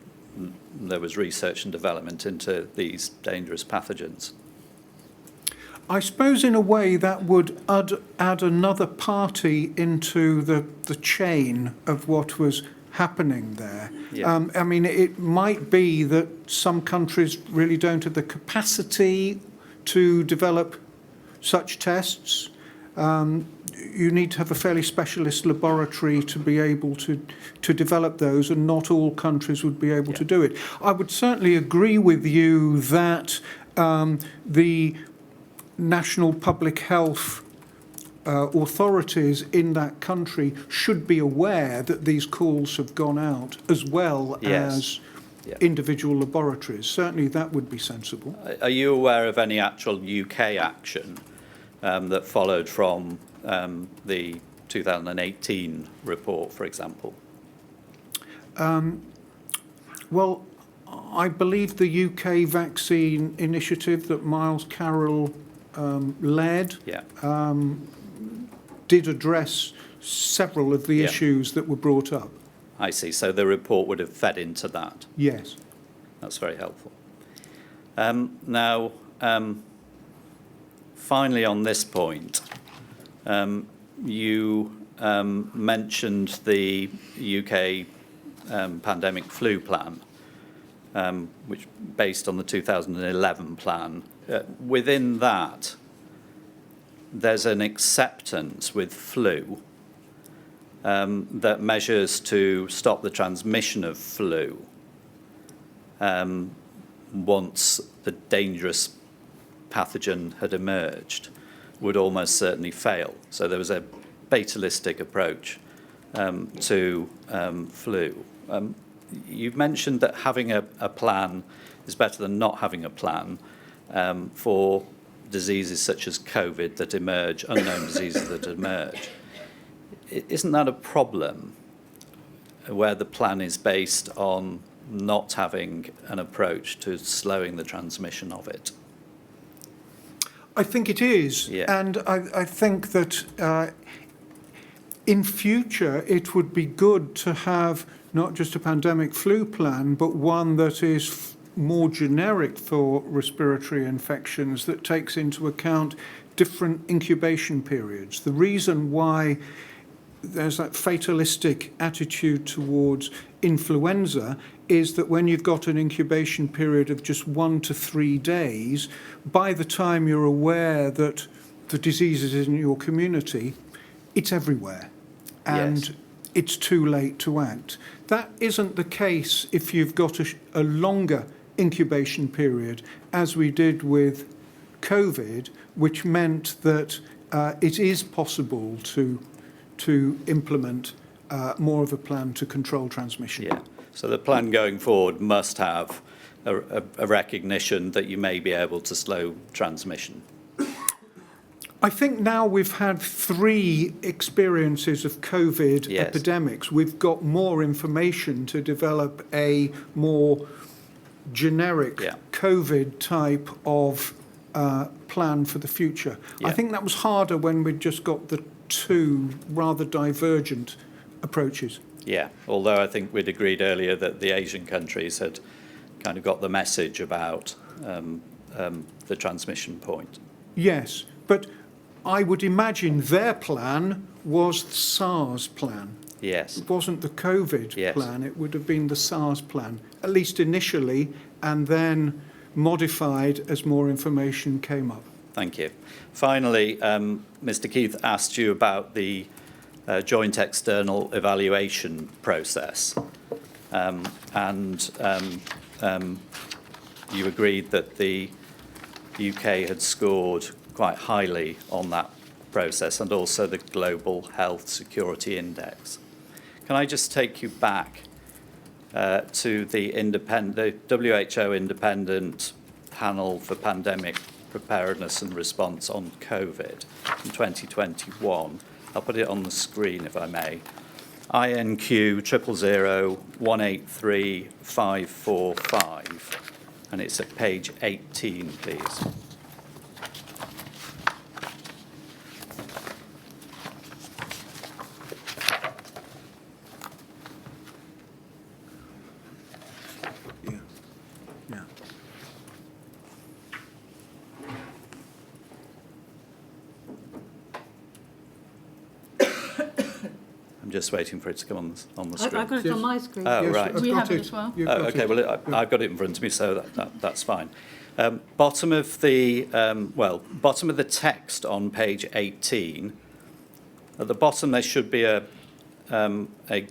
there was research and development into these dangerous pathogens? I suppose in a way that would add another party into the chain of what was happening there. Yeah. I mean, it might be that some countries really don't have the capacity to develop such tests. You need to have a fairly specialist laboratory to be able to develop those, and not all countries would be able to do it. I would certainly agree with you that the national public health authorities in that country should be aware that these calls have gone out, as well as individual laboratories. Certainly that would be sensible. Are you aware of any actual UK action that followed from the 2018 report, for example? Well, I believe the UK vaccine initiative that Miles Carroll led did address several of the issues that were brought up. I see. So the report would have fed into that. Yes. That's very helpful. Now, finally on this point, you mentioned the UK pandemic flu plan, which based on the 2011 plan. Within that, there's an acceptance with flu that measures to stop the transmission of flu once the dangerous pathogen had emerged would almost certainly fail. So there was a fatalistic approach to flu. You've mentioned that having a plan is better than not having a plan for diseases such as COVID that emerge, unknown diseases that emerge. Isn't that a problem where the plan is based on not having an approach to slowing the transmission of it? I think it is. And I think that in future it would be good to have not just a pandemic flu plan, but one that is more generic for respiratory infections, that takes into account different incubation periods. The reason why there's that fatalistic attitude towards influenza is that when you've got an incubation period of just 1 to 3 days, by the time you're aware that the disease is in your community, it's everywhere. And it's too late to act. That isn't the case if you've got a longer incubation period, as we did with COVID, which meant that it is possible to implement more of a plan to control transmission. Yeah. So the plan going forward must have a recognition that you may be able to slow transmission. I think now we've had 3 experiences of COVID epidemics. We've got more information to develop a more generic COVID type of plan for the future. I think that was harder when we'd just got the 2 rather divergent approaches. Yeah, although I think we'd agreed earlier that the Asian countries had kind of got the message about the transmission point. Yes, but I would imagine their plan was the SARS plan. Yes. It wasn't the COVID plan, it would have been the SARS plan, at least initially, and then modified as more information came up. Thank you. Finally, Mr. Keith asked you about the joint external evaluation process. You agreed that the UK had scored quite highly on that process and also the Global Health Security Index. Can I just take you back to the WHO independent panel for pandemic preparedness and response on COVID in 2021. I'll put it on the screen if I may. INQ 000183545, and it's at page 18, please. I'm just waiting for it to come on the screen. I've got it on my screen. Oh, Yes, right. I've We got have it as well. You've Oh, got okay. it. Well, I've got it in front of me, so that's fine. Bottom of the bottom of the text on page 18. At the bottom, there should be a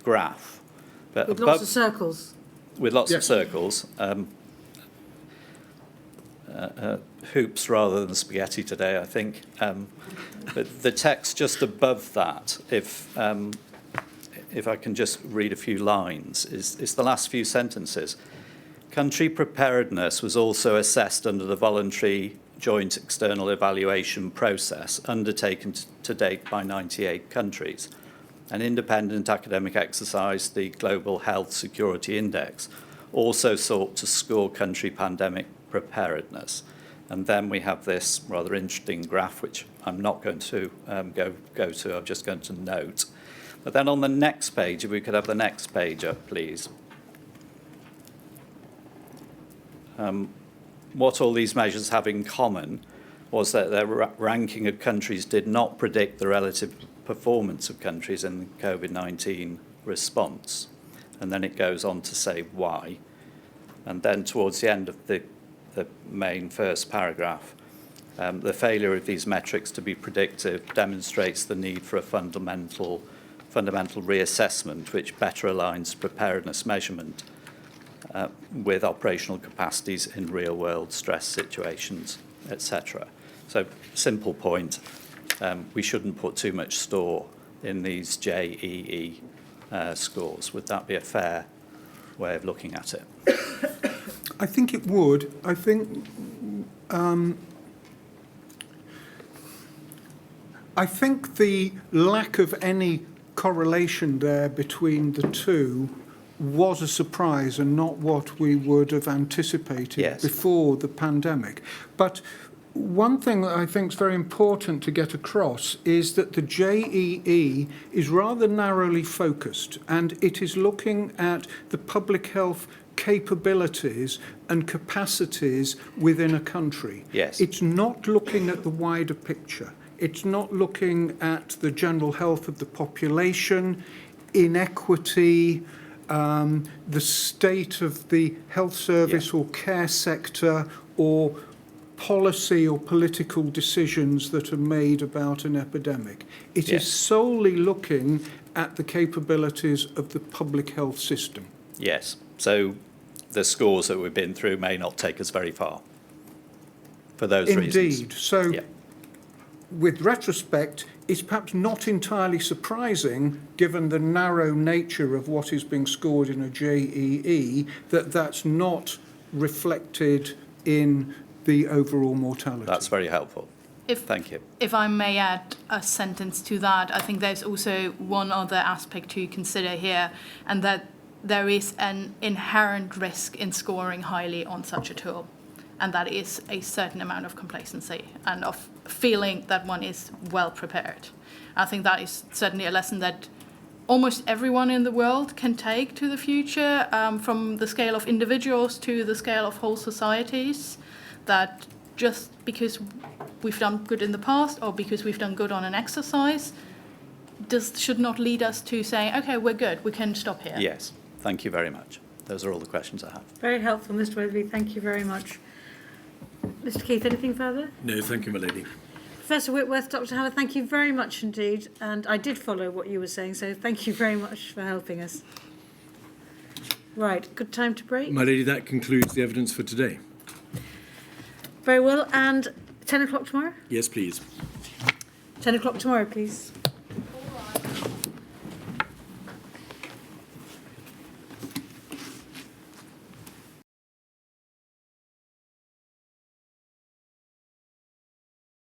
graph, but With above, lots of circles. with lots of Yes. circles. Hoops rather than spaghetti today, I think. But the text just above that, if I can just read a few lines, is the last few sentences. Country preparedness was also assessed under the voluntary joint external evaluation process undertaken to date by 98 countries. An independent academic exercise, the Global Health Security Index, also sought to score country pandemic preparedness. And then we have this rather interesting graph, which I'm not going to go to, I'm just going to note. But then on the next page, if we could have the next page up, please. What all these measures have in common was that their ranking of countries did not predict the relative performance of countries in the COVID-19 response. And then it goes on to say why. And then towards the end of the main first paragraph, the failure of these metrics to be predictive demonstrates the need for a fundamental reassessment which better aligns preparedness measurement with operational capacities in real-world stress situations, etc. So, simple point, we shouldn't put too much store in these JEE scores. Would that be a fair way of looking at it? I think it would. I think the lack of any correlation there between the two was a surprise and not what we would have anticipated before the pandemic. But one thing that I think is very important to get across is that the JEE is rather narrowly focused, and it is looking at the public health capabilities and capacities within a country. Yes. It's not looking at the wider picture. It's not looking at the general health of the population, inequity, the state of the health service or care sector, or policy or political decisions that are made about an epidemic. It is solely looking at the capabilities of the public health system. Yes. So the scores that we've been through may not take us very far for those reasons. Indeed. So with retrospect, it's perhaps not entirely surprising, given the narrow nature of what is being scored in a JEE, that that's not reflected in the overall mortality. That's very helpful. Thank you. If I may add a sentence to that, I think there's also one other aspect to consider here, and that there is an inherent risk in scoring highly on such a tool. And that is a certain amount of complacency and of feeling that one is well prepared. I think that is certainly a lesson that almost everyone in the world can take to the future, from the scale of individuals to the scale of whole societies, that just because we've done good in the past or because we've done good on an exercise should not lead us to saying, okay, we're good, we can stop here. Yes, thank you very much. Those are all the questions I have. Very helpful, Mr. Weatherby. Thank you very much. Mr. Keith, anything further? No, thank you, my lady. Professor Whitworth, Dr. Hammer, thank you very much indeed. And I did follow what you were saying, so thank you very much for helping us. Right, good time to break. My lady, that concludes the evidence for today. Very well, and 10 o'clock tomorrow? Yes, please. 10 o'clock tomorrow, please.